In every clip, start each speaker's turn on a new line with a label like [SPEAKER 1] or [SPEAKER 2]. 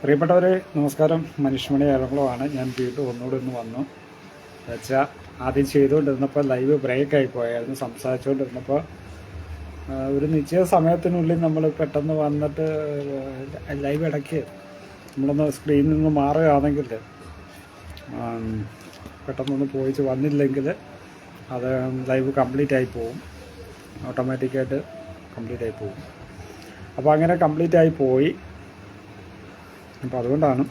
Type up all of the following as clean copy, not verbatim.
[SPEAKER 1] പ്രിയപ്പെട്ടവരെ നമസ്കാരം. മനുഷ്യമണി ഏറെക്കുളമാണ്. ഞാൻ വീണ്ടും ഒന്നുകൂടി വന്നു വെച്ചാൽ ആദ്യം ചെയ്തുകൊണ്ടിരുന്നപ്പോൾ ലൈവ് ബ്രേക്കായി പോയായിരുന്നു. സംസാരിച്ചുകൊണ്ടിരുന്നപ്പോൾ ഒരു നിശ്ചിത സമയത്തിനുള്ളിൽ നമ്മൾ പെട്ടെന്ന് വന്നിട്ട് ലൈവ് ഇടയ്ക്ക് നമ്മളൊന്ന് സ്ക്രീനിൽ നിന്ന് മാറുകയാണെങ്കിൽ പെട്ടെന്നൊന്ന് പോയിച്ച് വന്നില്ലെങ്കിൽ അത് ലൈവ് കംപ്ലീറ്റ് ആയി പോവും, ഓട്ടോമാറ്റിക്കായിട്ട് കംപ്ലീറ്റ് ആയി പോവും. അപ്പോൾ അങ്ങനെ കംപ്ലീറ്റ് ആയി പോയി. അപ്പോൾ അതുകൊണ്ടാണ്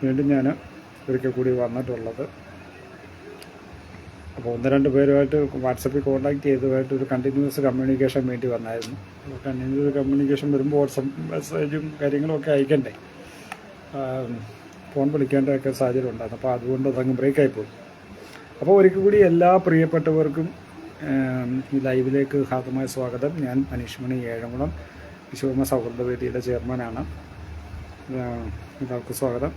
[SPEAKER 1] വീണ്ടും ഞാൻ ഒരിക്കൽ കൂടി വന്നിട്ടുള്ളത്. അപ്പോൾ ഒന്ന് രണ്ട് പേരുമായിട്ട് വാട്സപ്പിൽ കോൺടാക്ട് ചെയ്തതുമായിട്ട് ഒരു കണ്ടിന്യൂസ് കമ്മ്യൂണിക്കേഷൻ വേണ്ടി വന്നായിരുന്നു. കണ്ടിന്യൂസ് കമ്മ്യൂണിക്കേഷൻ വരുമ്പോൾ വാട്സപ്പ് മെസ്സേജും കാര്യങ്ങളൊക്കെ അയക്കണ്ടേ, ഫോൺ വിളിക്കേണ്ടതൊക്കെ സാഹചര്യം ഉണ്ടായിരുന്നു. അപ്പോൾ അതുകൊണ്ട് അതങ്ങ് ബ്രേക്കായി പോയി. അപ്പോൾ ഒരിക്കൽ കൂടി എല്ലാ പ്രിയപ്പെട്ടവർക്കും ഈ ലൈവിലേക്ക് ഹാർദമായ സ്വാഗതം. ഞാൻ മനീഷ്മണി ഏഴംകുളം വിശ്വകർമ്മ സൗഹൃദ വേദിയുടെ ചെയർമാനാണ്. എല്ലാവർക്കും സ്വാഗതം.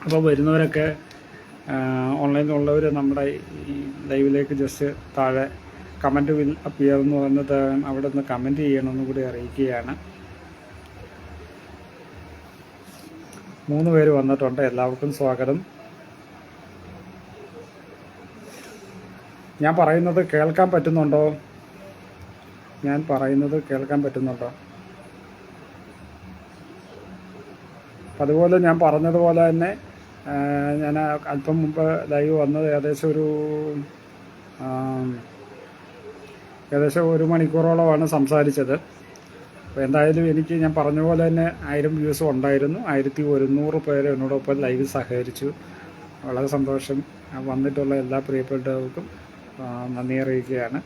[SPEAKER 1] അപ്പോൾ വരുന്നവരൊക്കെ ഓൺലൈനിലുള്ളവർ നമ്മുടെ ഈ ലൈവിലേക്ക് ജസ്റ്റ് താഴെ കമൻറ്റ് വിൽ അപ്പിയർ എന്ന് പറഞ്ഞത് അവിടെ നിന്ന് കമൻറ്റ് ചെയ്യണമെന്നും കൂടി അറിയിക്കുകയാണ്. 3 പേര് വന്നിട്ടുണ്ട്. എല്ലാവർക്കും സ്വാഗതം. ഞാൻ പറയുന്നത് കേൾക്കാൻ പറ്റുന്നുണ്ടോ? അതുപോലെ ഞാൻ പറഞ്ഞതുപോലെ തന്നെ ഞാൻ അല്പം മുമ്പ് ലൈവ് വന്നത് ഏകദേശം ഒരു മണിക്കൂറോളമാണ് സംസാരിച്ചത്. അപ്പോൾ എന്തായാലും എനിക്ക് ഞാൻ പറഞ്ഞ പോലെ തന്നെ 1000 വ്യൂസും ഉണ്ടായിരുന്നു. 1100 പേര് എന്നോടൊപ്പം ലൈവ് സഹകരിച്ചു. വളരെ സന്തോഷം. വന്നിട്ടുള്ള എല്ലാ പ്രിയപ്പെട്ടവർക്കും നന്ദി അറിയിക്കുകയാണ്.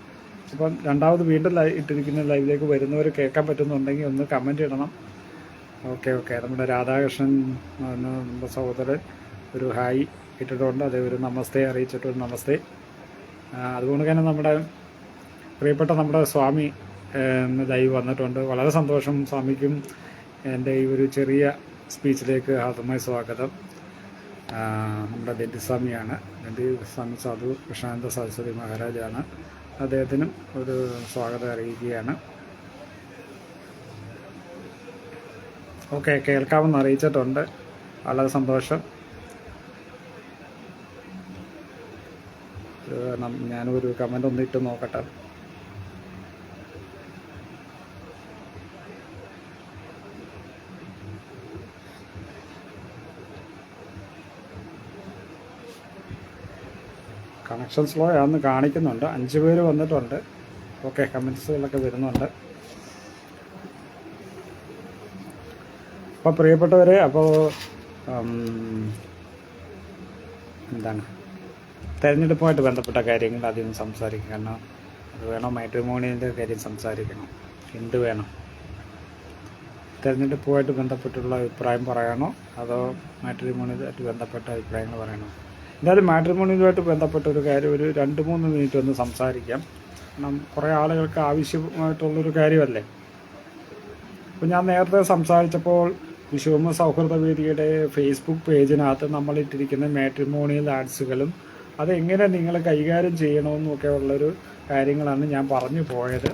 [SPEAKER 1] അപ്പം രണ്ടാമത് വീണ്ടും ഇട്ടിരിക്കുന്ന ലൈവിലേക്ക് വരുന്നവർ കേൾക്കാൻ പറ്റുന്നുണ്ടെങ്കിൽ ഒന്ന് കമൻറ്റ് ഇടണം. ഓക്കെ. നമ്മുടെ രാധാകൃഷ്ണൻ നമ്മുടെ സഹോദരൻ ഒരു ഹായ് ഇട്ടിട്ടുണ്ട്. അതേ ഒരു നമസ്തേ അറിയിച്ചിട്ടൊരു നമസ്തേ. അതുകൊണ്ട് തന്നെ നമ്മുടെ പ്രിയപ്പെട്ട നമ്മുടെ സ്വാമി ലൈവ് വന്നിട്ടുണ്ട്. വളരെ സന്തോഷം. സ്വാമിക്കും എൻ്റെ ഈ ഒരു ചെറിയ സ്പീച്ചിലേക്ക് ഹാർദമായ സ്വാഗതം. നമ്മുടെ ദണ്ഡിസ്വാമിയാണ്. ദണ്ഡിസ്വാമി സാധു കൃഷ്ണാനന്ദ സരസ്വതി മഹാരാജാണ്. അദ്ദേഹത്തിനും ഒരു സ്വാഗതം അറിയിക്കുകയാണ്. ഓക്കെ, കേൾക്കാമെന്ന് അറിയിച്ചിട്ടുണ്ട്. വളരെ സന്തോഷം. ഞാനൊരു കമൻ്റ് ഒന്നിട്ട് നോക്കട്ടെ. കണക്ഷൻ സ്ലോ ആണെന്ന് കാണിക്കുന്നുണ്ട്. 5 പേര് വന്നിട്ടുണ്ട്. ഓക്കെ, കമൻസുകളൊക്കെ വരുന്നുണ്ട്. അപ്പോൾ പ്രിയപ്പെട്ടവരെ, അപ്പോൾ എന്താണ് തിരഞ്ഞെടുപ്പുമായിട്ട് ബന്ധപ്പെട്ട കാര്യങ്ങൾ ആദ്യം സംസാരിക്കണം. കാരണം അത് വേണോ, മാട്രിമോണിയലിൻ്റെ കാര്യം സംസാരിക്കണം, എന്ത് വേണം? തിരഞ്ഞെടുപ്പുമായിട്ട് ബന്ധപ്പെട്ടുള്ള അഭിപ്രായം പറയണോ, അതോ മാട്രിമോണിയലുമായിട്ട് ബന്ധപ്പെട്ട അഭിപ്രായങ്ങൾ പറയണോ? എന്തായാലും മാട്രിമോണിയലുമായിട്ട് ബന്ധപ്പെട്ട ഒരു കാര്യം ഒരു 2-3 മിനിറ്റ് ഒന്ന് സംസാരിക്കാം. കാരണം കുറേ ആളുകൾക്ക് ആവശ്യമായിട്ടുള്ളൊരു കാര്യമല്ലേ. അപ്പോൾ ഞാൻ നേരത്തെ സംസാരിച്ചപ്പോൾ വിശ്വകർമ്മ സൗഹൃദ വേദിയുടെ ഫേസ്ബുക്ക് പേജിനകത്ത് നമ്മളിട്ടിരിക്കുന്ന മാട്രിമോണിയൽ ആഡ്സുകളും അതെങ്ങനെ നിങ്ങൾ കൈകാര്യം ചെയ്യണമെന്നൊക്കെ ഉള്ളൊരു കാര്യങ്ങളാണ് ഞാൻ പറഞ്ഞു പോയത്.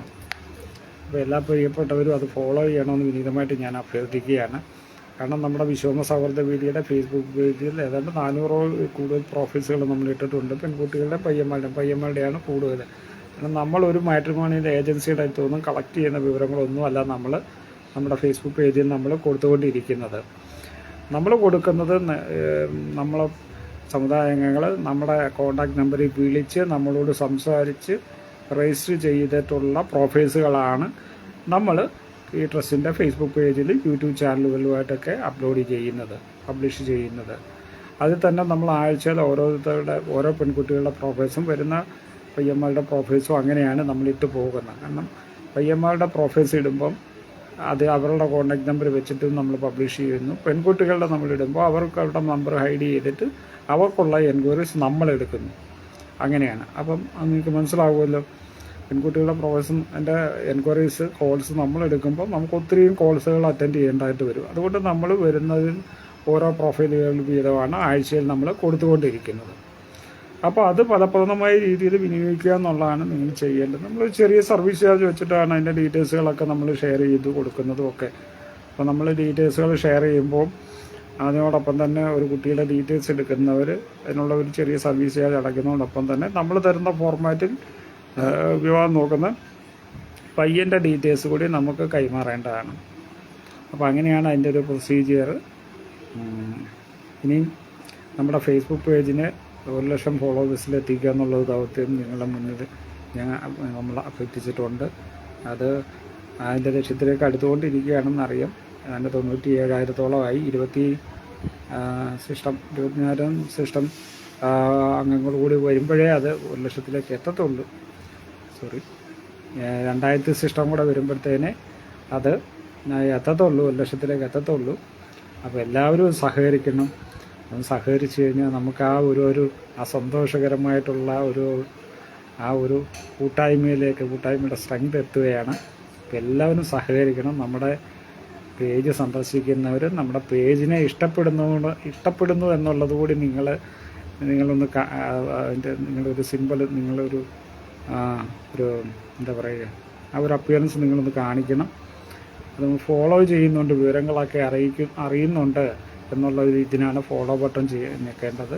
[SPEAKER 1] അപ്പോൾ എല്ലാ പ്രിയപ്പെട്ടവരും അത് ഫോളോ ചെയ്യണമെന്ന് വിനീതമായിട്ട് ഞാൻ അഭ്യർത്ഥിക്കുകയാണ്. കാരണം നമ്മുടെ വിശ്വകർമ്മ സൗഹൃദ വേദിയുടെ ഫേസ്ബുക്ക് പേജിൽ ഏതാണ്ട് 400 കൂടുതൽ പ്രൊഫൈൽസുകൾ നമ്മൾ ഇട്ടിട്ടുണ്ട്. പെൺകുട്ടികളുടെ പയ്യന്മാരുടെയാണ് കൂടുതൽ. കാരണം നമ്മളൊരു മാട്രിമോണിയൽ ഏജൻസിയുടെ അടുത്തൊന്നും കളക്ട് ചെയ്യുന്ന വിവരങ്ങളൊന്നുമല്ല നമ്മുടെ ഫേസ്ബുക്ക് പേജിൽ നമ്മൾ കൊടുത്തുകൊണ്ടിരിക്കുന്നത്. നമ്മൾ കൊടുക്കുന്നത് നമ്മളെ സമുദായാംഗങ്ങൾ നമ്മുടെ കോൺടാക്ട് നമ്പറിൽ വിളിച്ച് നമ്മളോട് സംസാരിച്ച് രജിസ്റ്റർ ചെയ്തിട്ടുള്ള പ്രൊഫൈൽസുകളാണ് നമ്മൾ ഈ ട്രസ്റ്റിൻ്റെ ഫേസ്ബുക്ക് പേജിൽ യൂട്യൂബ് ചാനലുകളുമായിട്ടൊക്കെ പബ്ലിഷ് ചെയ്യുന്നത്. അതിൽ തന്നെ നമ്മൾ ആഴ്ചയിൽ ഓരോ പെൺകുട്ടികളുടെ പ്രൊഫൈൽസും വരുന്ന പയ്യന്മാരുടെ പ്രൊഫൈൽസും അങ്ങനെയാണ് നമ്മളിട്ട് പോകുന്നത്. കാരണം പയ്യന്മാരുടെ പ്രൊഫൈൽസ് ഇടുമ്പം അത് അവരുടെ കോൺടാക്ട് നമ്പർ വെച്ചിട്ട് നമ്മൾ പബ്ലിഷ് ചെയ്യുന്നു. പെൺകുട്ടികളുടെ നമ്മളിടുമ്പോൾ അവരുടെ നമ്പർ ഹൈഡ് ചെയ്തിട്ട് അവർക്കുള്ള എൻക്വയറീസ് നമ്മളെടുക്കുന്നു. അങ്ങനെയാണ്. അപ്പം നിങ്ങൾക്ക് മനസ്സിലാവുമല്ലോ. പെൺകുട്ടികളുടെ പ്രൊഫൈസും എൻ്റെ എൻക്വയറീസ് കോൾസ് നമ്മളെടുക്കുമ്പോൾ നമുക്ക് ഒത്തിരിയും കോൾസുകൾ അറ്റൻഡ് ചെയ്യേണ്ടതായിട്ട് വരും. അതുകൊണ്ട് നമ്മൾ വരുന്നതിൽ ഓരോ പ്രൊഫൈലുകൾ വീതമാണ് ആഴ്ചയിൽ നമ്മൾ കൊടുത്തുകൊണ്ടിരിക്കുന്നത്. അപ്പോൾ അത് ഫലപ്രദമായ രീതിയിൽ വിനിയോഗിക്കുക എന്നുള്ളതാണ് നിങ്ങൾ ചെയ്യേണ്ടത്. നമ്മൾ ചെറിയ സർവീസ് ചാർജ് വെച്ചിട്ടാണ് അതിൻ്റെ ഡീറ്റെയിൽസുകളൊക്കെ നമ്മൾ ഷെയർ ചെയ്ത് കൊടുക്കുന്നതും ഒക്കെ. അപ്പോൾ നമ്മൾ ഡീറ്റെയിൽസുകൾ ഷെയർ ചെയ്യുമ്പോൾ അതിനോടൊപ്പം തന്നെ ഒരു കുട്ടിയുടെ ഡീറ്റെയിൽസ് എടുക്കുന്നവർ അതിനുള്ള ഒരു ചെറിയ സർവീസ് ചാർജ് അടയ്ക്കുന്നതോടൊപ്പം തന്നെ നമ്മൾ തരുന്ന ഫോർമാറ്റിൽ വിവാഹം നോക്കുന്ന പയ്യൻ്റെ ഡീറ്റെയിൽസ് കൂടി നമുക്ക് കൈമാറേണ്ടതാണ്. അപ്പോൾ അങ്ങനെയാണ് അതിൻ്റെ ഒരു പ്രൊസീജിയർ. ഇനിയും നമ്മുടെ ഫേസ്ബുക്ക് പേജിന് 1,00,000 ഫോളോവേഴ്സിലെത്തിക്കുക എന്നുള്ള ദൗത്യം നിങ്ങളുടെ മുന്നിൽ നമ്മൾ അഭ്യർത്ഥിച്ചിട്ടുണ്ട്. അത് അതിൻ്റെ ലക്ഷ്യത്തിലേക്ക് അടുത്തുകൊണ്ടിരിക്കുകയാണെന്നറിയാം. അതിൻ്റെ 97,000-ഓളമായി 24,000 സിസ്റ്റം അംഗങ്ങൾ കൂടി വരുമ്പോഴേ അത് 1,00,000-ലേക്ക് എത്തത്തുള്ളൂ. 2,000 സിസ്റ്റം കൂടെ വരുമ്പോഴത്തേനെ അത് എത്തത്തുള്ളൂ, 1,00,000-ലേക്ക് എത്തത്തുള്ളൂ. അപ്പോൾ എല്ലാവരും സഹകരിക്കണം. സഹകരിച്ചു കഴിഞ്ഞാൽ നമുക്ക് ആ സന്തോഷകരമായിട്ടുള്ള ഒരു കൂട്ടായ്മയുടെ സ്ട്രെങ്ത് എത്തുകയാണ്. അപ്പോൾ എല്ലാവരും സഹകരിക്കണം. നമ്മുടെ പേജ് സന്ദർശിക്കുന്നവർ നമ്മുടെ പേജിനെ ഇഷ്ടപ്പെടുന്നു എന്നുള്ളത് കൂടി നിങ്ങളൊന്ന് അതിൻ്റെ നിങ്ങളൊരു സിമ്പിൾ നിങ്ങളൊരു എന്താ പറയുക ഒരു അപ്പിയറൻസ് നിങ്ങളൊന്ന് കാണിക്കണം. അത് ഫോളോ ചെയ്യുന്നുണ്ട്, വിവരങ്ങളൊക്കെ അറിയുന്നുണ്ട് എന്നുള്ള ഒരു ഇതിനാണ് ഫോളോ ബട്ടൺ ഞെക്കേണ്ടത്.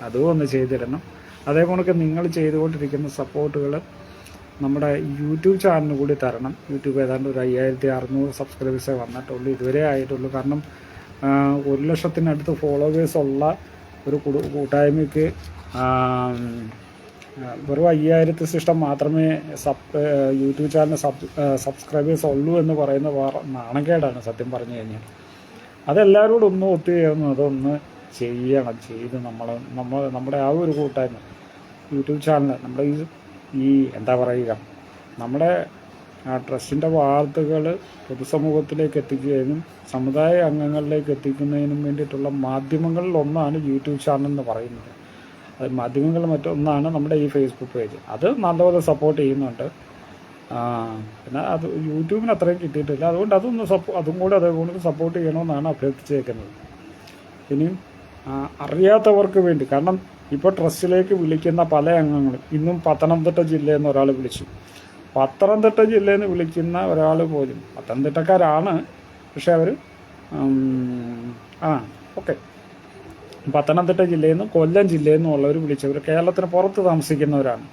[SPEAKER 1] അതും ഒന്ന് ചെയ്തിടണം. അതേപോലൊക്കെ നിങ്ങൾ ചെയ്തുകൊണ്ടിരിക്കുന്ന സപ്പോർട്ടുകൾ നമ്മുടെ യൂട്യൂബ് ചാനലിന് കൂടി തരണം. യൂട്യൂബ് ഏതാണ്ട് ഒരു 5,600 സബ്സ്ക്രൈബേഴ്സേ വന്നിട്ടുള്ളൂ, ഇതുവരെ ആയിട്ടുള്ളൂ. കാരണം 1,00,000-നടുത്ത് ഫോളോവേഴ്സുള്ള ഒരു കൂട്ടായ്മയ്ക്ക് വെറും 5,000 സിസ്റ്റം മാത്രമേ യൂട്യൂബ് ചാനൽ സബ്സ്ക്രൈബേഴ്സ് ഉള്ളൂ എന്ന് പറയുന്ന നാണക്കേടാണ് സത്യം പറഞ്ഞു കഴിഞ്ഞാൽ. അതെല്ലാവരോടും ഒന്ന് ഒത്തുചേർന്ന് അതൊന്ന് ചെയ്ത് നമ്മുടെ ആ ഒരു കൂട്ടായ്മ യൂട്യൂബ് ചാനൽ നമ്മുടെ ഈ എന്താ പറയുക നമ്മുടെ ട്രസ്റ്റിൻ്റെ വാർത്തകൾ പൊതുസമൂഹത്തിലേക്ക് എത്തിക്കുകയും സമുദായ അംഗങ്ങളിലേക്ക് എത്തിക്കുന്നതിനും വേണ്ടിയിട്ടുള്ള മാധ്യമങ്ങളിൽ ഒന്നാണ് യൂട്യൂബ് ചാനൽ എന്ന് പറയുന്നത്. അത് മാധ്യമങ്ങൾ മറ്റൊന്നാണ് നമ്മുടെ ഈ ഫേസ്ബുക്ക് പേജ്. അത് നല്ലപോലെ സപ്പോർട്ട് ചെയ്യുന്നുണ്ട്. പിന്നെ അത് യൂട്യൂബിന് അത്രയും കിട്ടിയിട്ടില്ല. അതുകൊണ്ട് അതും കൂടെ അതേപോലെ സപ്പോർട്ട് ചെയ്യണമെന്നാണ് അഭ്യർത്ഥിച്ചേക്കുന്നത്. ഇനിയും അറിയാത്തവർക്ക് വേണ്ടി, കാരണം ഇപ്പോൾ ട്രസ്റ്റിലേക്ക് വിളിക്കുന്ന പല അംഗങ്ങളും ഇന്നും പത്തനംതിട്ട ജില്ലയിൽ നിന്ന് ഒരാൾ വിളിച്ചു. പത്തനംതിട്ട ജില്ലയിൽ നിന്ന് വിളിക്കുന്ന ഒരാൾ പോലും പത്തനംതിട്ടക്കാരാണ്, പക്ഷെ അവർ ഓക്കെ പത്തനംതിട്ട ജില്ലയിൽ നിന്ന് കൊല്ലം ജില്ലയിൽ നിന്നുള്ളവർ വിളിച്ചവർ കേരളത്തിന് പുറത്ത് താമസിക്കുന്നവരാണ്.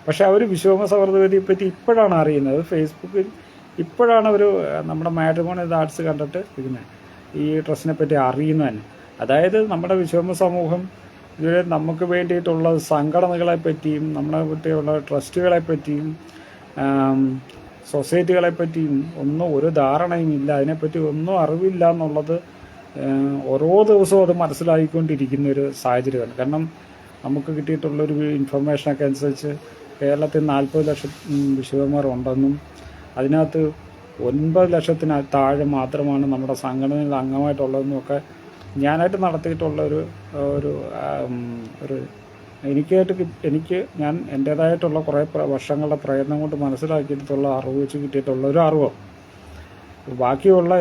[SPEAKER 1] പക്ഷെ അവർ വിശ്വകർമ്മ സൗഹൃദവേദിയെ പറ്റി ഇപ്പോഴാണ് അറിയുന്നത്. ഫേസ്ബുക്കിൽ ഇപ്പോഴാണ് അവർ നമ്മുടെ മാട്രിമോണിയൽ ആർട്സ് കണ്ടിട്ട് ഈ ട്രസ്റ്റിനെ പറ്റി അറിയുന്നത് തന്നെ. അതായത് നമ്മുടെ വിശ്വകർമ്മ സമൂഹം ഇതുവരെ നമുക്ക് വേണ്ടിയിട്ടുള്ള സംഘടനകളെ പറ്റിയും നമ്മളെ പറ്റിയുള്ള ട്രസ്റ്റുകളെ പറ്റിയും സൊസൈറ്റികളെ പറ്റിയും ഒന്നും ഒരു ധാരണയും ഇല്ല, അതിനെപ്പറ്റി ഒന്നും അറിവില്ല എന്നുള്ളത് ഓരോ ദിവസവും അത് മനസ്സിലാക്കിക്കൊണ്ടിരിക്കുന്ന ഒരു സാഹചര്യമാണ്. കാരണം നമുക്ക് കിട്ടിയിട്ടുള്ളൊരു ഇൻഫർമേഷനൊക്കെ അനുസരിച്ച് കേരളത്തിൽ 40 ലക്ഷം വിശ്വകർമ്മരുണ്ടെന്നും അതിനകത്ത് 9 ലക്ഷത്തിന് താഴെ മാത്രമാണ് നമ്മുടെ സംഘടനയിൽ അംഗമായിട്ടുള്ളതെന്നും ഒക്കെ ഞാനായിട്ട് നടത്തിയിട്ടുള്ള ഞാൻ എൻ്റേതായിട്ടുള്ള കുറേ വർഷങ്ങളുടെ പ്രയത്നം കൊണ്ട് മനസ്സിലാക്കിയിട്ടുള്ള അറിവ് വെച്ച് കിട്ടിയിട്ടുള്ള ഒരു അറിവ്. ബാക്കിയുള്ള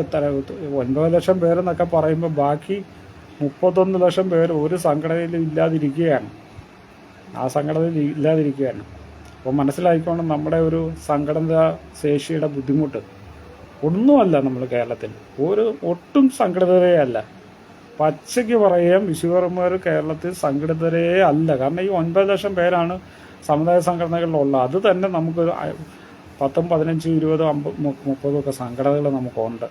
[SPEAKER 1] 9 ലക്ഷം പേരെന്നൊക്കെ പറയുമ്പോൾ ബാക്കി 31 ലക്ഷം പേര് ഒരു സംഘടനയിലും ഇല്ലാതിരിക്കുകയാണ്. ആ സംഘടനയിൽ ഇല്ലാതിരിക്കുകയാണ്. അപ്പോൾ മനസ്സിലാക്കിക്കൊണ്ട് നമ്മുടെ ഒരു സംഘടനാ ശേഷിയുടെ ബുദ്ധിമുട്ട് ഒന്നുമല്ല. നമ്മൾ കേരളത്തിൽ ഒട്ടും സംഘടിതരേ അല്ല. പച്ചയ്ക്ക് പറയാം, വിശ്വകർമ്മർ കേരളത്തിൽ സംഘടിതരേ അല്ല. കാരണം ഈ 9 ലക്ഷം പേരാണ് സമുദായ സംഘടനകളിലുള്ളത്. അത് തന്നെ നമുക്കൊരു 10, 15, 20, 50, 30 ഒക്കെ സംഘടനകൾ നമുക്കുണ്ട്.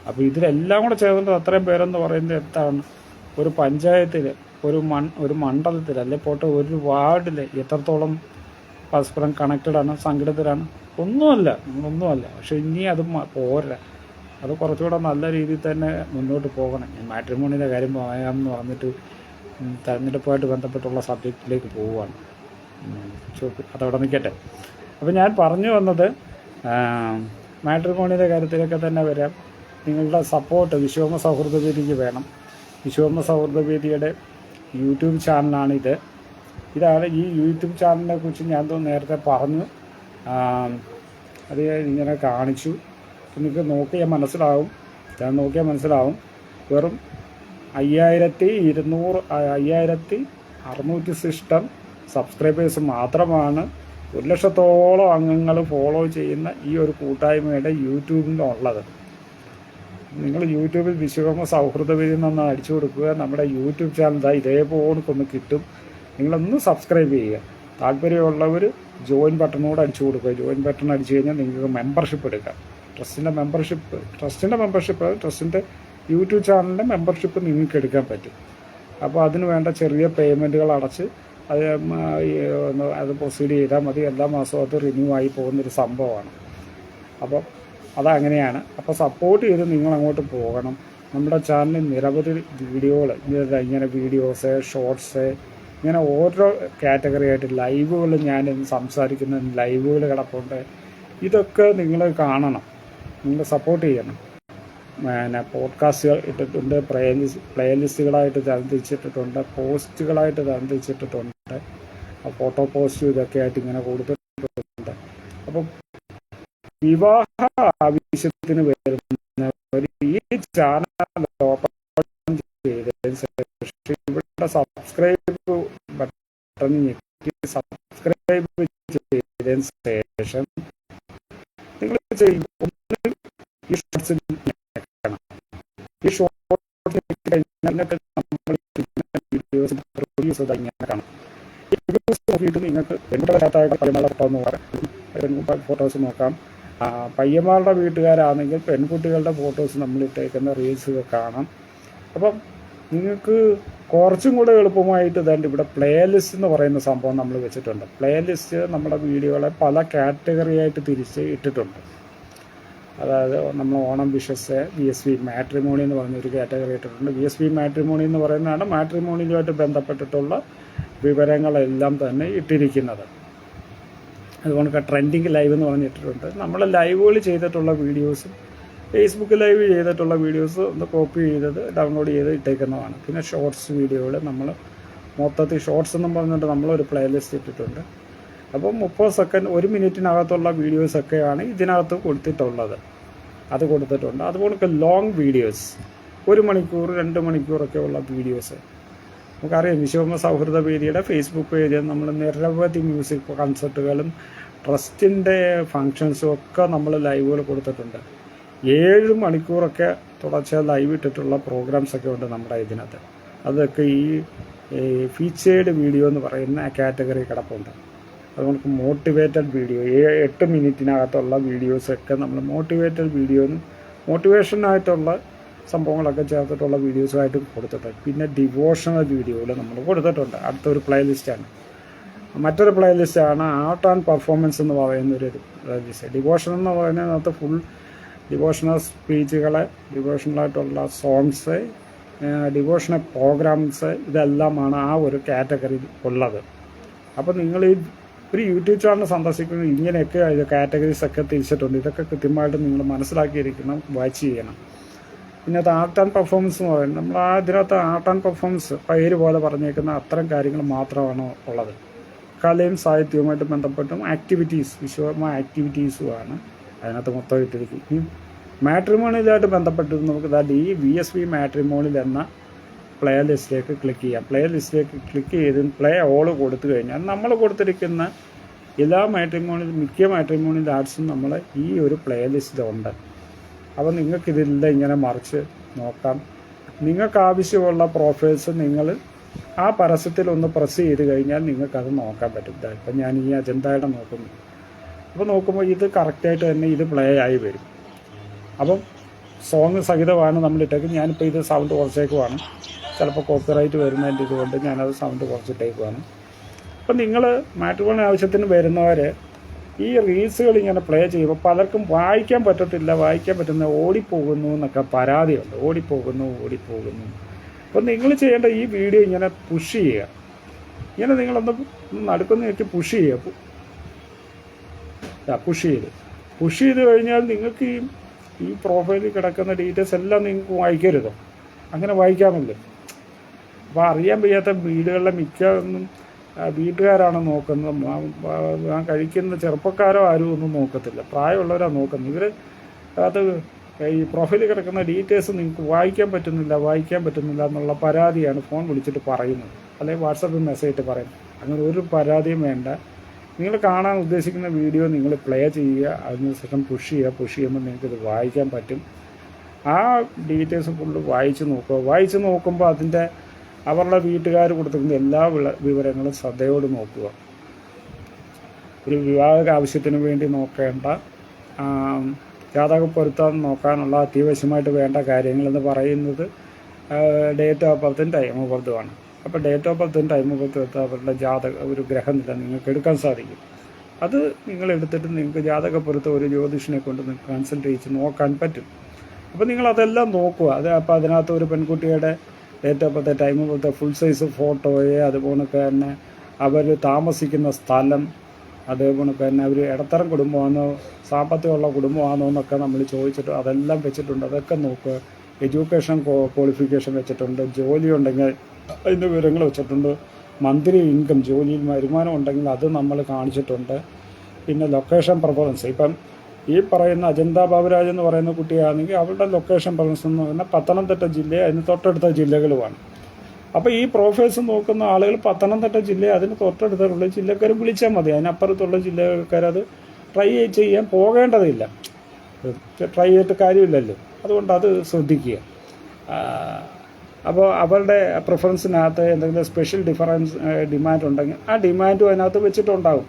[SPEAKER 1] അപ്പോൾ ഇതിലെല്ലാം കൂടെ ചേർന്നിട്ട് അത്രയും പേരെന്ന് പറയുന്നത് എന്താണ്? ഒരു പഞ്ചായത്തിൽ, ഒരു മണ്ഡലത്തിൽ, അല്ലെ പോട്ടെ ഒരു വാർഡിൽ എത്രത്തോളം പരസ്പരം കണക്റ്റഡാണ്, സംഘടിതരാണ്? ഒന്നുമല്ല. പക്ഷെ ഇനി അത് പോരാ. അത് കുറച്ചുകൂടെ നല്ല രീതിയിൽ തന്നെ മുന്നോട്ട് പോകണം. മാട്രിമോണിയുടെ കാര്യം പറയാമെന്ന് പറഞ്ഞിട്ട് തെരഞ്ഞെടുപ്പുമായിട്ട് ബന്ധപ്പെട്ടുള്ള സബ്ജക്റ്റിലേക്ക് പോവുകയാണ്. അതവിടെ നിൽക്കട്ടെ. അപ്പോൾ ഞാൻ പറഞ്ഞു വന്നത് മാട്രിമോണിയുടെ കാര്യത്തിലൊക്കെ തന്നെ വരാം. നിങ്ങളുടെ സപ്പോർട്ട് വിശ്വകർമ്മ സൗഹൃദവേദിക്ക് വേണം. വിശ്വകർമ്മ സൗഹൃദവേദിയുടെ യൂട്യൂബ് ചാനലാണിത്. ഇതാണ് ഈ യൂട്യൂബ് ചാനലിനെ കുറിച്ച് ഞാൻ നേരത്തെ പറഞ്ഞു. അത് ഇങ്ങനെ കാണിച്ചു. നിങ്ങൾക്ക് നോക്കിയാൽ മനസ്സിലാവും. വെറും 5,600 സിസ്റ്റം സബ്സ്ക്രൈബേഴ്സ് മാത്രമാണ് 1,00,000-ഓളം അംഗങ്ങൾ ഫോളോ ചെയ്യുന്ന ഈ ഒരു കൂട്ടായ്മയുടെ യൂട്യൂബിലുള്ളത്. നിങ്ങൾ യൂട്യൂബിൽ വിശ്വകർമ്മ സൗഹൃദ വേദി എന്നൊന്ന് അടിച്ചു കൊടുക്കുക. നമ്മുടെ യൂട്യൂബ് ചാനൽ ഇതേപോലെ ഒന്ന് കിട്ടും. നിങ്ങളൊന്ന് സബ്സ്ക്രൈബ് ചെയ്യുക. താല്പര്യമുള്ളവർ ജോയിൻ ബട്ടണോട് അടിച്ചു കൊടുക്കുക. ജോയിൻ ബട്ടൺ അടിച്ചു കഴിഞ്ഞാൽ നിങ്ങൾക്ക് മെമ്പർഷിപ്പ് എടുക്കാം. ട്രസ്റ്റിൻ്റെ യൂട്യൂബ് ചാനലിൻ്റെ മെമ്പർഷിപ്പ് നിങ്ങൾക്ക് എടുക്കാൻ പറ്റും. അപ്പോൾ അതിന് വേണ്ട ചെറിയ പേയ്മെൻറ്റുകൾ അടച്ച് അത് പ്രൊസീഡ് ചെയ്താൽ മതി. എല്ലാ മാസവും അത് റിന്യൂ ആയി പോകുന്നൊരു സംഭവമാണ്. അപ്പോൾ അതങ്ങനെയാണ്. അപ്പോൾ സപ്പോർട്ട് ചെയ്ത് നിങ്ങളങ്ങോട്ട് പോകണം. നമ്മുടെ ചാനലിൽ നിരവധി വീഡിയോകൾ ഇങ്ങനെ വീഡിയോസ്, ഷോർട്സ്, ഇങ്ങനെ ഓരോ കാറ്റഗറി ആയിട്ട് ലൈവുകൾ ഞാൻ സംസാരിക്കുന്ന ലൈവുകൾ കിടപ്പുണ്ട്. ഇതൊക്കെ നിങ്ങൾ കാണണം, നിങ്ങൾ സപ്പോർട്ട് ചെയ്യണം. പിന്നെ പോഡ്കാസ്റ്റുകൾ ഇട്ടിട്ടുണ്ട്, പ്ലേലിസ്റ്റുകളായിട്ട് തരംതിരിച്ചിട്ടിട്ടുണ്ട്, പോസ്റ്റുകളായിട്ട് തരംതിരിച്ചിട്ടിട്ടുണ്ട്, ഫോട്ടോ പോസ്റ്റ് ഇതൊക്കെ ആയിട്ട് ഇങ്ങനെ കൊടുത്തിട്ടുണ്ട്. അപ്പം വിവാഹ ആവശ്യത്തിന് വരുന്നവർ ഈ ചാനൽ ഓപ്പൺ ചെയ്തതിന് ശേഷം ഇവിടെ സബ്സ്ക്രൈബ് ബട്ടൺ ഞെക്കി സബ്സ്ക്രൈബ് ചെയ്തതിന് ശേഷം നിങ്ങൾ ചെയ്യുമ്പോൾ ഈ ഷോർട്സിൽ ഞെക്കണം. ഈ ഷോർട്സ് കഴിഞ്ഞാൽ നമ്മൾ വീഡിയോസ് പ്രൊഡ്യൂസ് ചെയ്ത് ഇങ്ങനെ കാണാം. ഈ വീഡിയോസ് നോക്കിയിട്ട് നിങ്ങൾക്ക് പെൺകുട്ടികളുടെ ഫോട്ടോസ് നോക്കാം. പയ്യന്മാരുടെ വീട്ടുകാരാണെങ്കിൽ പെൺകുട്ടികളുടെ ഫോട്ടോസ് നമ്മളിട്ടേക്കുന്ന റീൽസ് കാണാം. അപ്പം നിങ്ങൾക്ക് കുറച്ചും കൂടെ എളുപ്പമായിട്ട് തന്നെ ഇവിടെ പ്ലേലിസ്റ്റ് എന്ന് പറയുന്ന സംഭവം നമ്മൾ വെച്ചിട്ടുണ്ട്. പ്ലേലിസ്റ്റ് നമ്മുടെ വീഡിയോകളെ പല കാറ്റഗറിയായിട്ട് തിരിച്ച് ഇട്ടിട്ടുണ്ട്. അതായത് നമ്മൾ ഓണം വിഷസ്, VSV മാട്രിമോണി എന്ന് പറഞ്ഞൊരു കാറ്റഗറി ഇട്ടിട്ടുണ്ട്. VSV മാട്രിമോണി എന്ന് പറയുന്നതാണ് മാട്രിമോണിയുമായിട്ട് ബന്ധപ്പെട്ടിട്ടുള്ള വിവരങ്ങളെല്ലാം തന്നെ ഇട്ടിരിക്കുന്നത്. അതുകൊണ്ട് ട്രെൻഡിങ് ലൈവ് എന്ന് പറഞ്ഞിട്ടുണ്ട്. നമ്മൾ ലൈവുകൾ ചെയ്തിട്ടുള്ള വീഡിയോസും ഫേസ്ബുക്ക് ലൈവ് ചെയ്തിട്ടുള്ള വീഡിയോസ് ഒന്ന് കോപ്പി ചെയ്തത് ഡൗൺലോഡ് ചെയ്ത് ഇട്ടേക്കുന്നതാണ്. പിന്നെ ഷോർട്സ് വീഡിയോകൾ നമ്മൾ മൊത്തത്തിൽ ഷോർട്സ് എന്നും പറഞ്ഞിട്ട് നമ്മളൊരു പ്ലേലിസ്റ്റ് ഇട്ടിട്ടുണ്ട്. അപ്പോൾ 30 സെക്കൻഡ് 1 മിനിറ്റിനകത്തുള്ള വീഡിയോസൊക്കെയാണ് ഇതിനകത്ത് കൊടുത്തിട്ടുള്ളത്. അത് കൊടുത്തിട്ടുണ്ട്. അതുപോലെ ലോങ് വീഡിയോസ് 1 മണിക്കൂർ 2 മണിക്കൂറൊക്കെ ഉള്ള വീഡിയോസ് നമുക്കറിയാം. വിശ്വകർമ്മ സൗഹൃദ വേദിയുടെ ഫേസ്ബുക്ക് പേജിൽ നമ്മൾ നിരവധി മ്യൂസിക് കൺസേർട്ടുകളും ട്രസ്റ്റിൻ്റെ ഫങ്ഷൻസും ഒക്കെ നമ്മൾ ലൈവുകൾ കൊടുത്തിട്ടുണ്ട്. 7 മണിക്കൂറൊക്കെ തുടർച്ചയായി ലൈവ് ഇട്ടിട്ടുള്ള പ്രോഗ്രാംസൊക്കെ ഉണ്ട് നമ്മുടെ ഇതിനകത്ത്. അതൊക്കെ ഈ ഫീച്ചേർഡ് വീഡിയോ എന്ന് പറയുന്ന കാറ്റഗറി കിടപ്പുണ്ട്. അതുകൊണ്ട് മോട്ടിവേറ്റഡ് വീഡിയോ 8 മിനിറ്റിനകത്തുള്ള വീഡിയോസൊക്കെ നമ്മൾ മോട്ടിവേറ്റഡ് വീഡിയോന്നും മോട്ടിവേഷനായിട്ടുള്ള സംഭവങ്ങളൊക്കെ ചേർത്തിട്ടുള്ള വീഡിയോസുമായിട്ട് കൊടുത്തിട്ടുണ്ട്. പിന്നെ ഡിവോഷണൽ വീഡിയോകൾ നമ്മൾ കൊടുത്തിട്ടുണ്ട്. അടുത്തൊരു പ്ലേലിസ്റ്റാണ്. മറ്റൊരു പ്ലേലിസ്റ്റാണ് ആർട്ട് ആൻഡ് പെർഫോമൻസ് എന്ന് പറയുന്നൊരു പ്ലേലിസ്റ്റ്. ഡിവോഷൻ എന്ന് പറയുന്നതിനകത്ത് ഫുൾ ഡിവോഷണൽ സ്പീച്ചുകൾ, ഡിവോഷണലായിട്ടുള്ള സോങ്സ്, ഡിവോഷണൽ പ്രോഗ്രാംസ് ഇതെല്ലാമാണ് ആ ഒരു കാറ്റഗറി ഉള്ളത്. അപ്പോൾ നിങ്ങൾ ഈ ഒരു യൂട്യൂബ് ചാനൽ സന്ദർശിക്കുന്നത് ഇങ്ങനെയൊക്കെ കാറ്റഗറീസൊക്കെ തിരിച്ചിട്ടുണ്ട്. ഇതൊക്കെ കൃത്യമായിട്ട് നിങ്ങൾ മനസ്സിലാക്കിയിരിക്കണം, വാച്ച് ചെയ്യണം. പിന്നെ അത് ആർട്ട് ആൻഡ് പെർഫോമൻസ് എന്ന് പറയുന്നത് നമ്മൾ ഇതിനകത്ത് ആർട്ട് ആൻഡ് പെർഫോമൻസ് പേര് പോലെ പറഞ്ഞേക്കുന്ന അത്തരം കാര്യങ്ങൾ മാത്രമാണ് ഉള്ളത്. കലയും സാഹിത്യവുമായിട്ട് ബന്ധപ്പെട്ടും ആക്ടിവിറ്റീസ്, വിശ്വകർമ്മ ആക്ടിവിറ്റീസുമാണ് അതിനകത്ത് മൊത്തം ഇട്ടിരിക്കും. ഈ മാട്രിമോണിയലായിട്ട് ബന്ധപ്പെട്ട് നമുക്ക് ഈ VSV മാട്രിമോണിയൽ എന്ന പ്ലേ ലിസ്റ്റിലേക്ക് ക്ലിക്ക് ചെയ്യാം. പ്ലേ ലിസ്റ്റിലേക്ക് ക്ലിക്ക് ചെയ്ത് പ്ലേ ഓൾ കൊടുത്തു കഴിഞ്ഞാൽ നമ്മൾ കൊടുത്തിരിക്കുന്ന എല്ലാ മിക്ക മാട്രിമോണിയൽ ആർട്സും നമ്മൾ ഈ ഒരു പ്ലേ ലിസ്റ്റിലുണ്ട്. അപ്പോൾ നിങ്ങൾക്കിതെല്ലാം ഇങ്ങനെ മറിച്ച് നോക്കാം. നിങ്ങൾക്ക് ആവശ്യമുള്ള പ്രൊഫൈൽസ് നിങ്ങൾ ആ പരസ്യത്തിലൊന്ന് പ്രസ് ചെയ്ത് കഴിഞ്ഞാൽ നിങ്ങൾക്കത് നോക്കാൻ പറ്റും. ഇപ്പം ഞാൻ ഈ അജന്തയുടെ നോക്കുന്നു. അപ്പോൾ നോക്കുമ്പോൾ ഇത് കറക്റ്റായിട്ട് തന്നെ ഇത് പ്ലേ ആയി വരും. അപ്പം സോങ് സഹിതമാണ് നമ്മളിട്ടേക്ക്. ഞാനിപ്പോൾ ഇത് സൗണ്ട് കുറച്ചേക്കുവാണ്. ചിലപ്പോൾ കോപ്പിറൈറ്റ് വരുന്നതിൻ്റെ ഇതുകൊണ്ട് ഞാനത് സൗണ്ട് കുറച്ചിട്ടേക്കുവാണ്. അപ്പം നിങ്ങൾ മാട്രിമോണി ആവശ്യത്തിന് വരുന്നവർ ഈ റീൽസുകൾ ഇങ്ങനെ പ്ലേ ചെയ്യുമ്പോൾ പലർക്കും വായിക്കാൻ പറ്റുന്ന ഓടിപ്പോകുന്നു എന്നൊക്കെ പരാതിയുണ്ട്. ഓടിപ്പോകുന്നു. അപ്പോൾ നിങ്ങൾ ചെയ്യേണ്ട ഈ വീഡിയോ ഇങ്ങനെ പുഷ് ചെയ്യുക. ഇങ്ങനെ നിങ്ങളൊന്ന് നടുക്കൊന്ന് വെച്ച് പുഷ് ചെയ്യുക. പുഷ് ചെയ്ത് കഴിഞ്ഞാൽ നിങ്ങൾക്ക് ഈ പ്രൊഫൈലിൽ കിടക്കുന്ന ഡീറ്റെയിൽസ് എല്ലാം നിങ്ങൾക്ക് വായിക്കരുതോ? അങ്ങനെ വായിക്കാമല്ലോ. അപ്പോൾ അറിയാൻ വയ്യാത്ത വീടുകളിലെ മിക്കൊന്നും വീട്ടുകാരാണ് നോക്കുന്നത്. ഞാൻ കഴിക്കുന്ന ചെറുപ്പക്കാരോ ആരും ഒന്നും നോക്കത്തില്ല, പ്രായമുള്ളവരാണ് നോക്കുന്നത്. ഇവർ അത് ഈ പ്രൊഫൈലിൽ കിടക്കുന്ന ഡീറ്റെയിൽസ് നിങ്ങൾക്ക് വായിക്കാൻ പറ്റുന്നില്ല എന്നുള്ള പരാതിയാണ് ഫോൺ വിളിച്ചിട്ട് പറയുന്നത്, അല്ലെങ്കിൽ വാട്സപ്പിൽ മെസ്സേജ് പറയും. അങ്ങനെ ഒരു പരാതിയും വേണ്ട. നിങ്ങൾ കാണാൻ ഉദ്ദേശിക്കുന്ന വീഡിയോ നിങ്ങൾ പ്ലേ ചെയ്യുക, അതിനുശേഷം പുഷ് ചെയ്യുമ്പോൾ നിങ്ങൾക്കിത് വായിക്കാൻ പറ്റും. ആ ഡീറ്റെയിൽസ് ഫുള്ള് വായിച്ച് നോക്കുക. വായിച്ച് നോക്കുമ്പോൾ അവരുടെ വീട്ടുകാർ കൊടുത്തിരിക്കുന്ന എല്ലാ വിവരങ്ങളും ശ്രദ്ധയോട് നോക്കുക. ഒരു വിവാഹ ആവശ്യത്തിന് വേണ്ടി നോക്കേണ്ട, ജാതക പൊരുത്തം നോക്കാനുള്ള അത്യാവശ്യമായിട്ട് വേണ്ട കാര്യങ്ങളെന്ന് പറയുന്നത് ഡേറ്റ് ഓഫ് ബർത്തും ടൈം ഓഫ് ബർത്തുമാണ്. അപ്പോൾ ഡേറ്റ് ഓഫ് ബർത്തും ടൈം ഓഫ് ബർത്തും എടുത്ത് അവരുടെ ഒരു ഗ്രഹനില നിങ്ങൾക്ക് എടുക്കാൻ സാധിക്കും. അത് നിങ്ങൾ എടുത്തിട്ട് നിങ്ങൾക്ക് ജാതക പൊരുത്തം ഒരു ജ്യോതിഷനെ കൊണ്ട് നിങ്ങൾക്ക് കൺസൾട്ട് ചെയ്ത് നോക്കാൻ പറ്റും. അപ്പോൾ നിങ്ങളതെല്ലാം നോക്കുക. അപ്പോൾ അതിനകത്ത് ഒരു പെൺകുട്ടിയുടെ date of birth, time of birth, full size ഫോട്ടോയെ, അതുപോലെ തന്നെ അവർ താമസിക്കുന്ന സ്ഥലം, അതേപോലെ തന്നെ അവർ ഇടത്തരം കുടുംബമാണോ സാമ്പത്തികമുള്ള കുടുംബമാണോ എന്നൊക്കെ നമ്മൾ ചോദിച്ചിട്ട് അതെല്ലാം വെച്ചിട്ടുണ്ട്. അതൊക്കെ നോക്കുക. എഡ്യൂക്കേഷൻ ക്വാളിഫിക്കേഷൻ വെച്ചിട്ടുണ്ട്. ജോലി ഉണ്ടെങ്കിൽ അതിൻ്റെ വിവരങ്ങൾ വെച്ചിട്ടുണ്ട്. മന്ത്ലി ഇൻകം, ജോലിയിൽ വരുമാനം ഉണ്ടെങ്കിൽ അത് നമ്മൾ കാണിച്ചിട്ടുണ്ട്. പിന്നെ ലൊക്കേഷൻ പ്രിഫറൻസ്, ഇപ്പം ഈ പറയുന്ന അജന്ത ബാബുരാജ് എന്ന് പറയുന്ന കുട്ടിയാണെങ്കിൽ അവരുടെ ലൊക്കേഷൻ പ്രിഫറൻസ് എന്ന് പറഞ്ഞാൽ പത്തനംതിട്ട ജില്ല, അതിന് തൊട്ടടുത്ത ജില്ലകളുമാണ്. അപ്പോൾ ഈ പ്രൊഫൈൽസ് നോക്കുന്ന ആളുകൾ പത്തനംതിട്ട ജില്ല, അതിന് തൊട്ടടുത്തുള്ള ജില്ലക്കാർ വിളിച്ചാൽ മതി. അതിനപ്പുറത്തുള്ള ജില്ലക്കാരത് ട്രൈ ചെയ്യാൻ പോകേണ്ടതില്ല. ട്രൈ ചെയ്തിട്ട് കാര്യമില്ലല്ലോ. അതുകൊണ്ട് അത് ശ്രദ്ധിക്കുക. അപ്പോൾ അവരുടെ പ്രിഫറൻസിനകത്ത് എന്തെങ്കിലും സ്പെഷ്യൽ ഡിമാൻഡ് ഉണ്ടെങ്കിൽ ആ ഡിമാൻഡും അതിനകത്ത് വെച്ചിട്ടുണ്ടാകും.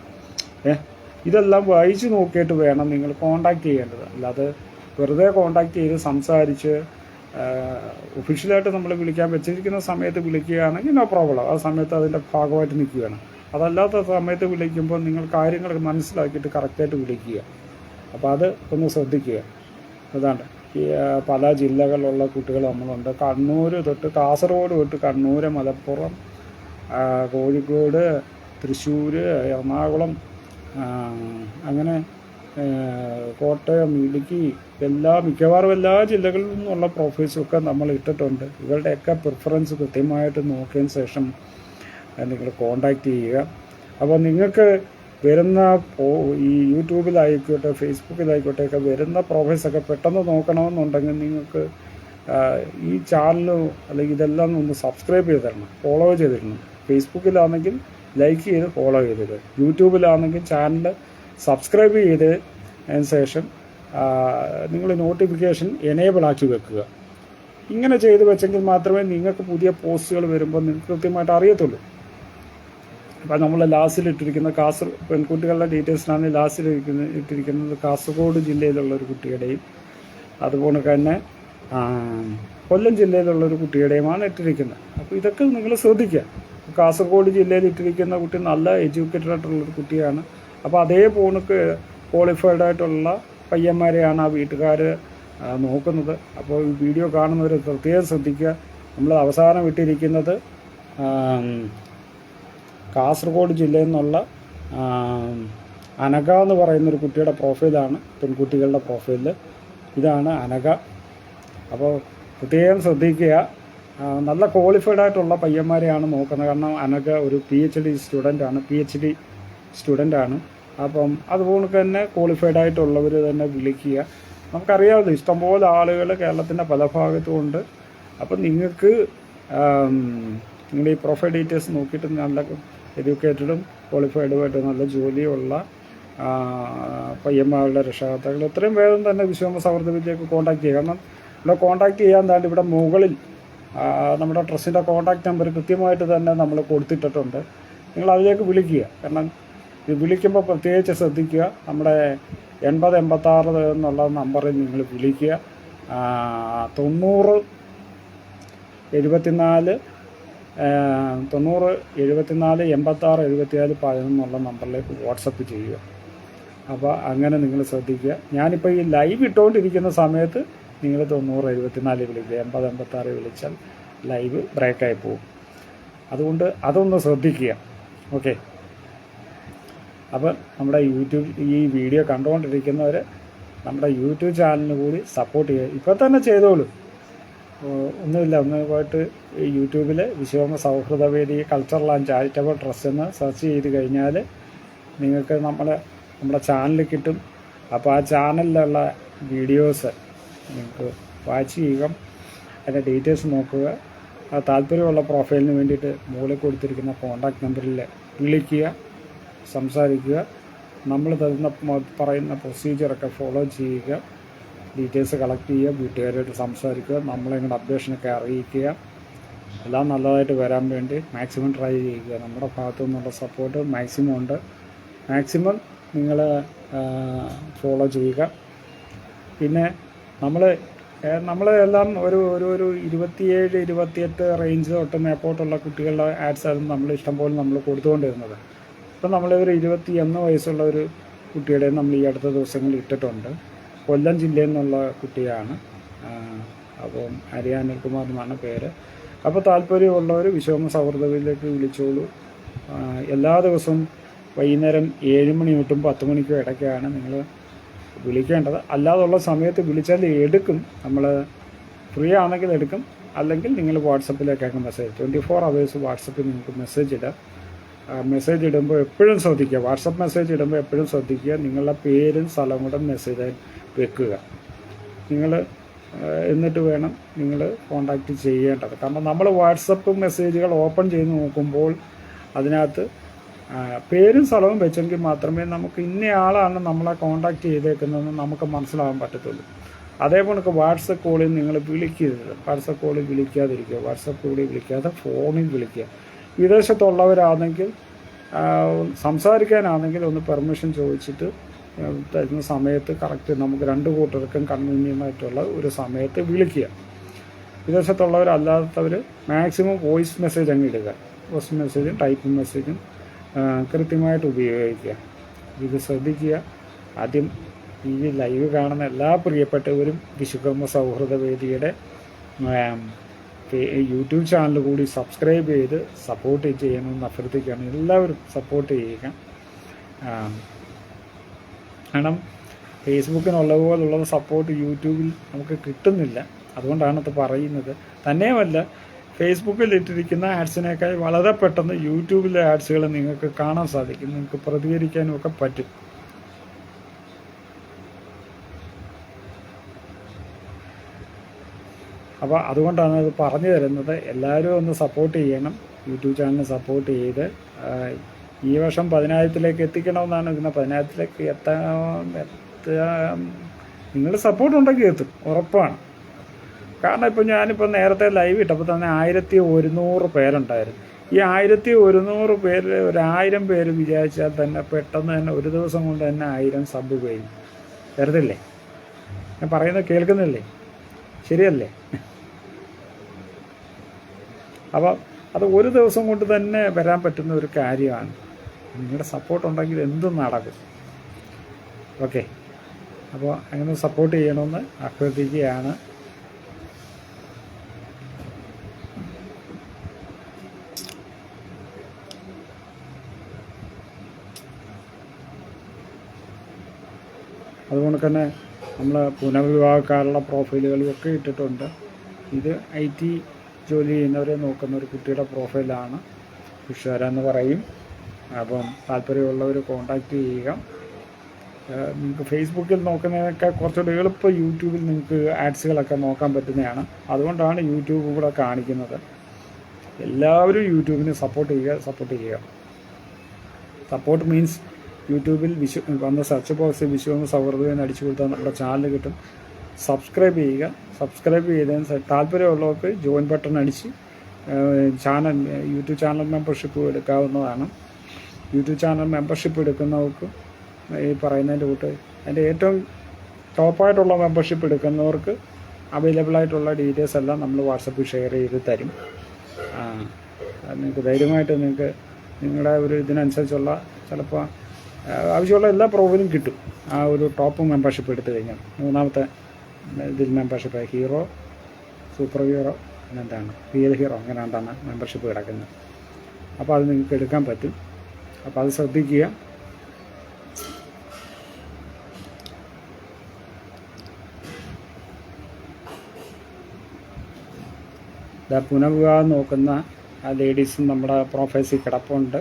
[SPEAKER 1] ഇതെല്ലാം വായിച്ച് നോക്കിയിട്ട് വേണം നിങ്ങൾ കോണ്ടാക്ട് ചെയ്യേണ്ടത്. അല്ലാതെ വെറുതെ കോണ്ടാക്ട് ചെയ്ത് സംസാരിച്ച് ഒഫീഷ്യലായിട്ട് നമ്മൾ വിളിക്കാൻ വെച്ചിരിക്കുന്ന സമയത്ത് വിളിക്കുകയാണെങ്കിൽ നോ പ്രോബ്ലം. ആ സമയത്ത് അതിൻ്റെ ഭാഗമായിട്ട് നിൽക്കുകയാണ്. അതല്ലാത്ത സമയത്ത് വിളിക്കുമ്പോൾ നിങ്ങൾ കാര്യങ്ങൾ മനസ്സിലാക്കിയിട്ട് കറക്റ്റായിട്ട് വിളിക്കുക. അപ്പോൾ അത് ഒന്ന് ശ്രദ്ധിക്കുക. അതാണ് ഈ പല ജില്ലകളിലുള്ള കുട്ടികൾ നമ്മളുണ്ട്. കണ്ണൂർ തൊട്ട് കാസർഗോഡ് തൊട്ട് കണ്ണൂർ, മലപ്പുറം, കോഴിക്കോട്, തൃശ്ശൂർ, എറണാകുളം, അങ്ങനെ കോട്ടയം, ഇടുക്കി, മിക്കവാറും എല്ലാ ജില്ലകളിൽ നിന്നുള്ള പ്രൊഫൈൽസൊക്കെ നമ്മൾ ഇട്ടിട്ടുണ്ട്. ഇവരുടെയൊക്കെ പ്രിഫറൻസ് കൃത്യമായിട്ട് നോക്കിയതിന് ശേഷം നിങ്ങൾ കോണ്ടാക്ട് ചെയ്യുക. അപ്പോൾ നിങ്ങൾക്ക് വരുന്ന ഈ യൂട്യൂബിലായിക്കോട്ടെ ഫേസ്ബുക്കിലായിക്കോട്ടെ ഒക്കെ വരുന്ന പ്രൊഫൈൽസൊക്കെ പെട്ടെന്ന് നോക്കണമെന്നുണ്ടെങ്കിൽ നിങ്ങൾക്ക് ഈ ചാനൽ അല്ലെങ്കിൽ ഇതെല്ലാം ഒന്ന് സബ്സ്ക്രൈബ് ചെയ്ത് തരണം, ഫോളോ ചെയ്തിടണം. ഫേസ്ബുക്കിലാണെങ്കിൽ ലൈക്ക് ചെയ്ത് ഫോളോ ചെയ്തത്, യൂട്യൂബിലാണെങ്കിൽ ചാനൽ സബ്സ്ക്രൈബ് ചെയ്തതിന് ശേഷം നിങ്ങൾ നോട്ടിഫിക്കേഷൻ എനേബിൾ ആക്കി വെക്കുക. ഇങ്ങനെ ചെയ്ത് വെച്ചെങ്കിൽ മാത്രമേ നിങ്ങൾക്ക് പുതിയ പോസ്റ്റുകൾ വരുമ്പോൾ നിങ്ങൾക്ക് കൃത്യമായിട്ട് അറിയത്തുള്ളൂ. അപ്പോൾ നമ്മൾ ലാസ്റ്റിൽ ഇട്ടിരിക്കുന്ന പെൺകുട്ടികളുടെ ഡീറ്റെയിൽസിനാണ് ലാസ്റ്റിൽ ഇട്ടിരിക്കുന്നത് കാസർഗോഡ് ജില്ലയിലുള്ള ഒരു കുട്ടിയുടെയും അതുപോലെ തന്നെ കൊല്ലം ജില്ലയിലുള്ളൊരു കുട്ടിയുടെയുമാണ് ഇട്ടിരിക്കുന്നത്. അപ്പോൾ ഇതൊക്കെ നിങ്ങൾ ശ്രദ്ധിക്കുക. കാസർഗോഡ് ജില്ലയിൽ ഇട്ടിരിക്കുന്ന കുട്ടി നല്ല എഡ്യൂക്കേറ്റഡ് ആയിട്ടുള്ളൊരു കുട്ടിയാണ്. അപ്പോൾ അതേ പോണക്ക് ക്വാളിഫൈഡ് ആയിട്ടുള്ള പയ്യന്മാരെയാണ് ആ വീട്ടുകാർ നോക്കുന്നത്. അപ്പോൾ ഈ വീഡിയോ കാണുന്നവർ പ്രത്യേകം ശ്രദ്ധിക്കുക. നമ്മൾ അവസാനം ഇട്ടിരിക്കുന്നത് കാസർഗോഡ് ജില്ലയിൽ നിന്നുള്ള അനഘ എന്ന് പറയുന്നൊരു കുട്ടിയുടെ പ്രൊഫൈലാണ്, പെൺകുട്ടികളുടെ പ്രൊഫൈൽ. ഇതാണ് അനഘ. അപ്പോൾ പ്രത്യേകം ശ്രദ്ധിക്കുക. നല്ല ക്വാളിഫൈഡ് ആയിട്ടുള്ള പയ്യന്മാരെയാണ് നോക്കുന്നത്. കാരണം അനഘ ഒരു PhD സ്റ്റുഡൻ്റാണ്. അപ്പം അതുപോലെ തന്നെ ക്വാളിഫൈഡ് ആയിട്ടുള്ളവർ തന്നെ വിളിക്കുക. നമുക്കറിയാമല്ലോ ഇഷ്ടംപോലെ ആളുകൾ കേരളത്തിൻ്റെ പല ഭാഗത്തും ഉണ്ട്. അപ്പം നിങ്ങൾക്ക് നിങ്ങളുടെ ഈ പ്രൊഫൈൽ ഡീറ്റെയിൽസ് നോക്കിയിട്ട് നല്ല എഡ്യൂക്കേറ്റഡും ക്വാളിഫൈഡുമായിട്ട് നല്ല ജോലിയുള്ള പയ്യന്മാരുടെ രക്ഷകർത്താക്കൾ എത്രയും വേഗം തന്നെ വിശ്വകർമ്മ സൗഹൃദത്തിലേക്ക് കോൺടാക്ട് ചെയ്യുക. കാരണം ഇവിടെ കോൺടാക്ട് ചെയ്യാൻ താണ്ട് ഇവിടെ മുകളിൽ നമ്മുടെ ട്രസ്റ്റിൻ്റെ കോൺടാക്ട് നമ്പർ കൃത്യമായിട്ട് തന്നെ നമ്മൾ കൊടുത്തിട്ടുണ്ട്. നിങ്ങൾ അതിലേക്ക് വിളിക്കുക. കാരണം ഇത് വിളിക്കുമ്പോൾ പ്രത്യേകിച്ച് ശ്രദ്ധിക്കുക. നമ്മുടെ 8086 എന്നുള്ള നമ്പറിൽ നിങ്ങൾ വിളിക്കുക. 90 74 86 74 11 നമ്പറിലേക്ക് വാട്സപ്പ് ചെയ്യുക. അപ്പോൾ അങ്ങനെ നിങ്ങൾ ശ്രദ്ധിക്കുക. ഞാനിപ്പോൾ ഈ ലൈവ് ഇട്ടുകൊണ്ടിരിക്കുന്ന സമയത്ത് നിങ്ങൾ 90 74 വിളിക്കുക. 80 86 വിളിച്ചാൽ ലൈവ് ബ്രേക്കായി പോകും. അതുകൊണ്ട് അതൊന്ന് ശ്രദ്ധിക്കുക. ഓക്കെ. അപ്പോൾ നമ്മുടെ ഈ വീഡിയോ കണ്ടുകൊണ്ടിരിക്കുന്നവർ നമ്മുടെ യൂട്യൂബ് ചാനലിന് കൂടി സപ്പോർട്ട് ചെയ്യുക. ഇപ്പോൾ തന്നെ ചെയ്തോളൂ. ഒന്നുമില്ല, ഒന്ന് പോയിട്ട് യൂട്യൂബിൽ Vishwakarma Sauhrudavedi cultural and charitable trust എന്ന് സെർച്ച് ചെയ്ത് കഴിഞ്ഞാൽ നിങ്ങൾക്ക് നമ്മുടെ ചാനൽ കിട്ടും. അപ്പോൾ ആ ചാനലിലുള്ള വീഡിയോസ് നിങ്ങൾക്ക് വാച്ച് ചെയ്യുക, അതിൻ്റെ ഡീറ്റെയിൽസ് നോക്കുക. താല്പര്യമുള്ള പ്രൊഫൈലിന് വേണ്ടിയിട്ട് മുകളിൽ കൊടുത്തിരിക്കുന്ന കോൺടാക്ട് നമ്പറിൽ വിളിക്കുക, സംസാരിക്കുക. നമ്മൾ പറയുന്ന പ്രൊസീജിയറൊക്കെ ഫോളോ ചെയ്യുക. ഡീറ്റെയിൽസ് കളക്ട് ചെയ്യുക, വീട്ടുകാരായിട്ട് സംസാരിക്കുക, നമ്മളിങ്ങനെ അപ്ഡേഷനൊക്കെ അറിയിക്കുക. എല്ലാം നല്ലതായിട്ട് വരാൻ വേണ്ടി മാക്സിമം ട്രൈ ചെയ്യുക. നമ്മുടെ ഭാഗത്തു നിന്നുള്ള സപ്പോർട്ട് മാക്സിമം ഉണ്ട്. മാക്സിമം നിങ്ങൾ ഫോളോ ചെയ്യുക. പിന്നെ നമ്മളെല്ലാം ഒരു 27, 28 റേഞ്ച് തൊട്ട് മേപ്പോട്ടുള്ള കുട്ടികളുടെ ആഡ്സായിരുന്നു നമ്മൾ ഇഷ്ടംപോലെ നമ്മൾ കൊടുത്തുകൊണ്ടിരുന്നത്. ഇപ്പം നമ്മളൊരു 21 വയസ്സുള്ള ഒരു കുട്ടിയുടെ നമ്മൾ ഈ അടുത്ത ദിവസങ്ങളിൽ ഇട്ടിട്ടുണ്ട്. കൊല്ലം ജില്ലയിൽ നിന്നുള്ള കുട്ടിയാണ്. അപ്പം അനിൽകുമാർ എന്നാണ് പേര്. അപ്പോൾ താല്പര്യമുള്ളവർ വിശ്വകർമ്മ സൗഹൃദത്തിലേക്ക് വിളിച്ചോളൂ. എല്ലാ ദിവസവും വൈകുന്നേരം 7 മണി തൊട്ടും 10 മണിക്കും ഇടയ്ക്കാണ് നിങ്ങൾ വിളിക്കേണ്ടത്. അല്ലാതുള്ള സമയത്ത് വിളിച്ചാൽ എടുക്കും. നമ്മൾ ഫ്രീ ആണെങ്കിൽ എടുക്കും, അല്ലെങ്കിൽ നിങ്ങൾ വാട്സപ്പിലേക്കൊക്കെ മെസ്സേജ് 24 hours വാട്സപ്പിൽ നിങ്ങൾക്ക് മെസ്സേജ് ഇടാം. മെസ്സേജ് ഇടുമ്പോൾ എപ്പോഴും ശ്രദ്ധിക്കുക, വാട്സപ്പ് മെസ്സേജ് ഇടുമ്പോൾ എപ്പോഴും ശ്രദ്ധിക്കുക, നിങ്ങളുടെ പേരും സ്ഥലം കൂടെ മെസ്സേജ് വെക്കുക. നിങ്ങൾ എന്നിട്ട് വേണം നിങ്ങൾ കോൺടാക്റ്റ് ചെയ്യേണ്ടത്. കാരണം നമ്മൾ വാട്സപ്പ് മെസ്സേജുകൾ ഓപ്പൺ ചെയ്ത് നോക്കുമ്പോൾ അതിനകത്ത് പേരും സ്ഥലവും വെച്ചെങ്കിൽ മാത്രമേ നമുക്ക് ഇന്നയാളാണ് നമ്മളെ കോൺടാക്റ്റ് ചെയ്തേക്കുന്നതെന്ന് നമുക്ക് മനസ്സിലാകാൻ പറ്റത്തുള്ളൂ. അതേപോലെ വാട്സപ്പ് കോളിൽ നിങ്ങൾ വിളിക്കരുത്. വാട്സപ്പ് കോളിൽ വിളിക്കാതിരിക്കുക. വാട്സപ്പ് കോളിൽ വിളിക്കാതെ ഫോണിൽ വിളിക്കുക. വിദേശത്തുള്ളവരാണെങ്കിൽ സംസാരിക്കാനാണെങ്കിൽ ഒന്ന് പെർമിഷൻ ചോദിച്ചിട്ട് തരുന്ന സമയത്ത് കറക്റ്റ് നമുക്ക് 2 കൂട്ടർക്കും കൺവീനിയൻ്റായിട്ടുള്ള ഒരു സമയത്ത് വിളിക്കുക. വിദേശത്തുള്ളവരല്ലാത്തവർ മാക്സിമം വോയിസ് മെസ്സേജ് അങ്ങ് ഇടുക. വോയിസ് മെസ്സേജും ടൈപ്പിംഗ് മെസ്സേജും കൃത്യമായിട്ട് ഉപയോഗിക്കുക. ഇത് ശ്രദ്ധിക്കുക. ആദ്യം ഈ ലൈവ് കാണുന്ന എല്ലാ പ്രിയപ്പെട്ടവരും വിശ്വകർമ്മ സൗഹൃദ വേദിയുടെ യൂട്യൂബ് ചാനൽ കൂടി സബ്സ്ക്രൈബ് ചെയ്ത് സപ്പോർട്ട് ചെയ്യണമെന്ന് അഭ്യർത്ഥിക്കുകയാണ്. എല്ലാവരും സപ്പോർട്ട് ചെയ്യുക. കാരണം ഫേസ്ബുക്കിനുള്ള പോലുള്ള സപ്പോർട്ട് യൂട്യൂബിൽ നമുക്ക് കിട്ടുന്നില്ല. അതുകൊണ്ടാണ് ഇത് പറയുന്നത്. തന്നെയുമല്ല, ഫേസ്ബുക്കിൽ ഇട്ടിരിക്കുന്ന ആഡ്സിനേക്കാൾ വളരെ പെട്ടെന്ന് യൂട്യൂബിലെ ആഡ്സുകൾ നിങ്ങൾക്ക് കാണാൻ സാധിക്കും. നിങ്ങൾക്ക് പ്രതികരിക്കാനും ഒക്കെ പറ്റും. അപ്പോൾ അതുകൊണ്ടാണ് അത് പറഞ്ഞു തരുന്നത്. എല്ലാവരും ഒന്ന് സപ്പോർട്ട് ചെയ്യണം. യൂട്യൂബ് ചാനലിന് സപ്പോർട്ട് ചെയ്ത് ഈ വർഷം 10,000-ത്തിലേക്ക് എത്തിക്കണമെന്നാണ്. ഇതിനെ 10,000-ത്തിലേക്ക് എത്താൻ നിങ്ങൾ സപ്പോർട്ട് ഉണ്ടെങ്കിൽ എത്തും, ഉറപ്പാണ്. കാരണം ഇപ്പോൾ ഞാനിപ്പോൾ നേരത്തെ ലൈവ് ഇട്ടപ്പോൾ തന്നെ 1100 പേരുണ്ടായിരുന്നു. ഈ 1100 പേര് 1000 പേര് വിചാരിച്ചാൽ തന്നെ പെട്ടെന്ന് തന്നെ ഒരു ദിവസം കൊണ്ട് തന്നെ 1000 സബ് പോയി വരുന്നില്ലേ? ഞാൻ പറയുന്നത് കേൾക്കുന്നില്ലേ? ശരിയല്ലേ? അപ്പോൾ അത് ഒരു ദിവസം കൊണ്ട് തന്നെ വരാൻ പറ്റുന്ന ഒരു കാര്യമാണ്. നിങ്ങളുടെ സപ്പോർട്ട് ഉണ്ടെങ്കിൽ എന്തും നടക്കും. ഓക്കെ, അപ്പോൾ അങ്ങനെ സപ്പോർട്ട് ചെയ്യണമെന്ന് അഭ്യർത്ഥിക്കുകയാണ്. അതുകൊണ്ട് തന്നെ നമ്മൾ പുനർവിവാഹക്കാരുടെ പ്രൊഫൈലുകളും ഒക്കെ ഇട്ടിട്ടുണ്ട്. ഇത് IT ജോലി ചെയ്യുന്നവരെ നോക്കുന്ന ഒരു കുട്ടിയുടെ പ്രൊഫൈലാണ്. ഉഷാര എന്ന് പറയും. അപ്പം താല്പര്യമുള്ളവർ കോൺടാക്റ്റ് ചെയ്യുക. നിങ്ങൾക്ക് ഫേസ്ബുക്കിൽ നോക്കുന്നതിനൊക്കെ കുറച്ചുകൂടി എളുപ്പം യൂട്യൂബിൽ നിങ്ങൾക്ക് ആഡ്സുകളൊക്കെ നോക്കാൻ പറ്റുന്നതാണ്. അതുകൊണ്ടാണ് യൂട്യൂബ് കൂടെ കാണിക്കുന്നത്. എല്ലാവരും യൂട്യൂബിനെ സപ്പോർട്ട് ചെയ്യുക. സപ്പോർട്ട് മീൻസ് യൂട്യൂബിൽ വന്ന സെർച്ച് ബോക്സിൽ വിശ്വകർമ്മ സൗഹൃദം എന്ന് അടിച്ചു കൊടുത്താൽ നമ്മുടെ ചാനൽ കിട്ടും. സബ്സ്ക്രൈബ് ചെയ്യുക. സബ്സ്ക്രൈബ് ചെയ്തതിന് താല്പര്യമുള്ളവർക്ക് ജോയിൻ ബട്ടൺ അടിച്ച് യൂട്യൂബ് ചാനൽ മെമ്പർഷിപ്പ് എടുക്കാവുന്നതാണ്. യൂട്യൂബ് ചാനൽ മെമ്പർഷിപ്പ് എടുക്കുന്നവർക്ക് ഈ പറയുന്നതിൻ്റെ കൂട്ട് അതിൻ്റെ ഏറ്റവും ടോപ്പായിട്ടുള്ള മെമ്പർഷിപ്പ് എടുക്കുന്നവർക്ക് അവൈലബിളായിട്ടുള്ള ഡീറ്റെയിൽസ് എല്ലാം നമ്മൾ വാട്സപ്പിൽ ഷെയർ ചെയ്ത് തരും. നിങ്ങൾക്ക് ധൈര്യമായിട്ട് നിങ്ങൾക്ക് നിങ്ങളുടെ ഒരു ഇതിനനുസരിച്ചുള്ള ചിലപ്പോൾ ആവശ്യമുള്ള എല്ലാ പ്രൊഫൈലും കിട്ടും. ആ ഒരു ടോപ്പ് മെമ്പർഷിപ്പ് എടുത്തു കഴിഞ്ഞാൽ 3ാമത്തെ ഇതിൽ മെമ്പർഷിപ്പ് ഹീറോ, സൂപ്പർ ഹീറോ, പിന്നെന്താണ് റിയൽ ഹീറോ, അങ്ങനെ എന്താണ് മെമ്പർഷിപ്പ് കിടക്കുന്നത്. അപ്പോൾ അത് നിങ്ങൾക്ക് എടുക്കാൻ പറ്റും. അപ്പോൾ അത് ശ്രദ്ധിക്കുക. പുനർവിവാഹം നോക്കുന്ന ആ ലേഡീസും നമ്മുടെ പ്രൊഫൈൽസിൽ കിടപ്പുണ്ട്.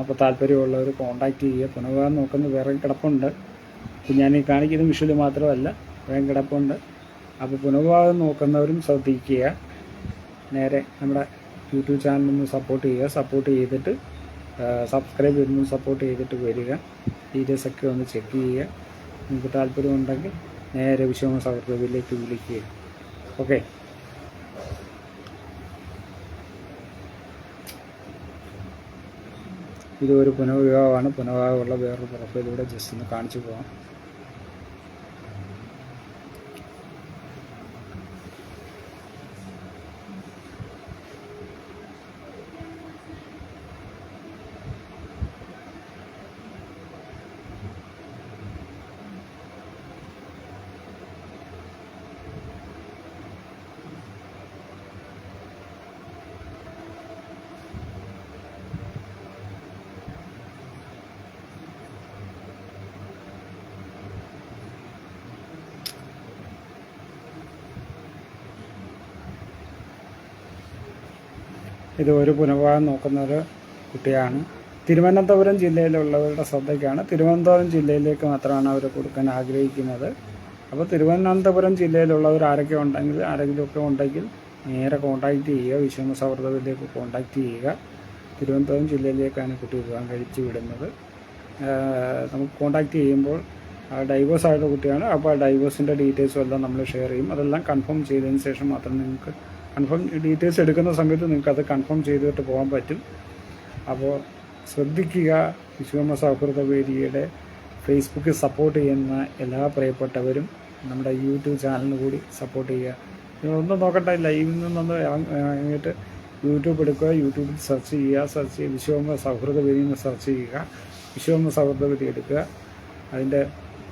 [SPEAKER 1] അപ്പോൾ താല്പര്യമുള്ളവർ കോൺടാക്റ്റ് ചെയ്യുക. പുനർവിവാഹം നോക്കുന്ന വേറെ കിടപ്പുണ്ട്. ഞാൻ ഈ കാണിക്കുന്ന വിഷ്വൽ മാത്രമല്ല, വേഗം കിടപ്പുണ്ട്. അപ്പോൾ പുനർവിവാഹം നോക്കുന്നവരും ശ്രദ്ധിക്കുക. നേരെ നമ്മുടെ യൂട്യൂബ് ചാനലൊന്ന് സപ്പോർട്ട് ചെയ്യുക. സപ്പോർട്ട് ചെയ്തിട്ട് സബ്സ്ക്രൈബ് ചെയ്തൊന്ന് സപ്പോർട്ട് ചെയ്തിട്ട് വരിക. ഡീറ്റെയിൽസൊക്കെ ഒന്ന് ചെക്ക് ചെയ്യുക. നിങ്ങൾക്ക് താല്പര്യമുണ്ടെങ്കിൽ നേരെ വിശ്വകർമ്മ സൗഹൃദത്തിലേക്ക് വിളിക്കുക. ഓക്കെ, ഇതൊരു പുനർവിവാഹമാണ്. പുനർവിവാഹമുള്ള വേറൊരു പ്രൊഫൈലൂടെ ജസ്റ്റ് ഒന്ന് കാണിച്ചു പോകാം. ഇത് ഒരു പുനർവിവാഹം നോക്കുന്ന ഒരു കുട്ടിയാണ്. തിരുവനന്തപുരം ജില്ലയിലുള്ളവരുടെ ശ്രദ്ധയ്ക്കാണ്. തിരുവനന്തപുരം ജില്ലയിലേക്ക് മാത്രമാണ് അവർ കൊടുക്കാൻ ആഗ്രഹിക്കുന്നത്. അപ്പോൾ തിരുവനന്തപുരം ജില്ലയിലുള്ളവർ ആരെങ്കിലുമൊക്കെ ഉണ്ടെങ്കിൽ നേരെ കോൺടാക്റ്റ് ചെയ്യുക. വിശ്വകർമ്മ സൗഹൃദത്തിലേക്ക് കോൺടാക്റ്റ് ചെയ്യുക. തിരുവനന്തപുരം ജില്ലയിലേക്കാണ് കുട്ടി വിവാഹം കഴിച്ചു വിടുന്നത്. നമുക്ക് കോൺടാക്റ്റ് ചെയ്യുമ്പോൾ ഡൈവേഴ്സ് ആയിട്ടുള്ള കുട്ടിയാണ്. അപ്പോൾ ആ ഡൈവേഴ്സിൻ്റെ ഡീറ്റെയിൽസും എല്ലാം നമ്മൾ ഷെയർ ചെയ്യും. അതെല്ലാം കൺഫേം ചെയ്തതിന് ശേഷം മാത്രം നിങ്ങൾക്ക് കൺഫേം ഡീറ്റെയിൽസ് എടുക്കുന്ന സമയത്ത് നിങ്ങൾക്കത് കൺഫേം ചെയ്തിട്ട് പോകാൻ പറ്റും. അപ്പോൾ ശ്രദ്ധിക്കുക. വിശ്വകർമ്മ സൗഹൃദ വേദിയുടെ ഫേസ്ബുക്കിൽ സപ്പോർട്ട് ചെയ്യുന്ന എല്ലാ പ്രിയപ്പെട്ടവരും നമ്മുടെ യൂട്യൂബ് ചാനലിന് കൂടി സപ്പോർട്ട് ചെയ്യുക. നിങ്ങളൊന്നും നോക്കട്ടെ, ലൈവിൽ നിന്നൊന്ന് ഇറങ്ങിയിട്ട് യൂട്യൂബ് എടുക്കുക. യൂട്യൂബിൽ സെർച്ച് ചെയ്യുക. വിശ്വകർമ്മ സൗഹൃദ വേദി എന്ന് സെർച്ച് ചെയ്യുക. വിശ്വകർമ്മ സൗഹൃദ വേദി എടുക്കുക. അതിൻ്റെ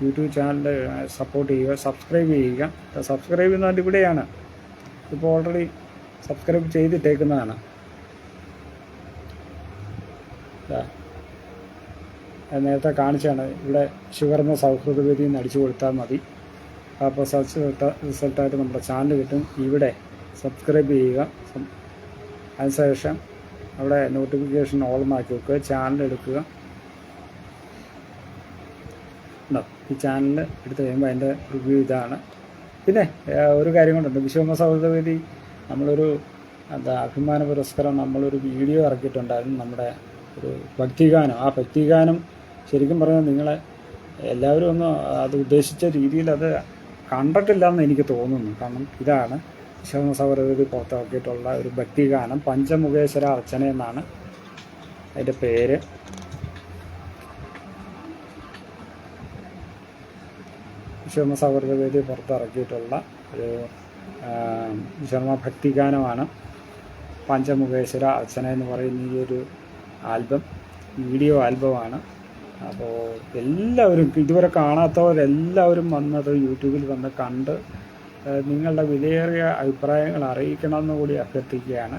[SPEAKER 1] യൂട്യൂബ് ചാനൽ സപ്പോർട്ട് ചെയ്യുക. സബ്സ്ക്രൈബ് ചെയ്യുക. സബ്സ്ക്രൈബ് ചെയ്യുന്നതിൻ്റെ ഇവിടെയാണ്. ഇപ്പോൾ ഓൾറെഡി സബ്സ്ക്രൈബ് ചെയ്തിട്ടേക്കുന്നതാണ്. നേരത്തെ കാണിച്ചാണ്. ഇവിടെ വിശ്വകർമ്മ സൗഹൃദ വേദി എന്ന് അടിച്ചു കൊടുത്താൽ മതി. അപ്പോൾ സെർച്ച് റിസൾട്ടായിട്ട് നമ്മുടെ ചാനൽ കിട്ടും. ഇവിടെ സബ്സ്ക്രൈബ് ചെയ്യുക. അതിനുശേഷം അവിടെ നോട്ടിഫിക്കേഷൻ ഓളാക്കി വെക്കുക. ചാനൽ എടുക്കുക. ഈ ചാനൽ എടുത്ത് കഴിയുമ്പോൾ അതിൻ്റെ റിവ്യൂ ഇതാണ്. പിന്നെ ഒരു കാര്യം കൊണ്ടുണ്ട്. വിശ്വകർമ്മ സൗഹൃദ വേദി നമ്മളൊരു അഭിമാന പുരസ്കാരം നമ്മളൊരു വീഡിയോ ഇറക്കിയിട്ടുണ്ടായിരുന്നു. നമ്മുടെ ഒരു ഭക്തിഗാനം. ആ ഭക്തിഗാനം ശരിക്കും പറഞ്ഞാൽ നിങ്ങളെ എല്ലാവരും ഒന്ന് അത് ഉദ്ദേശിച്ച രീതിയിൽ അത് കണ്ടിട്ടില്ലെന്ന് എനിക്ക് തോന്നുന്നു. കാരണം ഇതാണ് വിശ്വകർമ്മ സൗഹൃദ വേദി പുറത്തിറക്കിയിട്ടുള്ള ഒരു ഭക്തിഗാനം. പഞ്ചമുഖേശ്വര അർച്ചന എന്നാണ് അതിൻ്റെ പേര്. വിശ്വകർമ്മ സൗഹൃദ വേദി പുറത്തിറക്കിയിട്ടുള്ള ഒരു വിശ്വകർമ്മ ഭക്തിഗാനമാണ് പഞ്ചമുഖേശ്വര അർച്ചന എന്ന് പറയുന്ന ഈ ഒരു ആൽബം. വീഡിയോ ആൽബമാണ്. അപ്പോൾ എല്ലാവരും ഇതുവരെ കാണാത്തവരെല്ലാവരും വന്നത് യൂട്യൂബിൽ വന്ന് കണ്ട് നിങ്ങളുടെ വിലയേറിയ അഭിപ്രായങ്ങൾ അറിയിക്കണമെന്ന് കൂടി അഭ്യർത്ഥിക്കുകയാണ്.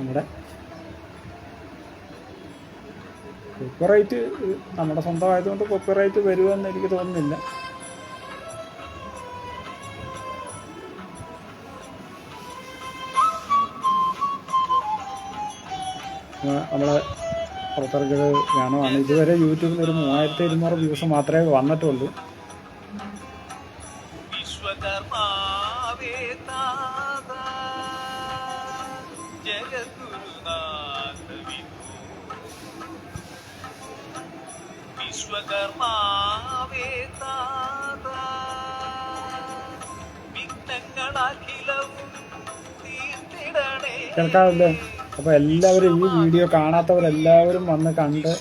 [SPEAKER 1] നമ്മുടെ കോപ്പിറൈറ്റ് നമ്മുടെ സ്വന്തമായതുകൊണ്ട് കോപ്പിറൈറ്റ് വരുമെന്ന് എനിക്ക് തോന്നുന്നില്ല. നമ്മൾ പുറത്തിറക്കിയത് ഗാനമാണ്. ഇതുവരെ യൂട്യൂബിൽ ഒരു 3200 വ്യൂസ് മാത്രമേ വന്നിട്ടുള്ളൂ. കേൾക്കാറില്ലേ? അപ്പോൾ എല്ലാവരും ഈ വീഡിയോ കാണാത്തവരെല്ലാവരും വന്ന് കണ്ട്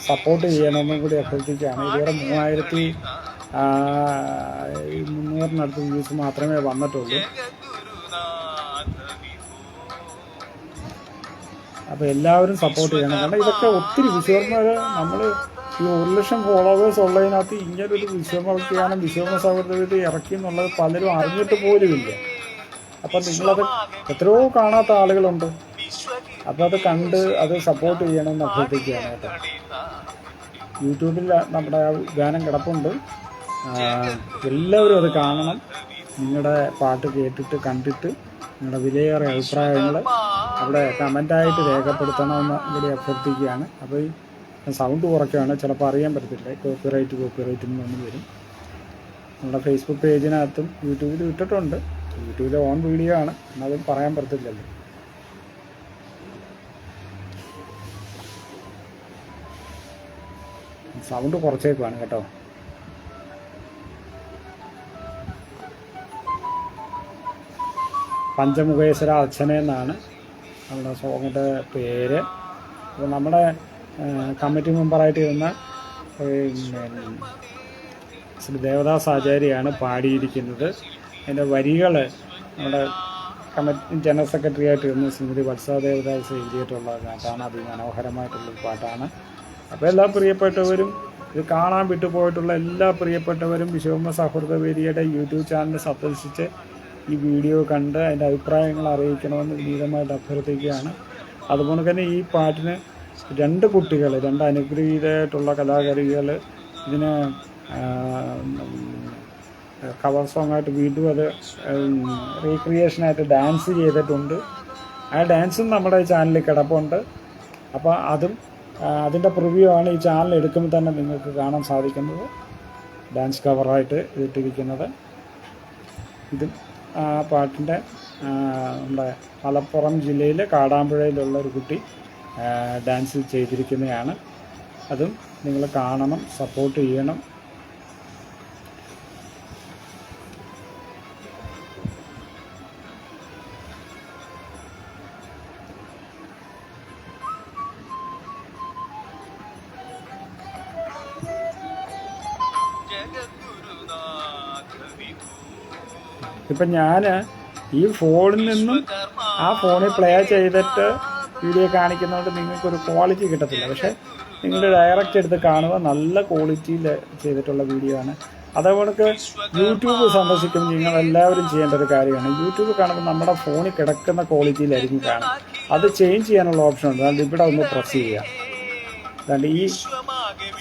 [SPEAKER 1] സപ്പോർട്ട് ചെയ്യണമെന്നും കൂടി അഭ്യർത്ഥിക്കുകയാണ്. ഇതുവരെ 3300 വ്യൂസ് മാത്രമേ വന്നിട്ടുള്ളൂ. അപ്പോൾ എല്ലാവരും സപ്പോർട്ട് ചെയ്യണം. കാരണം ഇതൊക്കെ ഒത്തിരി വിശ്വകർമ്മ നമ്മൾ ഈ 1,00,000 ഫോളോവേഴ്സ് ഉള്ളതിനകത്ത് ഇങ്ങനൊരു വിശ്വകർമ്മ വിശ്വകർമ്മ സൗഹൃദ വേദി ഇറക്കി എന്നുള്ളത് പലരും അറിഞ്ഞിട്ട് പോലുമില്ല. അപ്പം നിങ്ങളത് എത്രയോ കാണാത്ത ആളുകളുണ്ട്. അപ്പോൾ അത് കണ്ട് അത് സപ്പോർട്ട് ചെയ്യണമെന്ന് അഭ്യർത്ഥിക്കുകയാണ് കേട്ടോ. യൂട്യൂബിൽ നമ്മുടെ ഗാനം കിടപ്പുണ്ട്. എല്ലാവരും അത് കാണണം. നിങ്ങളുടെ പാട്ട് കേട്ടിട്ട് കണ്ടിട്ട് നിങ്ങളുടെ വിലയേറെ അഭിപ്രായങ്ങൾ അവിടെ കമൻ്റായിട്ട് രേഖപ്പെടുത്തണമെന്ന് കൂടി അഭ്യർത്ഥിക്കുകയാണ്. അപ്പോൾ ഈ സൗണ്ട് കുറയ്ക്കുകയാണ്, ചിലപ്പോൾ അറിയാൻ പറ്റത്തില്ല. കോപ്പിറൈറ്റ് എന്നൊന്നും വരും. നമ്മുടെ ഫേസ്ബുക്ക് പേജിനകത്തും യൂട്യൂബിലും ഇട്ടിട്ടുണ്ട്. യൂട്യൂബിലെ ഓൺ വീഡിയോ ആണ്, എന്നതും പറയാൻ പറ്റത്തില്ലല്ലോ. സൗണ്ട് കുറച്ചേക്കുവാണ് കേട്ടോ. പഞ്ചമുഖേശ്വര അച്ഛനെന്നാണ് നമ്മുടെ സോങ്ങിൻ്റെ പേര്. അപ്പോൾ നമ്മുടെ കമ്മിറ്റി മെമ്പറായിട്ട് ഇരുന്ന ശ്രീ ദേവദാസ് ആചാര്യാണ് പാടിയിരിക്കുന്നത്. അതിൻ്റെ വരികൾ നമ്മുടെ കമ്മിറ്റി ജനറൽ സെക്രട്ടറി ആയിട്ടിരുന്ന ശ്രീമതി വത്സ ദേവദാസ് എഴുതിയിട്ടുള്ള പാട്ടാണ്. അതിമനോഹരമായിട്ടുള്ളൊരു പാട്ടാണ്. അപ്പോൾ എല്ലാ പ്രിയപ്പെട്ടവരും, ഇത് കാണാൻ വിട്ടുപോയിട്ടുള്ള എല്ലാ പ്രിയപ്പെട്ടവരും വിശ്വകർമ്മ സൗഹൃദ വേദിയുടെ യൂട്യൂബ് ചാനൽ സന്ദർശിച്ച് ഈ വീഡിയോ കണ്ട് അതിൻ്റെ അഭിപ്രായങ്ങൾ അറിയിക്കണമെന്ന് വിനീതമായിട്ട് അഭ്യർത്ഥിക്കുകയാണ്. അതുപോലെ തന്നെ ഈ പാട്ടിന് 2 കുട്ടികൾ, 2 അനുഗ്രഹീതമായിട്ടുള്ള കലാകാരികൾ ഇതിന് കവർ സോങ്ങായിട്ട് വീണ്ടും അത് റീക്രിയേഷനായിട്ട് ഡാൻസ് ചെയ്തിട്ടുണ്ട്. ആ ഡാൻസും നമ്മുടെ ചാനലിൽ കിടപ്പുണ്ട്. അപ്പോൾ അതും അതിൻ്റെ പ്രിവ്യൂ ആണ് ഈ ചാനൽ എടുക്കുമ്പോൾ തന്നെ നിങ്ങൾക്ക് കാണാൻ സാധിക്കുന്നത്. ഡാൻസ് കവറായിട്ട് ഇട്ടിരിക്കുന്നത് ഇതും ആ പാട്ടിൻ്റെ നമ്മുടെ മലപ്പുറം ജില്ലയിലെ കാടാമ്പുഴയിലുള്ള ഒരു കുട്ടി ഡാൻസ് ചെയ്തിരിക്കുന്നതാണ്. അതും നിങ്ങൾ കാണണം, സപ്പോർട്ട് ചെയ്യണം. ഇപ്പം ഞാൻ ഈ ഫോണിൽ നിന്നും ആ ഫോണിൽ പ്ലേ ചെയ്തിട്ട് വീഡിയോ കാണിക്കുന്നതുകൊണ്ട് നിങ്ങൾക്കൊരു ക്വാളിറ്റി കിട്ടത്തില്ല. പക്ഷേ നിങ്ങൾ ഡയറക്റ്റ് എടുത്ത് കാണുക, നല്ല ക്വാളിറ്റിയിൽ ചെയ്തിട്ടുള്ള വീഡിയോ ആണ്. അതേപോലെ യൂട്യൂബ് സന്ദർശിക്കുമ്പോൾ നിങ്ങൾ എല്ലാവരും ചെയ്യേണ്ട ഒരു കാര്യമാണ്. യൂട്യൂബ് കാണുമ്പോൾ നമ്മുടെ ഫോണിൽ കിടക്കുന്ന ക്വാളിറ്റിയിലായിരിക്കും കാണുക. അത് ചേഞ്ച് ചെയ്യാനുള്ള ഓപ്ഷൻ ഉണ്ട്. അതുകൊണ്ട് ഇവിടെ ഒന്ന് പ്രസ് ചെയ്യുക. അതുകൊണ്ട് ഈ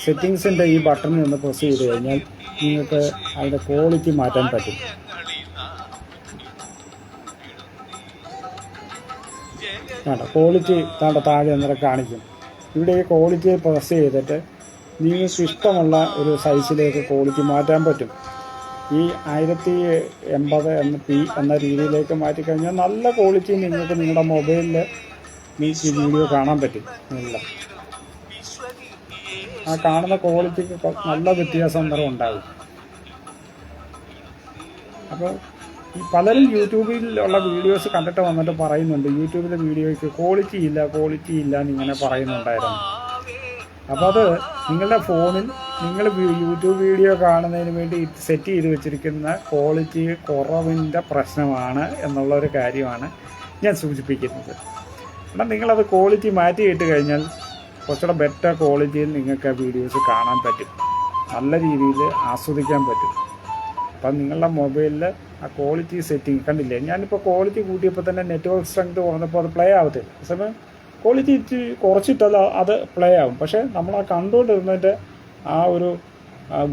[SPEAKER 1] സെറ്റിങ്സിൻ്റെ ഈ ബട്ടണിൽ ഒന്ന് പ്രസ് ചെയ്ത് കഴിഞ്ഞാൽ നിങ്ങൾക്ക് അതിൻ്റെ ക്വാളിറ്റി മാറ്റാൻ പറ്റും. ക്വാളിറ്റി താഴെ അന്നേരം കാണിക്കും. ഇവിടെ ഈ ക്വാളിറ്റി പ്രസ് ചെയ്തിട്ട് നിങ്ങൾക്ക് ഇഷ്ടമുള്ള ഒരു സൈസിലേക്ക് ക്വാളിറ്റി മാറ്റാൻ പറ്റും. ഈ 1080p എന്ന രീതിയിലേക്ക് മാറ്റിക്കഴിഞ്ഞാൽ നല്ല ക്വാളിറ്റി നിങ്ങൾക്ക് നിങ്ങളുടെ മൊബൈലിൽ നിങ്ങൾക്ക് ഈ വീഡിയോ കാണാൻ പറ്റും. ആ കാണുന്ന ക്വാളിറ്റിക്ക് നല്ല വ്യത്യാസം അന്നേരം ഉണ്ടാകും. അപ്പോൾ ഈ പലരും യൂട്യൂബിലുള്ള വീഡിയോസ് കണ്ടിട്ട് വന്നിട്ട് പറയുന്നുണ്ട് യൂട്യൂബിലെ വീഡിയോയ്ക്ക് ക്വാളിറ്റി ഇല്ല എന്നിങ്ങനെ പറയുന്നുണ്ടായിരുന്നു. അപ്പോൾ അത് നിങ്ങളുടെ ഫോണിൽ നിങ്ങൾ യൂട്യൂബ് വീഡിയോ കാണുന്നതിന് വേണ്ടി സെറ്റ് ചെയ്ത് വെച്ചിരിക്കുന്ന ക്വാളിറ്റി കുറവിൻ്റെ പ്രശ്നമാണ് എന്നുള്ളൊരു കാര്യമാണ് ഞാൻ സൂചിപ്പിക്കുന്നത്. എന്നാൽ നിങ്ങളത് ക്വാളിറ്റി മാറ്റിയിട്ട് കഴിഞ്ഞാൽ കുറച്ചുകൂടെ ബെറ്റർ ക്വാളിറ്റിയിൽ നിങ്ങൾക്ക് ആ വീഡിയോസ് കാണാൻ പറ്റും, നല്ല രീതിയിൽ ആസ്വദിക്കാൻ പറ്റും. അപ്പം നിങ്ങളുടെ മൊബൈലിൽ ആ ക്വാളിറ്റി സെറ്റിംഗ് കണ്ടില്ലേ, ഞാനിപ്പോൾ ക്വാളിറ്റി കൂട്ടിയപ്പോൾ തന്നെ നെറ്റ്വർക്ക് സ്ട്രെങ്ത് കുറഞ്ഞപ്പോൾ അത് പ്ലേ ആവത്തില്ല. അതേസമയം ക്വാളിറ്റി കുറച്ചിട്ടല്ല അത് പ്ലേ ആവും. പക്ഷേ നമ്മൾ ആ കണ്ടുകൊണ്ടിരുന്നതിൻ്റെ ആ ഒരു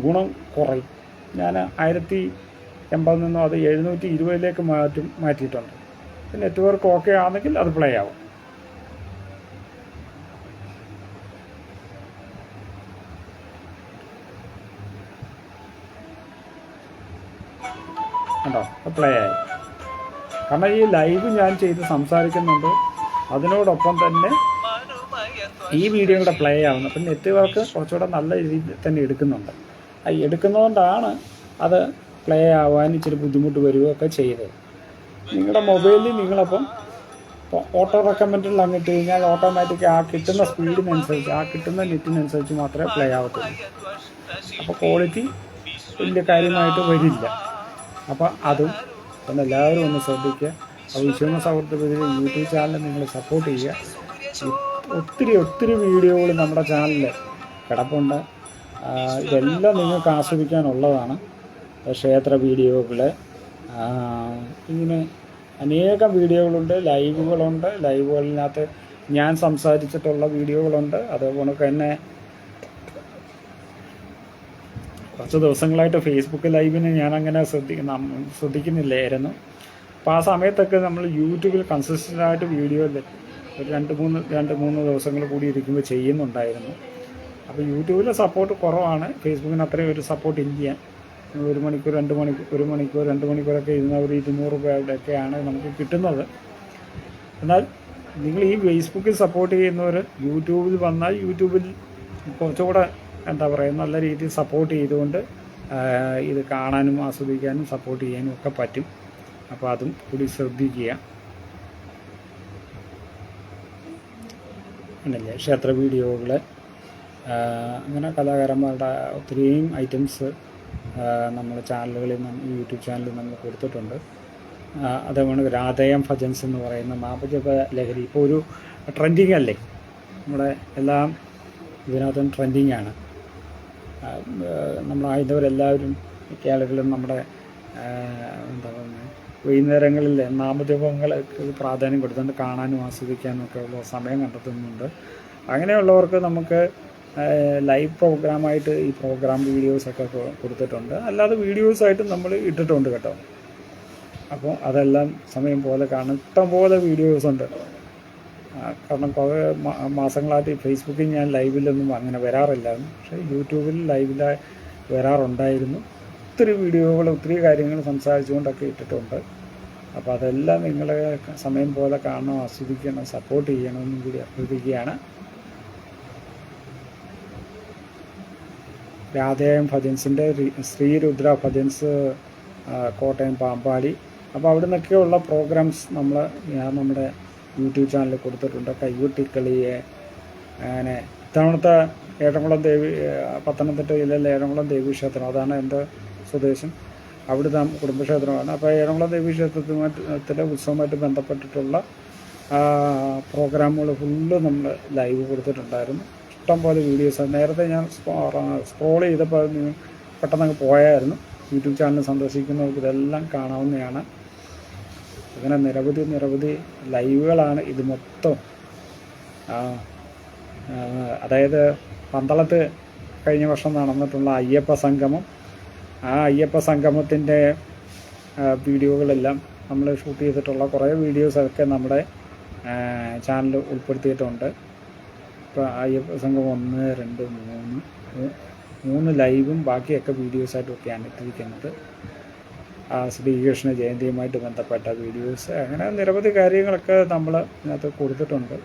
[SPEAKER 1] ഗുണം കുറയും. ഞാൻ 1080 നിന്നും അത് 720 മാറ്റിയിട്ടുണ്ട്. നെറ്റ്വർക്ക് ഓക്കെ ആണെങ്കിൽ അത് പ്ലേ ആവും. കണ്ടോ, പ്ലേ ആയി. കാരണം ഈ ലൈവ് ഞാൻ ചെയ്ത് സംസാരിക്കുന്നുണ്ട്, അതിനോടൊപ്പം തന്നെ ഈ വീഡിയോ കൂടെ പ്ലേ ആവുന്നു. അപ്പം നെറ്റ്വർക്ക് കുറച്ചുകൂടെ നല്ല രീതിയിൽ തന്നെ എടുക്കുന്നുണ്ട്. എടുക്കുന്നതുകൊണ്ടാണ് അത് പ്ലേ ആവാൻ ഇച്ചിരി ബുദ്ധിമുട്ട് വരികയൊക്കെ ചെയ്തത്. നിങ്ങളുടെ മൊബൈലിൽ നിങ്ങളപ്പം ഓട്ടോ റെക്കമെൻഡിൽ അങ്ങിട്ട് കഴിഞ്ഞാൽ ഓട്ടോമാറ്റിക് ആ കിട്ടുന്ന സ്പീഡിനനുസരിച്ച്, ആ കിട്ടുന്ന നെറ്റിനനുസരിച്ച് മാത്രമേ പ്ലേ ആവത്തുള്ളൂ. അപ്പോൾ ക്വാളിറ്റി വലിയ കാര്യമായിട്ട് വരില്ല. അപ്പോൾ അതും ഒന്ന് എല്ലാവരും ഒന്ന് ശ്രദ്ധിക്കുക. അപ്പോൾ വിശ്വകർമ്മ സൗഹൃദ വേദിയുടെ യൂട്യൂബ് ചാനൽ നിങ്ങൾ സപ്പോർട്ട് ചെയ്യുക. ഒത്തിരി വീഡിയോകൾ നമ്മുടെ ചാനലിൽ കിടപ്പുണ്ട്. ഇതെല്ലാം നിങ്ങൾക്ക് ആസ്വദിക്കാനുള്ളതാണ്. ക്ഷേത്ര വീഡിയോകൾ, ഇങ്ങനെ അനേകം വീഡിയോകളുണ്ട്, ലൈവുകളുണ്ട്. ലൈവുകളിനകത്ത് ഞാൻ സംസാരിച്ചിട്ടുള്ള വീഡിയോകളുണ്ട്. അതുപോലെ തന്നെ കുറച്ച് ദിവസങ്ങളായിട്ട് ഫേസ്ബുക്ക് ലൈവിന് ഞാനങ്ങനെ ശ്രദ്ധിക്കുന്നില്ലായിരുന്നു. അപ്പോൾ ആ സമയത്തൊക്കെ നമ്മൾ യൂട്യൂബിൽ കൺസിസ്റ്റൻ്റായിട്ട് വീഡിയോയിൽ ഒരു 2-3 ദിവസങ്ങൾ കൂടി ഇരിക്കുമ്പോൾ ചെയ്യുന്നുണ്ടായിരുന്നു. അപ്പോൾ യൂട്യൂബിലെ സപ്പോർട്ട് കുറവാണ്, ഫേസ്ബുക്കിന് അത്രയും ഒരു സപ്പോർട്ട് ഇല്ല. 1 മണിക്കൂർ 2 മണിക്കൂർ 1 മണിക്കൂർ 2 മണിക്കൂറൊക്കെ ഇരുന്ന ഒരു 200 രൂപയുടെയൊക്കെയാണ് നമുക്ക് കിട്ടുന്നത്. എന്നാൽ നിങ്ങൾ ഈ ഫേസ്ബുക്കിൽ സപ്പോർട്ട് ചെയ്യുന്നവർ യൂട്യൂബിൽ വന്നാൽ യൂട്യൂബിൽ കുറച്ചുകൂടെ എന്താ പറയുക നല്ല രീതിയിൽ സപ്പോർട്ട് ചെയ്തുകൊണ്ട് ഇത് കാണാനും ആസ്വദിക്കാനും സപ്പോർട്ട് ചെയ്യാനും ഒക്കെ പറ്റും. അപ്പോൾ അതും കൂടി ശ്രദ്ധിക്കുക. ഉണ്ടല്ലേ ക്ഷേത്ര വീഡിയോകൾ, അങ്ങനെ കലാകാരന്മാരുടെ ഒത്തിരിയും ഐറ്റംസ് നമ്മുടെ ചാനലുകളിൽ യൂട്യൂബ് ചാനലിൽ നമ്മൾ കൊടുത്തിട്ടുണ്ട്. അതേപോലെ രാധേയം ഭജൻസ് എന്ന് പറയുന്ന നാമജപ ലഹരി ഇപ്പോൾ ഒരു ട്രെൻഡിങ് അല്ലേ, നമ്മുടെ എല്ലാം ഇതിനകത്തും ട്രെൻഡിങ് ആണ്. നമ്മൾ ഹൈന്ദവരെല്ലാവരും മിക്ക ആളുകളും നമ്മുടെ എന്താ പറയുന്നത് വൈകുന്നേരങ്ങളിൽ നാമജപങ്ങൾക്ക് പ്രാധാന്യം കൊടുത്തുകൊണ്ട് കാണാനും ആസ്വദിക്കാനും ഒക്കെ ഉള്ള സമയം കണ്ടെത്തുന്നുണ്ട്. അങ്ങനെയുള്ളവർക്ക് നമുക്ക് ലൈവ് പ്രോഗ്രാമായിട്ട് ഈ പ്രോഗ്രാം വീഡിയോസൊക്കെ കൊടുത്തിട്ടുണ്ട്. അല്ലാതെ വീഡിയോസായിട്ട് നമ്മൾ ഇട്ടിട്ടുണ്ട് കേട്ടോ. അപ്പോൾ അതെല്ലാം സമയം പോലെ കാണും. ഇഷ്ടംപോലെ വീഡിയോസുണ്ട്. കാരണം കുറേ മാസങ്ങളായിട്ട് ഫേസ്ബുക്കിൽ ഞാൻ ലൈവിലൊന്നും അങ്ങനെ വരാറില്ലായിരുന്നു. പക്ഷേ യൂട്യൂബിൽ ലൈവിൽ വരാറുണ്ടായിരുന്നു. ഒത്തിരി വീഡിയോകൾ ഒത്തിരി കാര്യങ്ങൾ സംസാരിച്ചുകൊണ്ടൊക്കെ ഇട്ടിട്ടുണ്ട്. അപ്പോൾ അതെല്ലാം നിങ്ങൾ സമയം പോലെ കാണണം, ആസ്വദിക്കണം, സപ്പോർട്ട് ചെയ്യണമെന്നും കൂടി അഭ്യർത്ഥിക്കുകയാണ്. രാധേയം ഭജൻസിൻ്റെ ശ്രീരുദ്ര ഭജൻസ് കോട്ടയം പാമ്പാടി. അപ്പോൾ അവിടെ നിന്നൊക്കെയുള്ള പ്രോഗ്രാംസ് ഞാൻ നമ്മുടെ യൂട്യൂബ് ചാനലിൽ കൊടുത്തിട്ടുണ്ട്. കൈകൊട്ടിക്കളിയെ അങ്ങനെ ഇത്തവണത്തെ ഏഴംകുളം ദേവി പത്തനംതിട്ട ജില്ലയിലെ ഏഴംകുളം ദേവീക്ഷേത്രം, അതാണ് എൻ്റെ സ്വദേശം. അവിടുത്തെ കുടുംബക്ഷേത്രമാണ്. അപ്പോൾ ഏഴംകുളം ദേവീക്ഷേത്രത്തിലെ ഉത്സവമായിട്ട് ബന്ധപ്പെട്ടിട്ടുള്ള പ്രോഗ്രാമുകൾ ഫുള്ള് നമ്മൾ ലൈവ് കൊടുത്തിട്ടുണ്ടായിരുന്നു. ഇഷ്ടംപോലെ വീഡിയോസ് നേരത്തെ ഞാൻ സ്ക്രോൾ ചെയ്തപ്പോൾ പെട്ടെന്നങ്ങ് പോയായിരുന്നു. യൂട്യൂബ് ചാനൽ സന്ദർശിക്കുന്നവർക്ക് ഇതെല്ലാം കാണാവുന്നതാണ്. അങ്ങനെ നിരവധി ലൈവുകളാണ് ഇത് മൊത്തം. അതായത് പന്തളത്ത് കഴിഞ്ഞ വർഷം നടന്നിട്ടുള്ള അയ്യപ്പ സംഗമം, ആ അയ്യപ്പ സംഗമത്തിൻ്റെ വീഡിയോകളെല്ലാം നമ്മൾ ഷൂട്ട് ചെയ്തിട്ടുള്ള കുറേ വീഡിയോസൊക്കെ നമ്മുടെ ചാനൽ ഉൾപ്പെടുത്തിയിട്ടുണ്ട്. ഇപ്പോൾ അയ്യപ്പ സംഗമം 1, 2, 3 ലൈവും ബാക്കിയൊക്കെ വീഡിയോസായിട്ടൊക്കെയാണ് ഇട്ടിരിക്കുന്നത്. ശ്രീകൃഷ്ണ ജയന്തിയുമായിട്ട് ബന്ധപ്പെട്ട വീഡിയോസ്, അങ്ങനെ നിരവധി കാര്യങ്ങളൊക്കെ നമ്മൾ ഇതിനകത്ത് കൊടുത്തിട്ടുണ്ട്.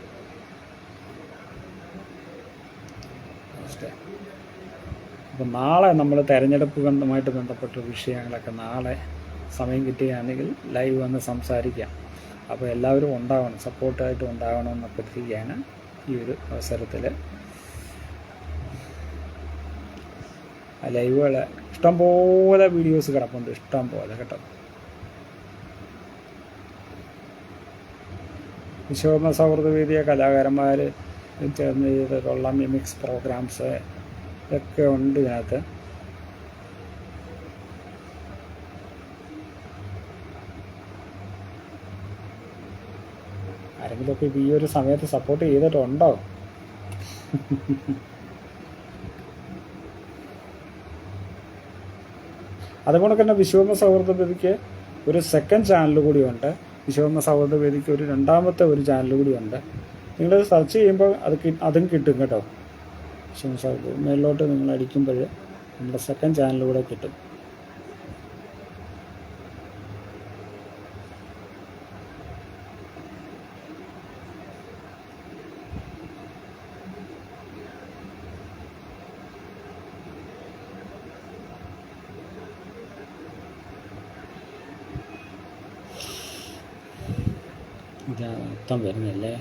[SPEAKER 1] അപ്പോൾ നാളെ നമ്മൾ തെരഞ്ഞെടുപ്പ് ബന്ധമായിട്ട് ബന്ധപ്പെട്ട വിഷയങ്ങളൊക്കെ നാളെ സമയം കിട്ടുകയാണെങ്കിൽ ലൈവ് വന്ന് സംസാരിക്കാം. അപ്പോൾ എല്ലാവരും ഉണ്ടാവണം, സപ്പോർട്ടായിട്ട് ഉണ്ടാവണമെന്ന് അഭ്യർത്ഥിക്കുകയാണ് ഈ ഒരു അവസരത്തിൽ. ലൈവുകൾ ഇഷ്ടംപോലെ വീഡിയോസ് കിടപ്പുണ്ട്, ഇഷ്ടം പോലെ കേട്ടോ. വിശ്വകർമ്മ സൗഹൃദ വേദിയ കലാകാരന്മാർ ചേർന്ന് ചെയ്തിട്ടുള്ള മിമിക്സ് പ്രോഗ്രാംസ് ഇതൊക്കെ ഉണ്ട് ഇതിനകത്ത്. ആരെങ്കിലുമൊക്കെ ഈ ഒരു സമയത്ത് സപ്പോർട്ട് ചെയ്തിട്ടുണ്ടോ? അതുപോലെ തന്നെ വിശ്വകർമ്മ സൗഹൃദ വേദിക്ക് ഒരു സെക്കൻഡ് ചാനൽ കൂടിയുണ്ട്. വിശ്വകർമ്മ സൗഹൃദ വേദിക്ക് ഒരു രണ്ടാമത്തെ ഒരു ചാനൽ കൂടിയുണ്ട്. നിങ്ങൾ സെർച്ച് ചെയ്യുമ്പോൾ അതും കിട്ടും കേട്ടോ. വിശ്വകർമ്മ സൗഹൃദ മേളിലോട്ട് നിങ്ങൾ അടിക്കുമ്പോൾ നമ്മുടെ സെക്കൻഡ് ചാനൽ കൂടെ കിട്ടും. ഇത് മൊത്തം വരുന്നില്ലേ?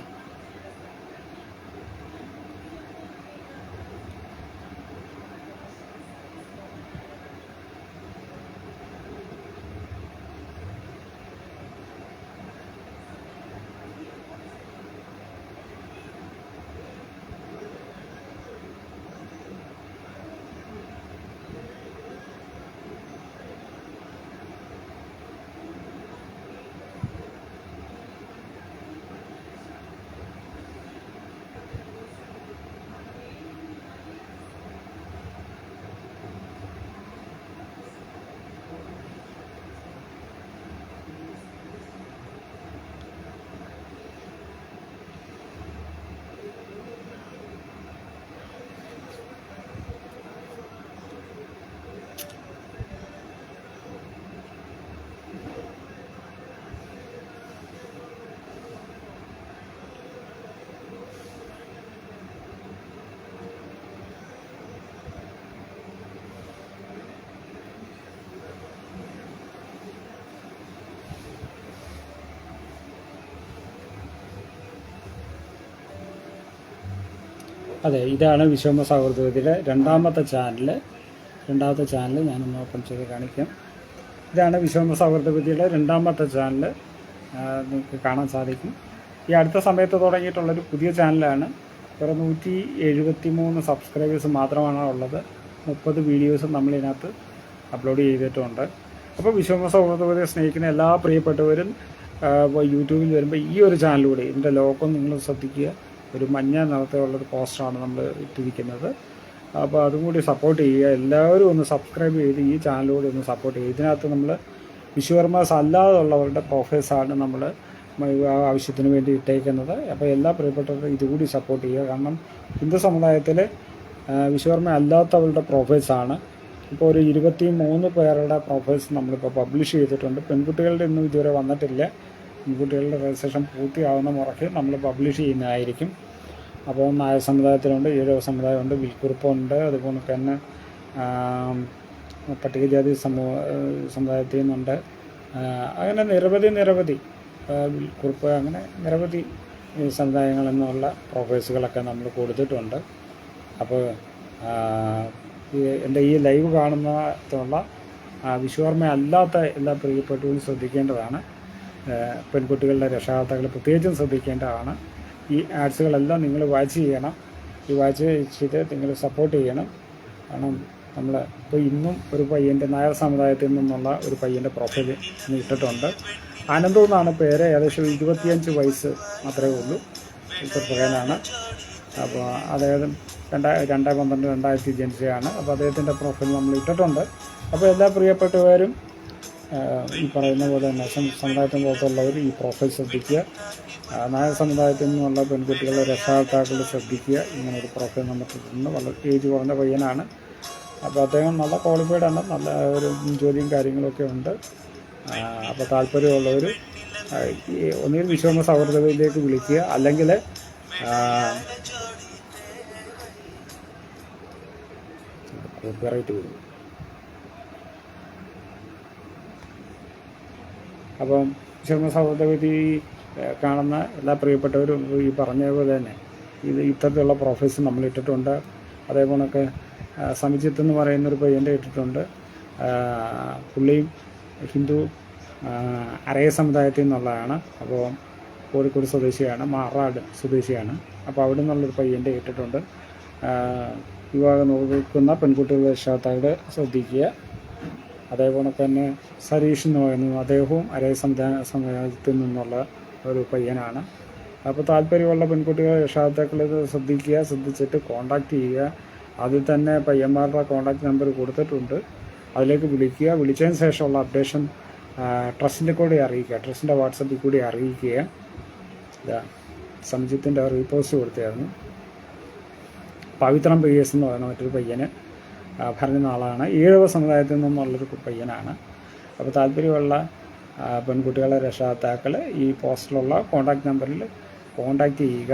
[SPEAKER 1] അതെ, ഇതാണ് വിശ്വകർമ്മ സൗഹൃദത്തിൻ്റെ രണ്ടാമത്തെ ചാനൽ ഞാനൊന്ന് ഓപ്പൺ ചെയ്ത് കാണിക്കാം. ഇതാണ് വിശ്വകർമ്മ സൗഹൃദവിദ്യയുടെ രണ്ടാമത്തെ ചാനൽ. നിങ്ങൾക്ക് കാണാൻ സാധിക്കും. ഈ അടുത്ത സമയത്ത് തുടങ്ങിയിട്ടുള്ളൊരു പുതിയ ചാനലാണ്. വേറെ 173 സബ്സ്ക്രൈബേഴ്സ് മാത്രമാണ് ഉള്ളത്. 30 വീഡിയോസും നമ്മളിതിനകത്ത് അപ്ലോഡ് ചെയ്തിട്ടുണ്ട്. അപ്പോൾ വിശ്വകർമ്മ സൗഹൃദവിദ്യയെ സ്നേഹിക്കുന്ന എല്ലാ പ്രിയപ്പെട്ടവരും യൂട്യൂബിൽ വരുമ്പോൾ ഈ ഒരു ചാനലിലൂടെ ഇതിൻ്റെ ലോഗോ നിങ്ങൾ ശ്രദ്ധിക്കുക. ഒരു മഞ്ഞ നിറത്തിലുള്ളൊരു പോസ്റ്ററാണ് നമ്മൾ ഇട്ടിരിക്കുന്നത്. അപ്പോൾ അതും കൂടി സപ്പോർട്ട് ചെയ്യുക. എല്ലാവരും ഒന്ന് സബ്സ്ക്രൈബ് ചെയ്ത് ഈ ചാനലിലൂടെ ഒന്ന് സപ്പോർട്ട് ചെയ്യുക. ഇതിനകത്ത് നമ്മൾ വിശ്വകർമ്മസ് അല്ലാതുള്ളവരുടെ പ്രൊഫൈൽസാണ് നമ്മൾ ആവശ്യത്തിന് വേണ്ടി ഇട്ടേക്കുന്നത്. അപ്പോൾ എല്ലാ പ്രിയപ്പെട്ടവരും ഇതുകൂടി സപ്പോർട്ട് ചെയ്യുക. കാരണം ഹിന്ദു സമുദായത്തിൽ വിശ്വകർമ്മ അല്ലാത്തവരുടെ പ്രൊഫൈൽസാണ്. ഇപ്പോൾ ഒരു 23 പേരുടെ പ്രൊഫൈൽസ് നമ്മളിപ്പോൾ പബ്ലിഷ് ചെയ്തിട്ടുണ്ട്. പെൺകുട്ടികളുടെ ഒന്നും ഇതുവരെ വന്നിട്ടില്ല. പെൺകുട്ടികളുടെ രജിസ്ട്രേഷൻ പൂർത്തിയാവുന്ന മുറയ്ക്ക് നമ്മൾ പബ്ലിഷ് ചെയ്യുന്നതായിരിക്കും. അപ്പോൾ നായർ സമുദായത്തിലുണ്ട്, ഈഴവ സമുദായമുണ്ട്, വിൽക്കുറുപ്പുണ്ട്, അതുപോലെ തന്നെ പട്ടികജാതി സമുദായത്തിൽ നിന്നുണ്ട്. അങ്ങനെ നിരവധി വിൽക്കുറുപ്പ്, അങ്ങനെ നിരവധി സമുദായങ്ങളിൽ നിന്നുള്ള പ്രൊഫൈൽസുകളൊക്കെ നമ്മൾ കൊടുത്തിട്ടുണ്ട്. അപ്പോൾ എൻ്റെ ഈ ലൈവ് കാണുന്നതുള്ള വിശ്വകർമ്മ അല്ലാത്ത എല്ലാ പ്രിയപ്പെട്ടവരും ശ്രദ്ധിക്കേണ്ടതാണ്. പെൺകുട്ടികളുടെ രക്ഷാകർത്താക്കൾ പ്രത്യേകിച്ചും ശ്രദ്ധിക്കേണ്ടതാണ്. ഈ ആഡ്സുകളെല്ലാം നിങ്ങൾ വാച്ച് ചെയ്യണം. ഈ വാച്ച് ചെയ്ത് നിങ്ങൾ സപ്പോർട്ട് ചെയ്യണം. കാരണം നമ്മൾ ഇപ്പോൾ ഇന്നും ഒരു പയ്യൻ്റെ നായർ സമുദായത്തിൽ നിന്നുള്ള ഒരു പയ്യൻ്റെ പ്രൊഫൈൽ ഇട്ടിട്ടുണ്ട്. ആനന്ദു എന്നാണ് പേര്. ഏകദേശം 25 വയസ്സ് മാത്രമേ ഉള്ളൂ. ചെറുപ്പക്കാരനാണ്. അപ്പോൾ അദ്ദേഹം 2/12/2000 ജനിച്ചതാണ്. അപ്പോൾ അദ്ദേഹത്തിൻ്റെ പ്രൊഫൈൽ നമ്മൾ ഇട്ടിട്ടുണ്ട്. അപ്പോൾ എല്ലാ പ്രിയപ്പെട്ടവരും ഈ പറയുന്ന പോലെ തന്നെ സമുദായത്തിന് പുറത്തുള്ളവർ ഈ പ്രൊഫൈൽ ശ്രദ്ധിക്കുക. നായർ സമുദായത്തിൽ നിന്നുള്ള പെൺകുട്ടികളുടെ രക്ഷാകർത്താക്കൾ ശ്രദ്ധിക്കുക. ഇങ്ങനൊരു പ്രൊഫൈൽ നമുക്കിട്ടുണ്ട്. വളരെ ഏജ് കുറഞ്ഞ പയ്യനാണ്. അപ്പോൾ അദ്ദേഹം നല്ല ക്വാളിഫൈഡ് ആണ്. നല്ല ഒരു ജോലിയും കാര്യങ്ങളൊക്കെ ഉണ്ട്. അപ്പോൾ താല്പര്യമുള്ളവർ ഒന്നുകിൽ വിശ്വകർമ്മ സൗഹൃദത്തിലേക്ക് വിളിക്കുക, അല്ലെങ്കിൽ കോപ്പിറൈറ്റ് വരും. അപ്പം വിശ്വകർമ്മ സൗഹൃദവേദി കാണുന്ന എല്ലാ പ്രിയപ്പെട്ടവരും ഈ പറഞ്ഞതുപോലെ തന്നെ ഇത്തരത്തിലുള്ള പ്രൊഫൈൽസ് നമ്മൾ ഇട്ടിട്ടുണ്ട്. അതേപോലൊക്കെ സമിജിത്ത് എന്ന് പറയുന്നൊരു പയ്യൻ്റെ ഇട്ടിട്ടുണ്ട്. പുള്ളിയും ഹിന്ദു അരയ സമുദായത്തിൽ നിന്നുള്ളതാണ്. അപ്പോൾ കോഴിക്കോട് സ്വദേശിയാണ്, മാറാട് സ്വദേശിയാണ്. അപ്പോൾ അവിടെ നിന്നുള്ളൊരു പയ്യൻ്റെ ഇട്ടിട്ടുണ്ട്. വിവാഹം നോക്കുന്ന പെൺകുട്ടികളുടെ രക്ഷാകർത്താക്കൾ ശ്രദ്ധിക്കുക. അതേപോലെ തന്നെ സരീഷ് എന്ന് പറയുന്നു, അദ്ദേഹവും അരയ സമുദായത്തിൽ നിന്നുള്ള ഒരു പയ്യനാണ്. അപ്പോൾ താല്പര്യമുള്ള പെൺകുട്ടികളെ രക്ഷാകർത്താക്കൾ ശ്രദ്ധിച്ചിട്ട് കോൺടാക്റ്റ് ചെയ്യുക. അതിൽ തന്നെ പയ്യന്മാരുടെ കോൺടാക്റ്റ് നമ്പർ കൊടുത്തിട്ടുണ്ട്. അതിലേക്ക് വിളിക്കുക. വിളിച്ചതിന് ശേഷമുള്ള അപ്ഡേഷൻ ട്രസ്റ്റിൻ്റെ കൂടെ അറിയിക്കുക. ട്രസ്റ്റിൻ്റെ വാട്സപ്പിൽ കൂടി അറിയിക്കുക. ഇതാ സംജിത്തിൻ്റെ റീപോസ്റ്റ് കൊടുത്തായിരുന്നു. പവിത്രം PS എന്ന് പറയുന്ന മറ്റൊരു പയ്യന് പറഞ്ഞ ആളാണ്. ഈഴവ സമുദായത്തിൽ നിന്നുള്ളൊരു പയ്യനാണ്. അപ്പോൾ താല്പര്യമുള്ള പെൺകുട്ടികളെ രക്ഷാകർത്താക്കൾ ഈ പോസ്റ്റിലുള്ള കോൺടാക്റ്റ് നമ്പറിൽ കോൺടാക്റ്റ് ചെയ്യുക.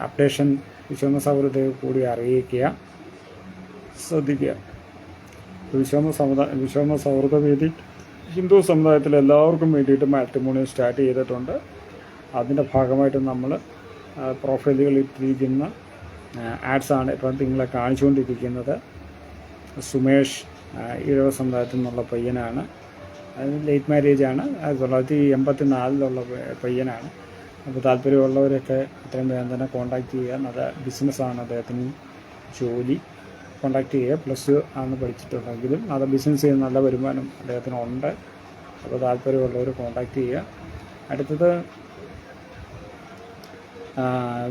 [SPEAKER 1] അപ്ഡേഷൻ വിശ്വകർമ്മ സൗഹൃദത്തിൽ കൂടി അറിയിക്കുക. ശ്രദ്ധിക്കുക. വിശ്വകർമ്മ സൗഹൃദവേദി ഹിന്ദു സമുദായത്തിൽ എല്ലാവർക്കും വേണ്ടിയിട്ട് മാട്രിമോണിയൽ സ്റ്റാർട്ട് ചെയ്തിട്ടുണ്ട്. അതിൻ്റെ ഭാഗമായിട്ട് നമ്മൾ പ്രൊഫൈലുകളിൽ ഇട്ടിരിക്കുന്ന ആഡ്സാണ് ഇപ്പം നിങ്ങളെ കാണിച്ചുകൊണ്ടിരിക്കുന്നത്. സുമേഷ് ഈഴവ സമുദായത്തിൽ നിന്നുള്ള പയ്യനാണ്. അതിന് ലേറ്റ് മാരേജാണ്. 1984 പയ്യനാണ്. അപ്പോൾ താല്പര്യമുള്ളവരൊക്കെ എത്രയും വേഗം തന്നെ കോൺടാക്റ്റ് ചെയ്യുക. നല്ല ബിസിനസ്സാണ് അദ്ദേഹത്തിന് ജോലി. കോൺടാക്റ്റ് ചെയ്യുക. +2 ആണ് പഠിച്ചിട്ടുണ്ടെങ്കിലും അത് ബിസിനസ് ചെയ്യുന്ന നല്ല വരുമാനം അദ്ദേഹത്തിനുണ്ട്. അപ്പോൾ താല്പര്യമുള്ളവർ കോൺടാക്റ്റ് ചെയ്യുക. അടുത്തത്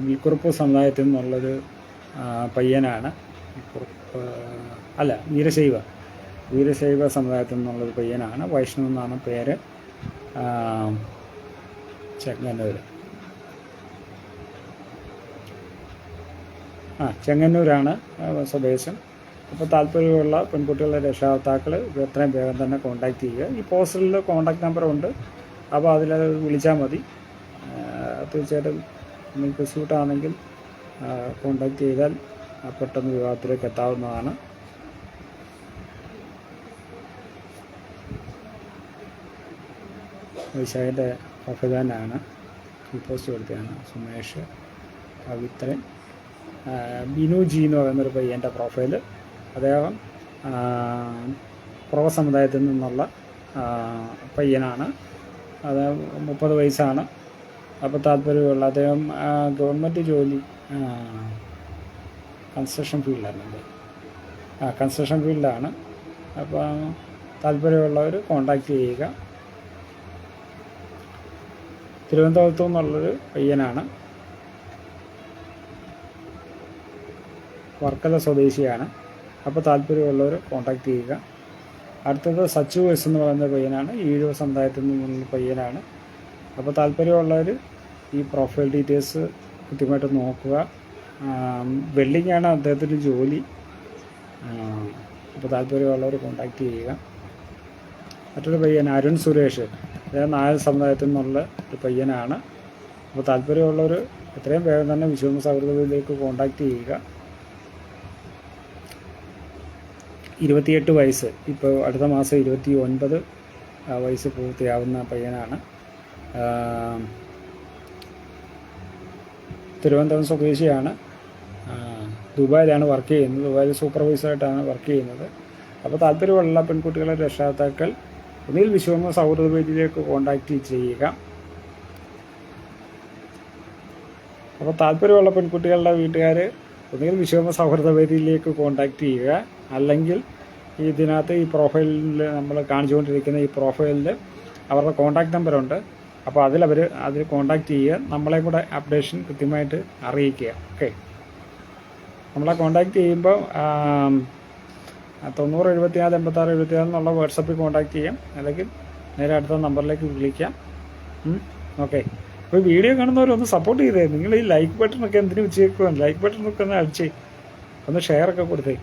[SPEAKER 1] വിൽക്കുറുപ്പ് സമുദായത്തിൽ നിന്നുള്ളൊരു പയ്യനാണ്. വീരശൈവ സമുദായത്തിൽ നിന്നുള്ളൊരു പയ്യനാണ്. വൈഷ്ണവ് എന്നാണ് പേര്. ചെങ്ങന്നൂരാണ് സ്വദേശം. അപ്പോൾ താല്പര്യമുള്ള പെൺകുട്ടികളുടെ രക്ഷാകർത്താക്കൾ എത്രയും വേഗം തന്നെ കോൺടാക്റ്റ് ചെയ്യുക. ഈ പോസ്റ്ററിൽ കോൺടാക്റ്റ് നമ്പറുണ്ട്. അപ്പോൾ അതിൽ വിളിച്ചാൽ മതി. തീർച്ചയായിട്ടും നിങ്ങൾക്ക് സ്യൂട്ടാണെങ്കിൽ കോൺടാക്റ്റ് ചെയ്താൽ പെട്ടെന്ന് വിവാഹത്തിലേക്ക് എത്താവുന്നതാണ്. വിശാഖിൻ്റെ പ്രൊഫൈലാനാണ് ഈ പോസ്റ്റ് കൊടുത്തതാണ് സുമേഷ്. ഇത്രയും ബിനു ജി എന്ന് പറയുന്നൊരു പയ്യൻ്റെ പ്രൊഫൈല്. അദ്ദേഹം പ്രോ സമുദായത്തിൽ നിന്നുള്ള പയ്യനാണ്. അത് 30 വയസ്സാണ്. അപ്പോൾ താല്പര്യമുള്ള അദ്ദേഹം ഗവൺമെൻറ് ജോലി കൺസ്ട്രക്ഷൻ ഫീൽഡിലാണല്ലേ, കൺസ്ട്രക്ഷൻ ഫീൽഡിലാണ്. അപ്പോൾ താല്പര്യമുള്ളവർ കോണ്ടാക്റ്റ് ചെയ്യുക. തിരുവനന്തപുരത്തു നിന്നുള്ളൊരു പയ്യനാണ്, വർക്കല സ്വദേശിയാണ്. അപ്പോൾ താല്പര്യമുള്ളവർ കോണ്ടാക്റ്റ് ചെയ്യുക. അടുത്തത് സച്ചു എസ് എന്ന് പറയുന്ന പയ്യനാണ്, ഈഴവ സമുദായത്തിൽ നിന്നുള്ള പയ്യനാണ്. അപ്പോൾ താല്പര്യമുള്ളവർ ഈ പ്രൊഫൈൽ ഡീറ്റെയിൽസ് കൃത്യമായിട്ട് നോക്കുക. വെൽഡിങ്ങാണ് അദ്ദേഹത്തിൻ്റെ ജോലി. അപ്പോൾ താല്പര്യമുള്ളവർ കോണ്ടാക്റ്റ് ചെയ്യുക. മറ്റൊരു പയ്യൻ അരുൺ സുരേഷ്, അദ്ദേഹം നായർ സമുദായത്തിൽ നിന്നുള്ള ഒരു പയ്യനാണ്. അപ്പോൾ താല്പര്യമുള്ളവർ എത്രയും വേഗം തന്നെ വിശ്വകർമ്മ സൗഹൃദത്തിലേക്ക് കോണ്ടാക്റ്റ് ചെയ്യുക. 28 വയസ്സ്, ഇപ്പോൾ അടുത്ത മാസം 29 വയസ്സ് പൂർത്തിയാവുന്ന പയ്യനാണ്. തിരുവനന്തപുരം സ്വദേശിയാണ്. ദുബായിലാണ് വർക്ക് ചെയ്യുന്നത്, ദുബായിൽ സൂപ്പർവൈസറായിട്ടാണ് വർക്ക് ചെയ്യുന്നത്. അപ്പോൾ താല്പര്യമുള്ള പെൺകുട്ടികളെ രക്ഷാകർത്താക്കൾ ഒന്നുകിൽ വിശ്വകർമ്മ സൗഹൃദ പേജിലേക്ക് കോണ്ടാക്റ്റ് ചെയ്യുക. അപ്പോൾ താല്പര്യമുള്ള പെൺകുട്ടികളുടെ വീട്ടുകാർ ഒന്നുകിൽ വിശ്വകർമ്മ സൗഹൃദ പേജിലേക്ക് കോണ്ടാക്റ്റ് ചെയ്യുക, അല്ലെങ്കിൽ ഇതിനകത്ത് ഈ പ്രൊഫൈലിൽ നമ്മൾ കാണിച്ചുകൊണ്ടിരിക്കുന്ന ഈ പ്രൊഫൈലിൽ അവരുടെ കോണ്ടാക്ട് നമ്പറുണ്ട്. അപ്പോൾ അതിൽ കോണ്ടാക്റ്റ് ചെയ്യുക. നമ്മളെ കൂടെ അപ്ഡേഷൻ കൃത്യമായിട്ട് അറിയിക്കുക. ഓക്കെ, നമ്മളെ കോണ്ടാക്റ്റ് ചെയ്യുമ്പോൾ 90 74 86 76 എന്നുള്ള വാട്സപ്പിൽ കോണ്ടാക്ട് ചെയ്യാം, അല്ലെങ്കിൽ നേരെ അടുത്ത നമ്പറിലേക്ക് വിളിക്കാം. ഓക്കെ, അപ്പോൾ വീഡിയോ കാണുന്നവരൊന്ന് സപ്പോർട്ട് ചെയ്തേ. നിങ്ങൾ ഈ ലൈക്ക് ബട്ടണൊക്കെ എന്തിനു വെച്ചേക്കുവാണ്? ലൈക്ക് ബട്ടണൊക്കെ ഒന്ന് അടിച്ചേ, ഒന്ന് ഷെയറൊക്കെ കൊടുത്തേ.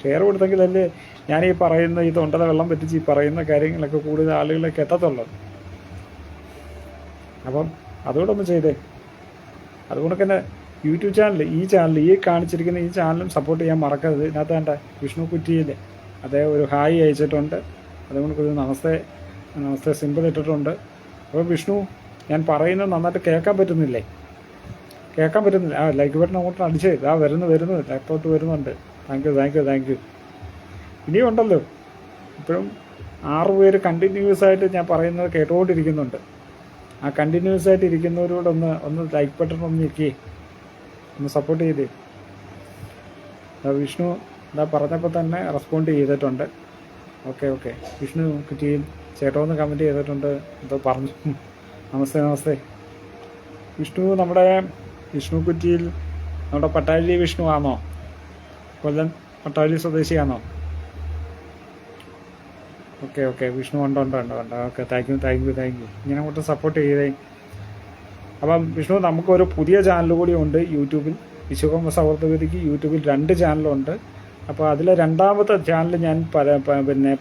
[SPEAKER 1] ഷെയർ കൊടുത്തെങ്കിലല്ലേ ഞാൻ ഈ പറയുന്ന ഈ തൊണ്ടല വെള്ളം പറ്റിച്ച് ഈ പറയുന്ന കാര്യങ്ങളൊക്കെ കൂടുതൽ ആളുകളിലേക്ക് എത്തത്തുള്ളൂ. അപ്പം അതുകൂടെ ഒന്ന് ചെയ്തേ. അതുകൊണ്ട് തന്നെ യൂട്യൂബ് ചാനൽ, ഈ കാണിച്ചിരിക്കുന്ന ഈ ചാനലും സപ്പോർട്ട് ചെയ്യാൻ മറക്കരുത്. ഇതിനകത്ത് വേണ്ട വിഷ്ണു കുറ്റിയിൽ അദ്ദേഹം ഒരു ഹായ് അയച്ചിട്ടുണ്ട്, അതുകൊണ്ട് ഒരു നമസ്തേ സിമ്പിൾ ഇട്ടിട്ടുണ്ട്. അപ്പോൾ വിഷ്ണു, ഞാൻ പറയുന്നത് നന്നായിട്ട് കേൾക്കാൻ പറ്റുന്നില്ല. ലൈക്ക് ബട്ടൺ അങ്ങോട്ട് അടിച്ചേ. വരുന്നു ലാപ്ടോട്ട് വരുന്നുണ്ട്. Thank you. ഇനിയും ഉണ്ടല്ലോ, ഇപ്പോഴും 6 പേര് കണ്ടിന്യൂസ് ആയിട്ട് ഞാൻ പറയുന്നത് കേട്ടുകൊണ്ടിരിക്കുന്നുണ്ട്. ആ കണ്ടിന്യൂസ് ആയിട്ട് ഇരിക്കുന്നവരോട് ഒന്ന് ലൈക്ക് ബട്ടൺ ഒന്ന് ഞെക്കിയേ, ഒന്ന് സപ്പോർട്ട് ചെയ്തേ. വിഷ്ണു പറഞ്ഞപ്പോൾ തന്നെ റെസ്പോണ്ട് ചെയ്തിട്ടുണ്ട്. ഓക്കെ, വിഷ്ണു കുറ്റിയിൽ ചേട്ടോന്ന് കമൻറ്റ് ചെയ്തിട്ടുണ്ട്, എന്തോ പറഞ്ഞു. നമസ്തേ. വിഷ്ണു, നമ്മുടെ വിഷ്ണു കുറ്റിയിൽ നമ്മുടെ പട്ടാഴി വിഷ്ണു ആണോ? കൊല്ലം പട്ടാഴി സ്വദേശിയാണോ? ഓക്കെ, വിഷ്ണു ഉണ്ട്. Okay, thank you. ഇങ്ങനെ അങ്ങോട്ട് സപ്പോർട്ട് ചെയ്തേ. അപ്പം വിഷ്ണു, നമുക്കൊരു പുതിയ ചാനൽ കൂടി ഉണ്ട് യൂട്യൂബിൽ. വിശ്വകർമ്മ സൗഹൃദവേദിക്ക് യൂട്യൂബിൽ 2 ചാനലുണ്ട്. അപ്പോൾ അതിലെ 2ാമത്തെ ചാനൽ ഞാൻ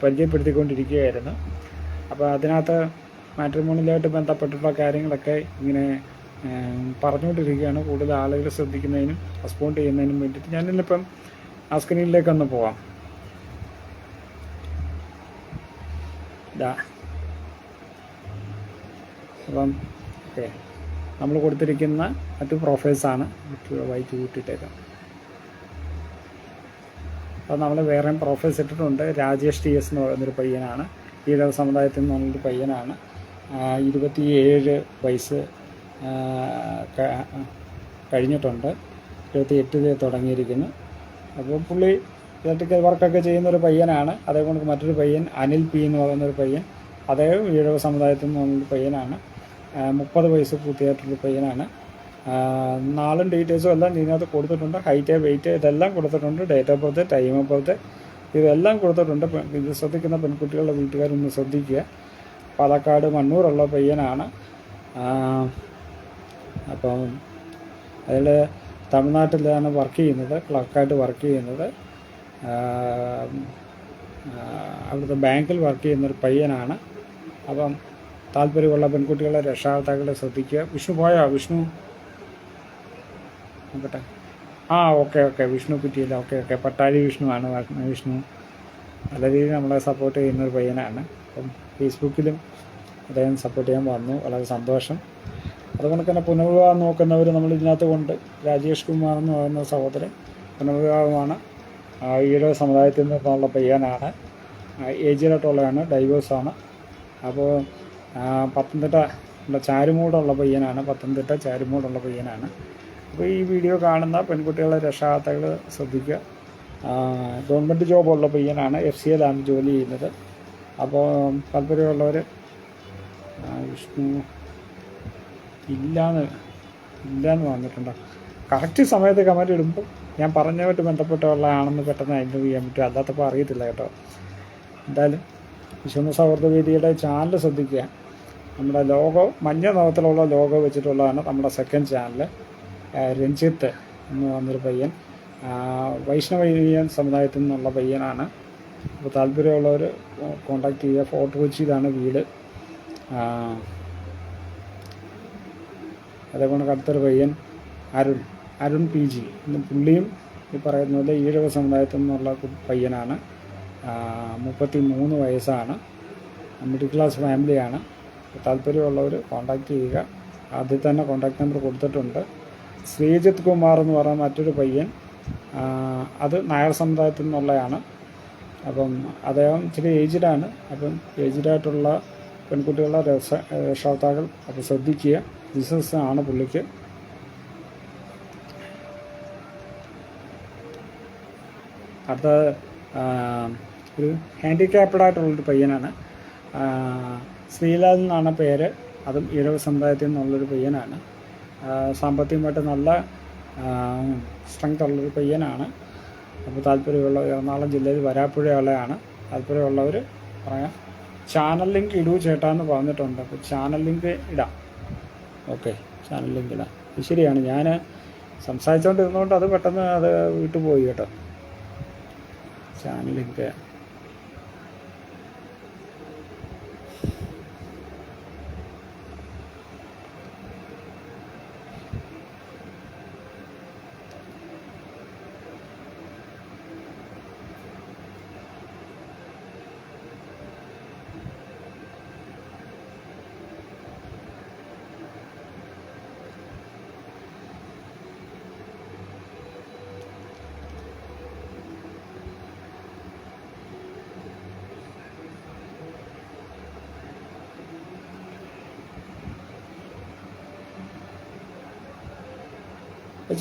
[SPEAKER 1] പരിചയപ്പെടുത്തിക്കൊണ്ടിരിക്കുകയായിരുന്നു. അപ്പോൾ അതിനകത്ത് മാട്രിമോണിയലായിട്ട് ബന്ധപ്പെട്ടിട്ടുള്ള കാര്യങ്ങളൊക്കെ ഇങ്ങനെ പറഞ്ഞുകൊണ്ടിരിക്കുകയാണ്. കൂടുതൽ ആളുകൾ ശ്രദ്ധിക്കുന്നതിനും റെസ്പോണ്ട് ചെയ്യുന്നതിനും വേണ്ടിയിട്ട് ഞാനിന്നിപ്പം ആ സ്ക്രീനിലേക്കൊന്ന് പോവാം. അപ്പം ഓക്കെ, നമ്മൾ കൊടുത്തിരിക്കുന്ന മറ്റു പ്രൊഫൈൽസാണ്. വൈറ്റ് കൂട്ടിയിട്ടേക്കാം. അപ്പോൾ നമ്മൾ വേറെയും പ്രൊഫൈൽസ് ഇട്ടിട്ടുണ്ട്. രാജേഷ് TS എന്ന് പറയുന്നൊരു പയ്യനാണ്, ഈഴവ സമുദായത്തിൽ നിന്നുള്ളൊരു പയ്യനാണ്. 27 വയസ്സ് കഴിഞ്ഞിട്ടുണ്ട്. 28 തുടങ്ങിയിരിക്കുന്നു. അപ്പോൾ പുള്ളി ഇലക്ട്രിക്കൽ വർക്കൊക്കെ ചെയ്യുന്നൊരു പയ്യനാണ്. അതേപോലെ മറ്റൊരു പയ്യൻ അനിൽ P എന്ന് പറയുന്നൊരു പയ്യൻ, അദ്ദേഹം ഈഴവ സമുദായത്തിൽ നിന്നുള്ളൊരു പയ്യനാണ്. 30 വയസ്സ് പൂർത്തിയായിട്ടുള്ള പയ്യനാണ്. നാളും ഡീറ്റെയിൽസും എല്ലാം ഇതിനകത്ത് കൊടുത്തിട്ടുണ്ട്. ഹൈറ്റ്, വെയിറ്റ് ഇതെല്ലാം കൊടുത്തിട്ടുണ്ട്. Date of birth, time of birth ഇതെല്ലാം കൊടുത്തിട്ടുണ്ട്. ഇത് ശ്രദ്ധിക്കുന്ന പെൺകുട്ടികളുടെ വീട്ടുകാരൊന്ന് ശ്രദ്ധിക്കുക. പാലക്കാട് മണ്ണൂറുള്ള പയ്യനാണ്. അപ്പം അതിൽ തമിഴ്നാട്ടിലാണ് വർക്ക് ചെയ്യുന്നത്, ക്ലർക്കായിട്ട് വർക്ക് ചെയ്യുന്നത്. അവിടുത്തെ ബാങ്കിൽ വർക്ക് ചെയ്യുന്നൊരു പയ്യനാണ്. അപ്പം താല്പര്യമുള്ള പെൺകുട്ടികളെ രക്ഷാകർത്താക്കളെ ശ്രദ്ധിക്കുക. വിഷ്ണു നോക്കട്ടെ. ഓക്കെ, വിഷ്ണു കുറ്റിയില്ല. ഓക്കെ, പട്ടാഴി വിഷ്ണുവാണ്. വിഷ്ണു നല്ല രീതിയിൽ നമ്മളെ സപ്പോർട്ട് ചെയ്യുന്നൊരു പയ്യനാണ്. അപ്പം ഫേസ്ബുക്കിലും അദ്ദേഹം സപ്പോർട്ട് ചെയ്യാൻ വന്നു, വളരെ സന്തോഷം. അതുകൊണ്ട് തന്നെ പുനർവിവാഹം നോക്കുന്നവർ നമ്മൾ ഇതിനകത്ത് കൊണ്ട് രാജേഷ് കുമാർ എന്ന് പറയുന്ന സഹോദരൻ പുനർവിവാഹമാണ്. ഈഴവ സമുദായത്തിൽ നിന്നുള്ള പയ്യനാണ്, ഏജിലോട്ടുള്ളതാണ്, ഡൈവേഴ്സാണ്. അപ്പോൾ പത്തനംതിട്ട ചാരുമൂടുള്ള പയ്യനാണ്, പത്തനംതിട്ട ചാരുമൂടുള്ള പയ്യനാണ്. അപ്പോൾ ഈ വീഡിയോ കാണുന്ന പെൺകുട്ടികളെ രക്ഷാകർത്താക്കൾ ശ്രദ്ധിക്കുക. ഗവൺമെൻറ് ജോബുള്ള പയ്യനാണ്, FCLാണ് ജോലി ചെയ്യുന്നത്. അപ്പോൾ താല്പര്യമുള്ളവർ വിഷ്ണു ഇല്ലയെന്ന് വന്നിട്ടുണ്ടോ? കറക്റ്റ് സമയത്ത് കമൻറ്റ് ഇടുമ്പോൾ ഞാൻ പറഞ്ഞതുമായിട്ട് ബന്ധപ്പെട്ടുള്ളതാണെന്ന് പെട്ടെന്ന് ഐഡൻറ്റിഫൈ ചെയ്യാൻ പറ്റും, അല്ലാത്തപ്പോൾ അറിയത്തില്ല കേട്ടോ. എന്തായാലും വിശ്വ സൗഹൃദ വേദിയുടെ ചാനൽ ശ്രദ്ധിക്കുക. നമ്മുടെ ലോഗോ മഞ്ഞ നിറത്തിലുള്ള ലോഗോ വെച്ചിട്ടുള്ളതാണ് നമ്മുടെ സെക്കൻഡ് ചാനൽ. രഞ്ജിത്ത് എന്ന് പറഞ്ഞൊരു പയ്യൻ, വൈഷ്ണവ സമുദായത്തിൽ നിന്നുള്ള പയ്യനാണ്. അപ്പോൾ താല്പര്യമുള്ളവർ കോൺടാക്ട് ചെയ്യുക. ഫോർട്ട് കൊച്ചിയിലാണ് വീട്. അതേപോലെ അടുത്തൊരു പയ്യൻ അരുൺ PG. പുള്ളിയും ഈ പറയുന്നത് ഈഴവ സമുദായത്തിൽ നിന്നുള്ള പയ്യനാണ്. 33 വയസ്സാണ്, മിഡിൽ ക്ലാസ് ഫാമിലിയാണ്. താല്പര്യമുള്ളവർ കോൺടാക്റ്റ് ചെയ്യുക. ആദ്യം തന്നെ കോൺടാക്റ്റ് നമ്പർ കൊടുത്തിട്ടുണ്ട്. ശ്രീജിത്ത് കുമാർ എന്ന് പറയുന്ന മറ്റൊരു പയ്യൻ, അത് നായർ സമുദായത്തിൽ നിന്നുള്ളതാണ്. അപ്പം അദ്ദേഹം ഇച്ചിരി ഏജ്ഡാണ്. അപ്പം ഏജ്ഡായിട്ടുള്ള പെൺകുട്ടികളുടെ രക്ഷാകർത്താക്കൾ അപ്പോൾ ശ്രദ്ധിക്കുക. ബിസിനസ് ആണ് പുള്ളിക്ക്. അടുത്ത ഒരു ഹാൻഡിക്യാപ്ഡായിട്ടുള്ളൊരു പയ്യനാണ്, ശ്രീലാൽ എന്നാണ് പേര്. അതും ഈഴവ സമുദായത്തിൽ നിന്നുള്ളൊരു പയ്യനാണ്. സാമ്പത്തികമായിട്ട് നല്ല സ്ട്രെങ്ത് ഉള്ളൊരു പയ്യനാണ്. അപ്പോൾ താല്പര്യമുള്ള എറണാകുളം ജില്ലയിൽ വരാപ്പുഴയുള്ളതാണ്. താല്പര്യമുള്ളവർ പറയാം. ചാനൽ ലിങ്ക് ഇടൂ ചേട്ടാന്ന് പറഞ്ഞിട്ടുണ്ട്. അപ്പോൾ ചാനൽ ലിങ്ക് ഇടാം. ഓക്കെ, ചാനൽ ലിങ്ക് ഇടാം. ഇത് ശരിയാണ്, ഞാൻ സംസാരിച്ചുകൊണ്ടിരുന്നതുകൊണ്ട് അത് പെട്ടെന്ന് അത് വിട്ടുപോയി കേട്ടോ. ചാനൽ ലിങ്ക്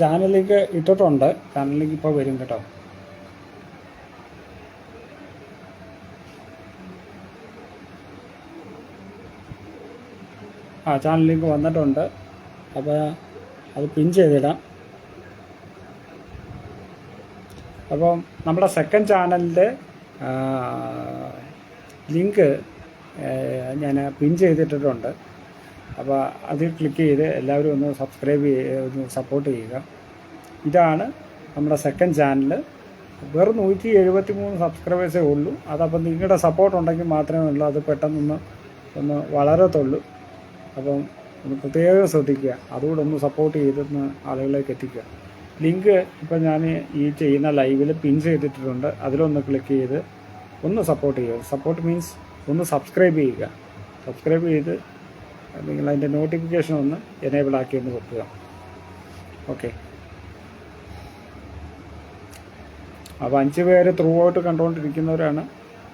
[SPEAKER 1] ചാനലിലേക്ക് ഇട്ടിട്ടുണ്ട്. ചാനലിലേക്ക് ഇപ്പോൾ വരും കേട്ടോ. ചാനലിലേക്ക് വന്നിട്ടുണ്ട്. അപ്പോൾ അത് പിൻ ചെയ്തിടാം. അപ്പം നമ്മുടെ സെക്കൻഡ് ചാനലിൻ്റെ ലിങ്ക് ഞാൻ പിൻ ചെയ്തിട്ടിട്ടുണ്ട്. അപ്പോൾ അതിൽ ക്ലിക്ക് ചെയ്ത് എല്ലാവരും ഒന്ന് സബ്സ്ക്രൈബ് ഒന്ന് സപ്പോർട്ട് ചെയ്യുക. ഇതാണ് നമ്മുടെ സെക്കൻഡ് ചാനൽ. വെറും 173 സബ്സ്ക്രൈബേഴ്സേ ഉള്ളൂ. അതപ്പം നിങ്ങളുടെ സപ്പോർട്ട് ഉണ്ടെങ്കിൽ മാത്രമേ ഉള്ളൂ അത് പെട്ടെന്ന് വളരത്തുള്ളൂ. അപ്പം ഒന്ന് പ്രത്യേകം ശ്രദ്ധിക്കുക. അതുകൂടെ ഒന്ന് സപ്പോർട്ട് ചെയ്തൊന്ന് ആളുകളിലേക്ക് എത്തിക്കുക. ലിങ്ക് ഇപ്പം ഞാൻ ഈ ചെയ്യുന്ന ലൈവിൽ പിൻ ചെയ്തിട്ടുണ്ട്. അതിലൊന്ന് ക്ലിക്ക് ചെയ്ത് ഒന്ന് സപ്പോർട്ട് ചെയ്യുക. സപ്പോർട്ട് മീൻസ് ഒന്ന് സബ്സ്ക്രൈബ് ചെയ്യുക. സബ്സ്ക്രൈബ് ചെയ്ത് നിങ്ങൾ അതിൻ്റെ നോട്ടിഫിക്കേഷൻ ഒന്ന് എനേബിൾ ആക്കി ഒന്ന് വെക്കുക. ഓക്കെ, അപ്പോൾ 5 പേര് ത്രൂ ഔട്ട് കണ്ടുകൊണ്ടിരിക്കുന്നവരാണ്.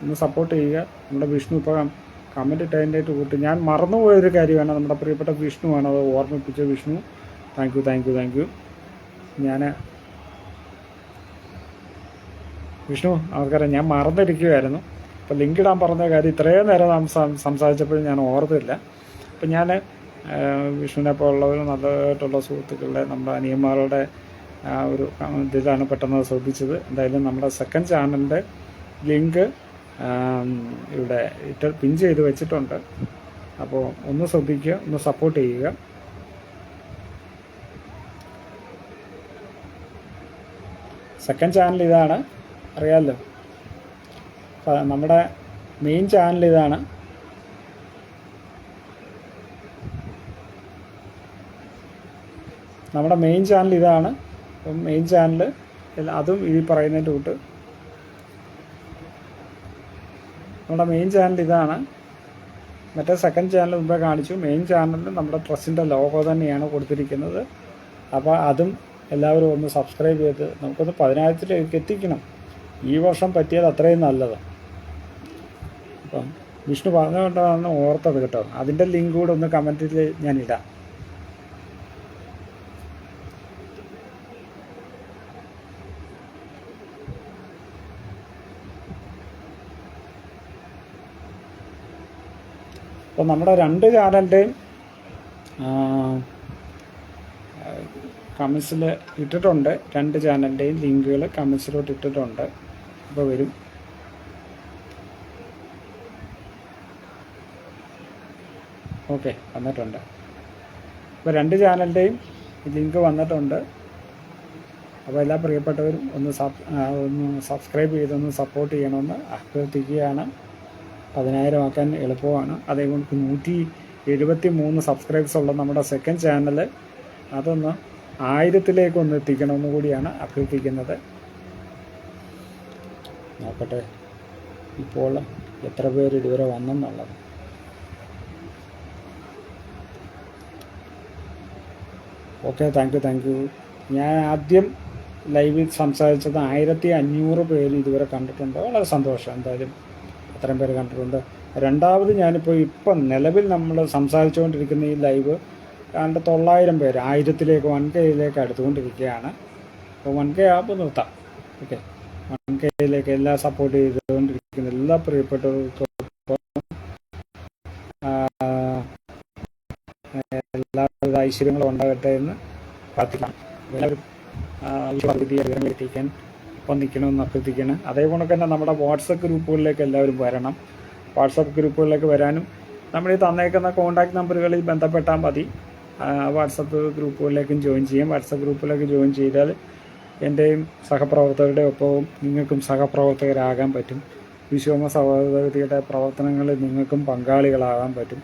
[SPEAKER 1] ഒന്ന് സപ്പോർട്ട് ചെയ്യുക. നമ്മുടെ വിഷ്ണു ഇപ്പോൾ കമൻറ്റ് ഇട്ടതിൻ്റെയായിട്ട് കൂട്ടി ഞാൻ മറന്നുപോയൊരു കാര്യമാണ്. നമ്മുടെ പ്രിയപ്പെട്ട വിഷ്ണുവാണ് അത് ഓർമ്മിപ്പിച്ച വിഷ്ണു. Thank you. ഞാൻ വിഷ്ണു നമസ്കാരം, ഞാൻ മറന്നിരിക്കുകയായിരുന്നു. അപ്പോൾ ലിങ്ക് ഇടാൻ പറഞ്ഞ കാര്യം ഇത്രയും നേരം നാം സംസാരിച്ചപ്പോഴും ഞാൻ ഓർത്തില്ല. അപ്പം ഞാൻ വിഷ്ണുവിനെ പോലുള്ളവർ നല്ലതായിട്ടുള്ള സുഹൃത്തുക്കളുടെ നമ്മുടെ അനിയന്മാരുടെ ഒരു ഇതിലാണ് പെട്ടെന്ന് ശ്രദ്ധിച്ചത്. എന്തായാലും നമ്മുടെ സെക്കൻഡ് ചാനലിൻ്റെ ലിങ്ക് ഇവിടെ പിൻ ചെയ്ത് വെച്ചിട്ടുണ്ട്. അപ്പോൾ ഒന്ന് ശ്രദ്ധിക്കുക, ഒന്ന് സപ്പോർട്ട് ചെയ്യുക. സെക്കൻഡ് ചാനൽ ഇതാണ്, അറിയാമല്ലോ. നമ്മുടെ മെയിൻ ചാനൽ ഇതാണ്. നമ്മുടെ മെയിൻ ചാനൽ ഇതാണ്. അപ്പം മെയിൻ ചാനൽ അതും ഈ പറയുന്നതിൻ്റെ കൂട്ട് നമ്മുടെ മെയിൻ ചാനൽ ഇതാണ്. മറ്റേ സെക്കൻഡ് ചാനൽ മുമ്പേ കാണിച്ചു. മെയിൻ ചാനലിൽ നമ്മുടെ ട്രസ്റ്റിൻ്റെ ലോഗോ തന്നെയാണ് കൊടുത്തിരിക്കുന്നത്. അപ്പോൾ അതും എല്ലാവരും ഒന്ന് സബ്സ്ക്രൈബ് ചെയ്ത് നമുക്കൊന്ന് 10,000-ലേക്ക് എത്തിക്കണം. ഈ വർഷം പറ്റിയത് അത്രയും നല്ലത്. അപ്പം വിഷ്ണു പറഞ്ഞുകൊണ്ടാണ് ഓർത്തത് കേട്ടോ. അതിൻ്റെ ലിങ്ക് കൂടെ ഒന്ന് കമൻറ്റിൽ ഞാൻ ഇടാം. അപ്പോൾ നമ്മുടെ 2 ചാനലിൻ്റെയും കമൻസിൽ ഇട്ടിട്ടുണ്ട്. 2 ചാനലിൻ്റെയും ലിങ്കുകൾ കമൻസിലോട്ട് ഇട്ടിട്ടുണ്ട്. അപ്പോൾ വരും. ഓക്കെ, വന്നിട്ടുണ്ട്. അപ്പോൾ 2 ചാനലിൻ്റെയും ലിങ്ക് വന്നിട്ടുണ്ട്. അപ്പോൾ എല്ലാ പ്രിയപ്പെട്ടവരും ഒന്ന് സബ്സ്ക്രൈബ് ചെയ്തൊന്ന് സപ്പോർട്ട് ചെയ്യണമെന്ന് അഭ്യർത്ഥിക്കുകയാണ്. 10,000 ആക്കാൻ എളുപ്പമാണ്. അതേകൊണ്ട് 173 സബ്സ്ക്രൈബ്സ് ഉള്ള നമ്മുടെ സെക്കൻഡ് ചാനൽ അതൊന്ന് 1000-ലേക്ക് ഒന്ന് എത്തിക്കണമെന്ന് കൂടിയാണ് അഭ്യർത്ഥിക്കുന്നത്. നോക്കട്ടെ ഇപ്പോൾ എത്ര പേര് ഇതുവരെ വന്നെന്നുള്ളത്. Okay, thank you. ഞാൻ ആദ്യം ലൈവിൽ സംസാരിച്ചത് 1500 പേര് ഇതുവരെ കണ്ടിട്ടുണ്ട്. വളരെ സന്തോഷം. എന്തായാലും അത്രയും പേര് കണ്ടിട്ടുണ്ട്. രണ്ടാമത് ഇപ്പം നിലവിൽ നമ്മൾ സംസാരിച്ചുകൊണ്ടിരിക്കുന്ന ഈ ലൈവ് 900 പേര് 1000-ലേക്ക് 1K-യിലേക്ക് അടുത്തുകൊണ്ടിരിക്കുകയാണ്. അപ്പോൾ 1K ആകുമ്പോൾ നിർത്താം. ഓക്കെ, 1K-യിലേക്ക് എല്ലാ സപ്പോർട്ട് ചെയ്തുകൊണ്ടിരിക്കുന്ന എല്ലാ പ്രിയപ്പെട്ടവർക്കും എല്ലാവിധ ഐശ്വര്യങ്ങളും ഉണ്ടാകട്ടെ എന്ന് പ്രാർത്ഥിക്കാം. എല്ലാവരും എത്തിക്കാൻ ഒപ്പം നിൽക്കണമെന്ന് അഭ്യർത്ഥിക്കണം. അതേപോലെ തന്നെ നമ്മുടെ വാട്സപ്പ് ഗ്രൂപ്പുകളിലേക്ക് എല്ലാവരും വരണം. വാട്സപ്പ് ഗ്രൂപ്പുകളിലേക്ക് വരാനും നമ്മൾ ഈ തന്നേക്കുന്ന കോൺടാക്ട് നമ്പറുകളിൽ ബന്ധപ്പെട്ടാൽ മതി. വാട്സപ്പ് ഗ്രൂപ്പുകളിലേക്കും ജോയിൻ ചെയ്യാം. വാട്സപ്പ് ഗ്രൂപ്പിലേക്ക് ജോയിൻ ചെയ്താൽ എൻ്റെയും സഹപ്രവർത്തകരുടെ ഒപ്പവും നിങ്ങൾക്കും സഹപ്രവർത്തകരാകാൻ പറ്റും. വിശ്വകർമ്മ സഹോദരിയുടെ പ്രവർത്തനങ്ങളിൽ നിങ്ങൾക്കും പങ്കാളികളാകാൻ പറ്റും.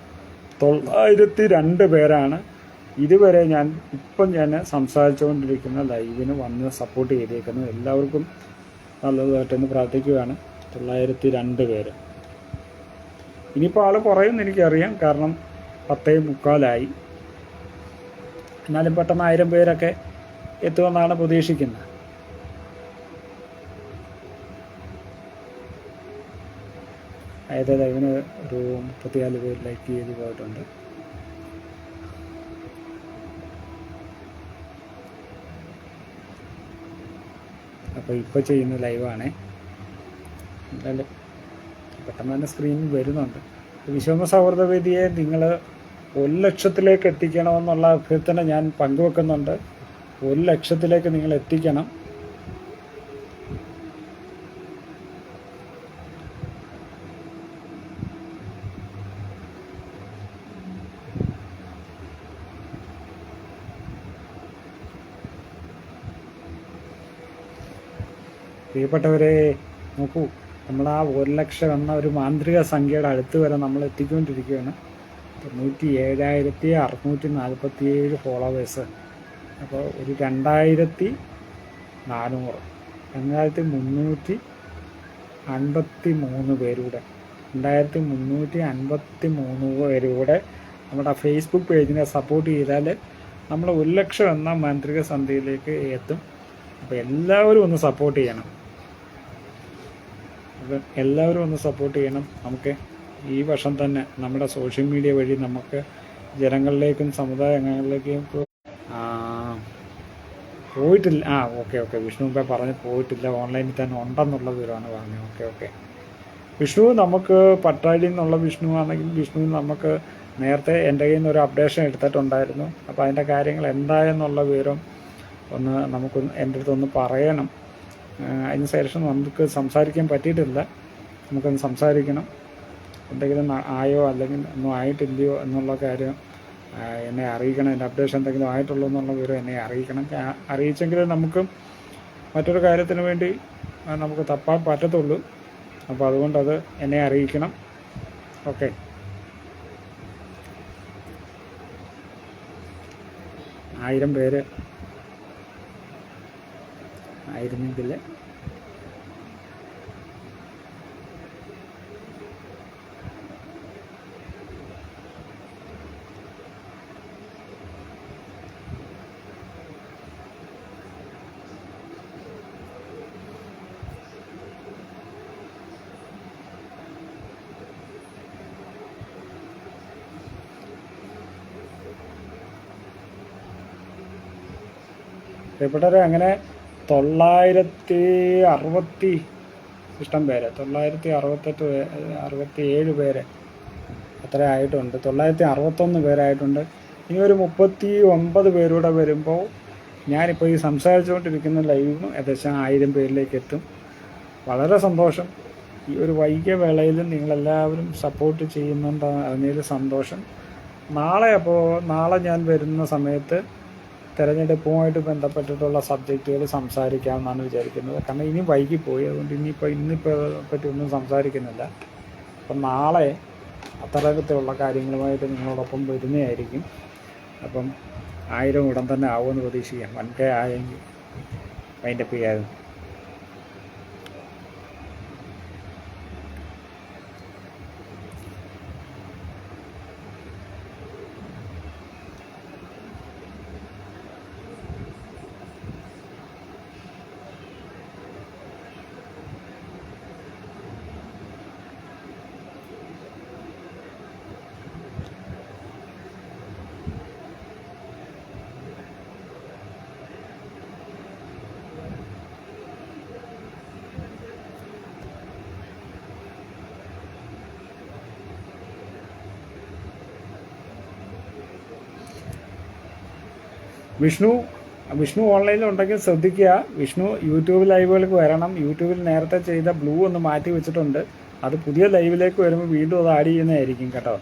[SPEAKER 1] 902 പേരാണ് ഇതുവരെ ഞാൻ സംസാരിച്ചുകൊണ്ടിരിക്കുന്ന ലൈവിന് വന്ന് സപ്പോർട്ട് ചെയ്തേക്കുന്നത്. എല്ലാവർക്കും നല്ലതായിട്ടെന്ന് പ്രാർത്ഥിക്കുകയാണ്. 902 പേര്. ഇനിയിപ്പോൾ ആൾ കുറയുമെന്ന് എനിക്കറിയാം, കാരണം 10:45. എന്നാലും പെട്ടെന്ന് 1000 പേരൊക്കെ എത്തുമെന്നാണ് പ്രതീക്ഷിക്കുന്നത്. അതായത് ലൈവിന് ഒരു 34 പേര് ലൈക്ക് ചെയ്ത് പോയിട്ടുണ്ട്. അപ്പോൾ ഇപ്പോൾ ചെയ്യുന്ന ലൈവാണ്. എന്തായാലും പെട്ടെന്ന് തന്നെ സ്ക്രീനിൽ വരുന്നുണ്ട്. വിശ്വകർമ്മ സൗഹൃദ വേദിയെ നിങ്ങൾ 1,00,000-ലേക്ക് എത്തിക്കണമെന്നുള്ള അഭ്യർത്ഥന ഞാൻ പങ്കുവെക്കുന്നുണ്ട്. 1,00,000-ലേക്ക് നിങ്ങൾ എത്തിക്കണം. പ്രിയപ്പെട്ടവരെ, നോക്കൂ, നമ്മൾ ആ 1,00,000 എന്ന ഒരു മാന്ത്രിക സംഖ്യയുടെ അടുത്ത് വരെ നമ്മൾ എത്തിക്കൊണ്ടിരിക്കുകയാണ്. 97,647 ഫോളോവേഴ്സ്. അപ്പോൾ ഒരു 2,353 പേരൂടെ 2,353 പേരൂടെ നമ്മുടെ ഫേസ്ബുക്ക് പേജിനെ സപ്പോർട്ട് ചെയ്താൽ നമ്മൾ 1,00,000 എന്ന മാന്ത്രിക സംഖ്യയിലേക്ക് എത്തും. അപ്പോൾ എല്ലാവരും ഒന്ന് സപ്പോർട്ട് ചെയ്യണം. എല്ലാവരും ഒന്ന് സപ്പോർട്ട് ചെയ്യണം. നമുക്ക് ഈ വർഷം തന്നെ നമ്മുടെ സോഷ്യൽ മീഡിയ വഴി നമുക്ക് ജനങ്ങളിലേക്കും സമുദായ അംഗങ്ങളിലേക്കും പോയിട്ടില്ല. ഓക്കെ, വിഷ്ണു മുമ്പേ പറഞ്ഞ് പോയിട്ടില്ല, ഓൺലൈനിൽ തന്നെ ഉണ്ടെന്നുള്ള വിവരമാണ് പറഞ്ഞത്. ഓക്കെ. വിഷ്ണു നമുക്ക് പട്ടാഴിയിൽ നിന്നുള്ള വിഷ്ണു ആണെങ്കിൽ വിഷ്ണു നമുക്ക് നേരത്തെ എൻ്റെ കയ്യിൽ നിന്ന് ഒരു അപ്ഡേഷൻ എടുത്തിട്ടുണ്ടായിരുന്നു. അപ്പോൾ അതിൻ്റെ കാര്യങ്ങൾ എന്തായെന്നുള്ള വിവരം നമുക്കൊന്ന് എൻ്റെ അടുത്തൊന്ന് പറയണം. അതിന് ശേഷം നമുക്ക് സംസാരിക്കാൻ പറ്റിയിട്ടില്ല. നമുക്കൊന്ന് സംസാരിക്കണം. എന്തെങ്കിലും ആയോ അല്ലെങ്കിൽ ഒന്നും ആയിട്ടില്ലയോ എന്നുള്ള കാര്യം എന്നെ അറിയിക്കണം. എൻ്റെ അപ്ഡേഷൻ എന്തെങ്കിലും ആയിട്ടുള്ളൂ എന്നുള്ള വിവരം എന്നെ അറിയിക്കണം. അറിയിച്ചെങ്കിൽ നമുക്ക് മറ്റൊരു കാര്യത്തിന് വേണ്ടി നമുക്ക് തപ്പാൻ പറ്റത്തുള്ളൂ. അപ്പോൾ അതുകൊണ്ടത് എന്നെ അറിയിക്കണം. ഓക്കെ. ആയിരം പേര് ആയിരുന്നെങ്കിൽ പ്രിയപ്പെട്ടവരെ, അങ്ങനെ 960 ഇഷ്ടം പേര്, 967 പേര് അത്ര ആയിട്ടുണ്ട്. 961 പേരായിട്ടുണ്ട്. ഇനി ഒരു 39 പേരൂടെ വരുമ്പോൾ ഞാനിപ്പോൾ ഈ സംസാരിച്ചുകൊണ്ടിരിക്കുന്ന ലൈവും ഏകദേശം 1000 പേരിലേക്ക് എത്തും. വളരെ സന്തോഷം. ഈ ഒരു വൈകിയ വേളയിൽ നിങ്ങളെല്ലാവരും സപ്പോർട്ട് ചെയ്യുന്നുണ്ട്, അതിനൊരു സന്തോഷം. നാളെ ഞാൻ വരുന്ന സമയത്ത് തിരഞ്ഞെടുപ്പുമായിട്ട് ബന്ധപ്പെട്ടിട്ടുള്ള സബ്ജക്റ്റുകൾ സംസാരിക്കാമെന്നാണ് വിചാരിക്കുന്നത്. കാരണം ഇനി വൈകിപ്പോയി, അതുകൊണ്ട് ഇന്നിപ്പോൾ പറ്റി ഒന്നും സംസാരിക്കുന്നില്ല. അപ്പം നാളെ അത്തരത്തിലുള്ള കാര്യങ്ങളുമായിട്ട് നിങ്ങളോടൊപ്പം വരുന്നതായിരിക്കും. അപ്പം 1000 ഉടൻ തന്നെ ആവുമെന്ന് പ്രതീക്ഷിക്കാം. 1K ആയെങ്കിൽ വൈൻഡപ്പ് ചെയ്യാതെ. വിഷ്ണു ഓൺലൈനിലുണ്ടെങ്കിൽ ശ്രദ്ധിക്കുക. വിഷ്ണു യൂട്യൂബ് ലൈവുകൾക്ക് വരണം. യൂട്യൂബിൽ നേരത്തെ ചെയ്ത ബ്ലൂ ഒന്ന് മാറ്റി വെച്ചിട്ടുണ്ട്. അത് പുതിയ ലൈവിലേക്ക് വരുമ്പോൾ വീണ്ടും അത് ആഡ് ചെയ്യുന്നതായിരിക്കും കേട്ടോ.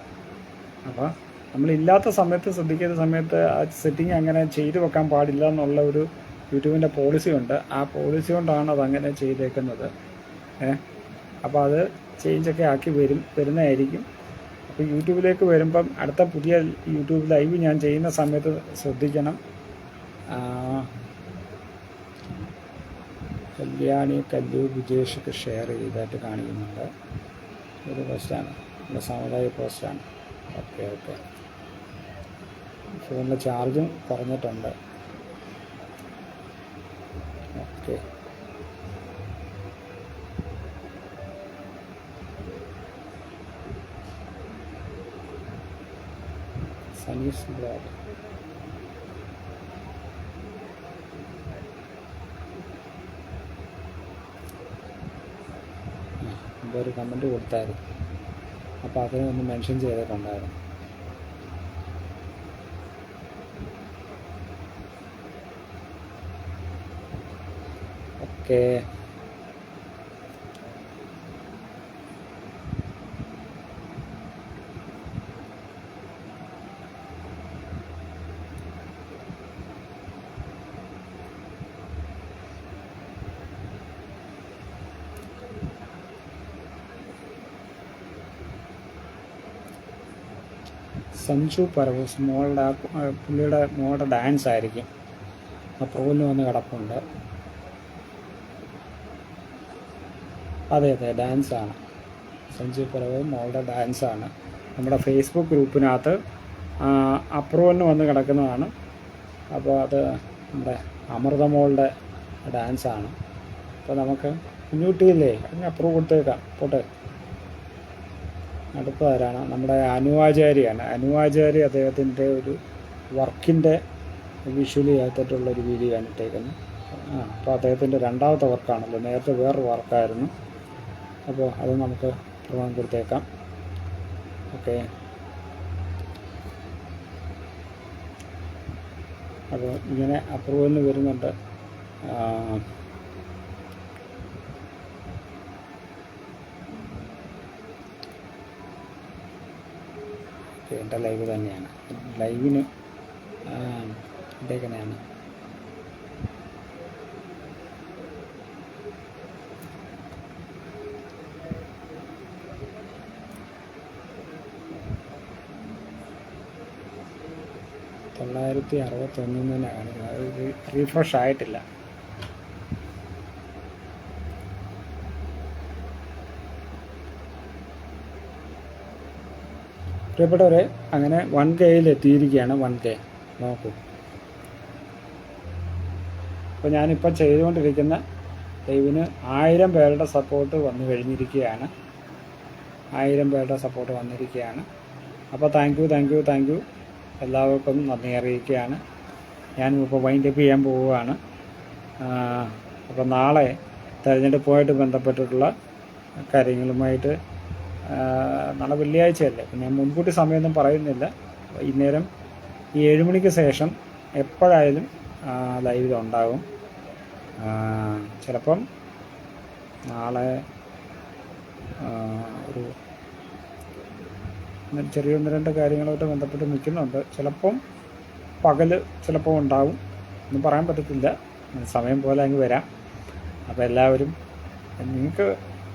[SPEAKER 1] അപ്പോൾ നമ്മളില്ലാത്ത സമയത്ത്, ശ്രദ്ധിക്കുന്ന സമയത്ത് ആ സെറ്റിംഗ് അങ്ങനെ ചെയ്തു വെക്കാൻ പാടില്ല എന്നുള്ള ഒരു യൂട്യൂബിൻ്റെ പോളിസി ഉണ്ട്. ആ പോളിസി കൊണ്ടാണ് അതങ്ങനെ ചെയ്തേക്കുന്നത്. അപ്പോൾ അത് ചേഞ്ചൊക്കെ ആക്കി വരുന്നതായിരിക്കും. അപ്പോൾ യൂട്യൂബിലേക്ക് വരുമ്പം അടുത്ത പുതിയ യൂട്യൂബ് ലൈവ് ഞാൻ ചെയ്യുന്ന സമയത്ത് ശ്രദ്ധിക്കണം. കല്ലു വിജേഷൊക്കെ ഷെയർ ചെയ്തായിട്ട് കാണിക്കുന്നുണ്ട്. ഒരു പോസ്റ്റാണ്, നമ്മുടെ സമുദായ പോസ്റ്റാണ്. ഓക്കെ. ഫോണിൻ്റെ ചാർജും കുറഞ്ഞിട്ടുണ്ട്. ഓക്കെ. സനീസ് ബ്ലോഗ്. ഒരു കമൻറ്റ് കൊടുത്തായിരുന്നു, അപ്പോൾ അതിനെ ഒന്ന് മെൻഷൻ ചെയ്തിട്ടുണ്ടായിരുന്നു. ഓക്കെ. സഞ്ജു പർവൂസ് പുള്ളിയുടെ മോളുടെ ഡാൻസ് ആയിരിക്കും. അപ്രൂവലിന് വന്ന് കിടപ്പുണ്ട്. അതെ ഡാൻസാണ്. സഞ്ജു പർവൂസ് മോളുടെ ഡാൻസാണ്. നമ്മുടെ ഫേസ്ബുക്ക് ഗ്രൂപ്പിനകത്ത് അപ്രൂവലിന് വന്ന് കിടക്കുന്നതാണ്. അപ്പോൾ അത് നമ്മുടെ അമൃതമോളുടെ ഡാൻസാണ്. അപ്പോൾ നമുക്ക് കുഞ്ഞുകുട്ടിയില്ലേ, അതിന് അപ്രൂവ് കൊടുത്തേക്കാം. പോട്ടെ. അടുത്തവരാണ് നമ്മുടെ അനുവാചാര്യാണ്. അനുവാചാര്യ അദ്ദേഹത്തിൻ്റെ ഒരു വർക്കിൻ്റെ വിഷ്വലി ആയിട്ടുള്ളൊരു വീഡിയോ ആണ് ഇട്ടേക്കുന്നത്. അപ്പോൾ അദ്ദേഹത്തിൻ്റെ രണ്ടാമത്തെ വർക്കാണല്ലോ. നേരത്തെ വേറൊരു വർക്കായിരുന്നു. അപ്പോൾ അത് നമുക്ക് പ്രൊവൈഡ് കൊടുത്തേക്കാം. ഓക്കെ. അപ്പോൾ ഇങ്ങനെ അപ്രൂവലിന് വരുന്നുണ്ട്. എൻ്റെ ലൈവ് തന്നെയാണ്. ലൈവിന് ഇട്ടേക്കുന്നതാണ്. തൊള്ളായിരത്തി 61 തന്നെ കാണിക്കുന്നത്. അത് റീഫ്രഷ് ആയിട്ടില്ല. പ്രിയപ്പെട്ടവരെ, അങ്ങനെ 1Kയിൽ എത്തിയിരിക്കുകയാണ്. 1K നോക്കൂ. അപ്പോൾ ഞാനിപ്പോൾ ചെയ്തുകൊണ്ടിരിക്കുന്ന ലൈവിന് 1000 പേരുടെ സപ്പോർട്ട് വന്നു കഴിഞ്ഞിരിക്കുകയാണ്. 1000 പേരുടെ സപ്പോർട്ട് വന്നിരിക്കുകയാണ്. അപ്പോൾ താങ്ക് യു എല്ലാവർക്കും നന്ദി അറിയിക്കുകയാണ്. ഞാനിപ്പോൾ വൈൻഡപ്പ് ചെയ്യാൻ പോവുകയാണ്. അപ്പോൾ നാളെ തെരഞ്ഞെടുപ്പുമായിട്ട് ബന്ധപ്പെട്ടിട്ടുള്ള കാര്യങ്ങളുമായിട്ട് നാളെ വെള്ളിയാഴ്ചയല്ലേ, അപ്പം ഞാൻ മുൻകൂട്ടി സമയമൊന്നും പറയുന്നില്ല. വൈകുന്നേരം ഈ 7 മണിക്ക് ശേഷം എപ്പോഴായാലും ലൈവിൽ ഉണ്ടാകും. ചിലപ്പം നാളെ ഒരു ചെറിയ 1-2 കാര്യങ്ങളുമായിട്ട് ബന്ധപ്പെട്ട് നിൽക്കുന്നുണ്ട്. ചിലപ്പം പകൽ ചിലപ്പോൾ ഉണ്ടാവും, ഒന്നും പറയാൻ പറ്റത്തില്ല, സമയം പോലെ അങ്ങ് വരാം. അപ്പോൾ എല്ലാവരും നിങ്ങൾക്ക്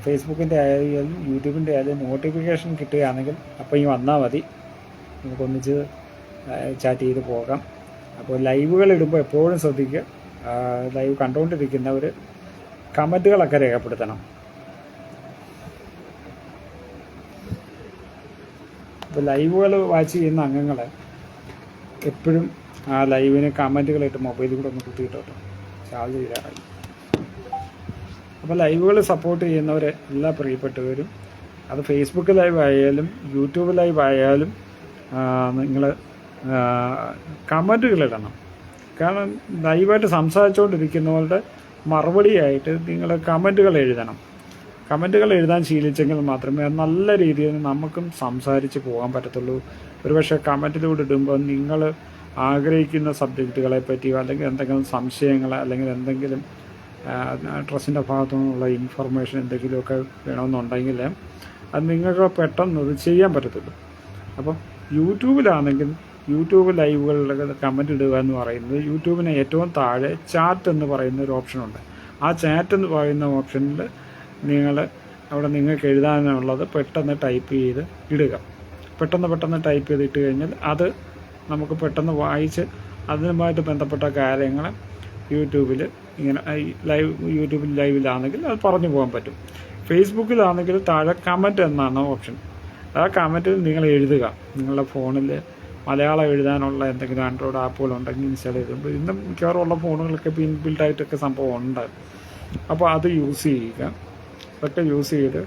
[SPEAKER 1] ഫേസ്ബുക്കിൻ്റെ ആയാലും യൂട്യൂബിൻ്റെ ആയാലും നോട്ടിഫിക്കേഷൻ കിട്ടുകയാണെങ്കിൽ അപ്പോൾ ഈ വന്നാൽ മതി, നമുക്കൊന്നിച്ച് ചാറ്റ് ചെയ്ത് പോകാം. അപ്പോൾ ലൈവുകൾ ഇടുമ്പോൾ എപ്പോഴും ശ്രദ്ധിക്കുക, ലൈവ് കണ്ടുകൊണ്ടിരിക്കുന്നവർ കമൻറ്റുകളൊക്കെ രേഖപ്പെടുത്തണം. അപ്പോൾ ലൈവുകൾ വാച്ച് ചെയ്യുന്ന അംഗങ്ങൾ എപ്പോഴും ആ ലൈവിന് കമൻറ്റുകളിട്ട് മൊബൈലിൽ കൂടെ ഒന്ന് കുത്തിയിട്ടോട്ടോ, ചാർജ് ചെയ്താറായി. അപ്പോൾ ലൈവുകൾ സപ്പോർട്ട് ചെയ്യുന്നവരെ എല്ലാ പ്രിയപ്പെട്ടവരും, അത് ഫേസ്ബുക്ക് ലൈവ് ആയാലും യൂട്യൂബ് ലൈവ് ആയാലും നിങ്ങൾ കമൻറ്റുകളിടണം. കാരണം ലൈവായിട്ട് സംസാരിച്ചുകൊണ്ടിരിക്കുന്നവരുടെ മറുപടിയായിട്ട് നിങ്ങൾ കമൻറ്റുകൾ എഴുതണം. കമൻറ്റുകൾ എഴുതാൻ ശീലിച്ചെങ്കിൽ മാത്രമേ നല്ല രീതിയിൽ നമുക്കും സംസാരിച്ച് പോകാൻ പറ്റത്തുള്ളൂ. ഒരുപക്ഷെ കമൻറ്റിലൂടെ ഇടുമ്പോൾ നിങ്ങൾ ആഗ്രഹിക്കുന്ന സബ്ജക്റ്റുകളെ പറ്റിയോ അല്ലെങ്കിൽ എന്തെങ്കിലും സംശയങ്ങൾ അല്ലെങ്കിൽ എന്തെങ്കിലും ട്രസ്റ്റിൻ്റെ ഭാഗത്തു നിന്നുള്ള ഇൻഫർമേഷൻ എന്തെങ്കിലുമൊക്കെ വേണമെന്നുണ്ടെങ്കിൽ അത് നിങ്ങൾക്ക് പെട്ടെന്ന് അത് ചെയ്യാൻ പറ്റത്തുള്ളൂ. അപ്പം യൂട്യൂബിലാണെങ്കിൽ യൂട്യൂബ് ലൈവുകളിലൊക്കെ കമൻറ്റ് ഇടുക എന്ന് പറയുന്നത്, യൂട്യൂബിന് ഏറ്റവും താഴെ ചാറ്റ് എന്ന് പറയുന്ന ഒരു ഓപ്ഷനുണ്ട്. ആ ചാറ്റ് എന്ന് പറയുന്ന ഓപ്ഷനിൽ നിങ്ങൾ അവിടെ നിങ്ങൾക്ക് എഴുതാനുള്ളത് പെട്ടെന്ന് ടൈപ്പ് ചെയ്ത് ഇടുക. പെട്ടെന്ന് ടൈപ്പ് ചെയ്തിട്ട് കഴിഞ്ഞാൽ അത് നമുക്ക് പെട്ടെന്ന് വായിച്ച് അതിനുമായിട്ട് ബന്ധപ്പെട്ട കാര്യങ്ങൾ യൂട്യൂബിൽ ഇങ്ങനെ യൂട്യൂബിൽ ലൈവിലാണെങ്കിൽ അത് പറഞ്ഞു പോകാൻ പറ്റും. ഫേസ്ബുക്കിലാണെങ്കിൽ താഴെ കമൻറ്റ് എന്നാണ് ഓപ്ഷൻ. ആ കമൻറ്റിൽ നിങ്ങൾ എഴുതുക. നിങ്ങളുടെ ഫോണിൽ മലയാളം എഴുതാനുള്ള എന്തെങ്കിലും ആൻഡ്രോയിഡ് ആപ്പുകളുണ്ടെങ്കിൽ ഇൻസ്റ്റാൾ ചെയ്തിട്ടുണ്ട്. ഇന്നും മിക്കവാറും ഉള്ള ഫോണുകളൊക്കെ ഇൻബിൽട്ടായിട്ടൊക്കെ സംഭവം ഉണ്ട്. അപ്പോൾ അത് യൂസ് ചെയ്യുക. അതൊക്കെ യൂസ് ചെയ്ത്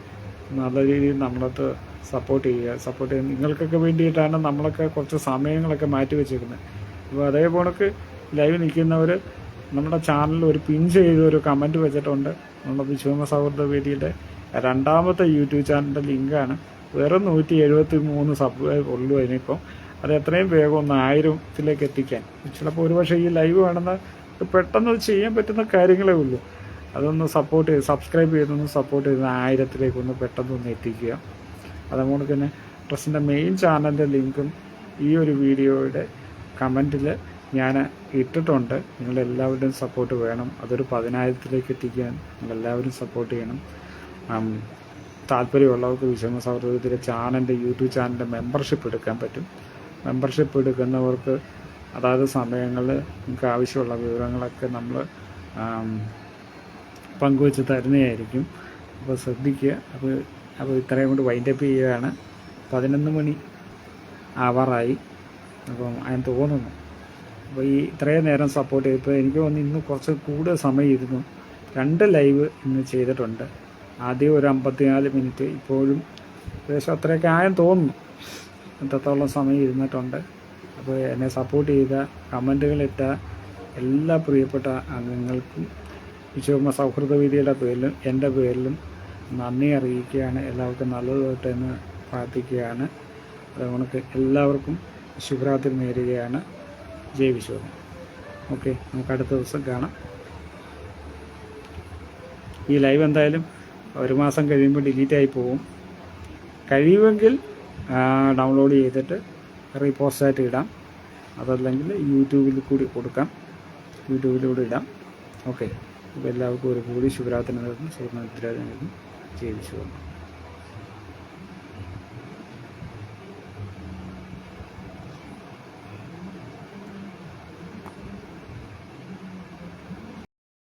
[SPEAKER 1] നല്ല രീതിയിൽ നമ്മളത് സപ്പോർട്ട് ചെയ്യുക. നിങ്ങൾക്കൊക്കെ വേണ്ടിയിട്ടാണ് നമ്മളൊക്കെ കുറച്ച് സമയങ്ങളൊക്കെ മാറ്റി വെച്ചിരിക്കുന്നത്. അപ്പോൾ അതേപോലൊക്കെ ലൈവ് നിൽക്കുന്നവർ നമ്മുടെ ചാനലിൽ ഒരു പിൻ ചെയ്ത് ഒരു കമൻറ്റ് വെച്ചിട്ടുണ്ട്. നമ്മുടെ വിശ്വകർമ്മ സൗഹൃദ വേദിയുടെ 2ാമത്തെ യൂട്യൂബ് ചാനലിൻ്റെ ലിങ്കാണ്. വെറും 173 സബ്സ്ക്രൈബ് ഉള്ളൂ അതിനിപ്പം. അത് എത്രയും വേഗം 1000-ത്തിലേക്ക് എത്തിക്കാൻ. ചിലപ്പോൾ ഒരുപക്ഷെ ഈ ലൈവ് കാണുന്ന പെട്ടെന്ന് ചെയ്യാൻ പറ്റുന്ന കാര്യങ്ങളേ ഉള്ളൂ. അതൊന്ന് സപ്പോർട്ട് ചെയ്ത് സബ്സ്ക്രൈബ് ചെയ്തൊന്ന് സപ്പോർട്ട് ചെയ്ത് 1000-ത്തിലേക്കൊന്ന് പെട്ടെന്നൊന്ന് എത്തിക്കുക. അതുകൊണ്ട് തന്നെ ട്രസ്റ്റിൻ്റെ മെയിൻ ചാനലിൻ്റെ ലിങ്കും ഈ ഒരു വീഡിയോയുടെ കമൻറ്റിൽ ഞാൻ ഇട്ടിട്ടുണ്ട്. നിങ്ങളെല്ലാവരുടെയും സപ്പോർട്ട് വേണം. അതൊരു 10,000-ത്തിലേക്ക് എത്തിക്കാൻ നിങ്ങളെല്ലാവരും സപ്പോർട്ട് ചെയ്യണം. താല്പര്യമുള്ളവർക്ക് വിശ്വകർമ്മ സൗഹൃദത്തിലെ ചാനലിൻ്റെ യൂട്യൂബ് ചാനലിൻ്റെ മെമ്പർഷിപ്പ് എടുക്കാൻ പറ്റും. മെമ്പർഷിപ്പ് എടുക്കുന്നവർക്ക് അതായത് സമയങ്ങളിൽ നിങ്ങൾക്ക് ആവശ്യമുള്ള വിവരങ്ങളൊക്കെ നമ്മൾ പങ്കുവെച്ച് തരുന്നതായിരിക്കും. അപ്പോൾ ശ്രദ്ധിക്കുക. അപ്പോൾ ഇത്രയും കൊണ്ട് വൈൻഡപ്പ് ചെയ്യുകയാണ്. 11 മണി ആവാറായി. അപ്പം അതിന് തോന്നുന്നു. അപ്പോൾ ഈ ഇത്രയും നേരം സപ്പോർട്ട് ചെയ്തപ്പോൾ എനിക്ക് തോന്നുന്നു ഇന്ന് കുറച്ച് കൂടുതൽ സമയം ഇരുന്നു. 2 ലൈവ് ഇന്ന് ചെയ്തിട്ടുണ്ട്. ആദ്യം ഒരു 54 മിനിറ്റ്, ഇപ്പോഴും ഏകദേശം അത്രയൊക്കെ ആയെന്ന് തോന്നുന്നു. എത്രത്തോളം സമയം ഇരുന്നിട്ടുണ്ട്. അപ്പോൾ എന്നെ സപ്പോർട്ട് ചെയ്ത കമൻറ്റുകളിട്ട എല്ലാ പ്രിയപ്പെട്ട അംഗങ്ങൾക്കും വിശ്വകർമ്മ സൗഹൃദ വേദിയുടെ പേരിലും എൻ്റെ പേരിലും നന്ദി അറിയിക്കുകയാണ്. എല്ലാവർക്കും നല്ലതായിട്ട് എന്ന് പ്രാർത്ഥിക്കുകയാണ്. അതുകൊണ്ട് എല്ലാവർക്കും ശുഭരാത്രി നേരുകയാണ്. ജയ് വിശ്വകർമ്മ. ഓക്കെ, നമുക്ക് അടുത്ത ദിവസം കാണാം. ഈ ലൈവ് എന്തായാലും 1 മാസം കഴിയുമ്പോൾ ഡിലീറ്റായി പോവും. കഴിയുമെങ്കിൽ ഡൗൺലോഡ് ചെയ്തിട്ട് റീപോസ്റ്റായിട്ട് ഇടാം. അതല്ലെങ്കിൽ യൂട്യൂബിൽ കൂടി കൊടുക്കാം, യൂട്യൂബിലൂടെ ഇടാം. ഓക്കെ, അപ്പോൾ എല്ലാവർക്കും ഒരു കൂടി ശുഭരാത്രി നേരുന്നു. സുഹൃത്തുക്കളെ ജയ് വിശ്വകർമ്മ.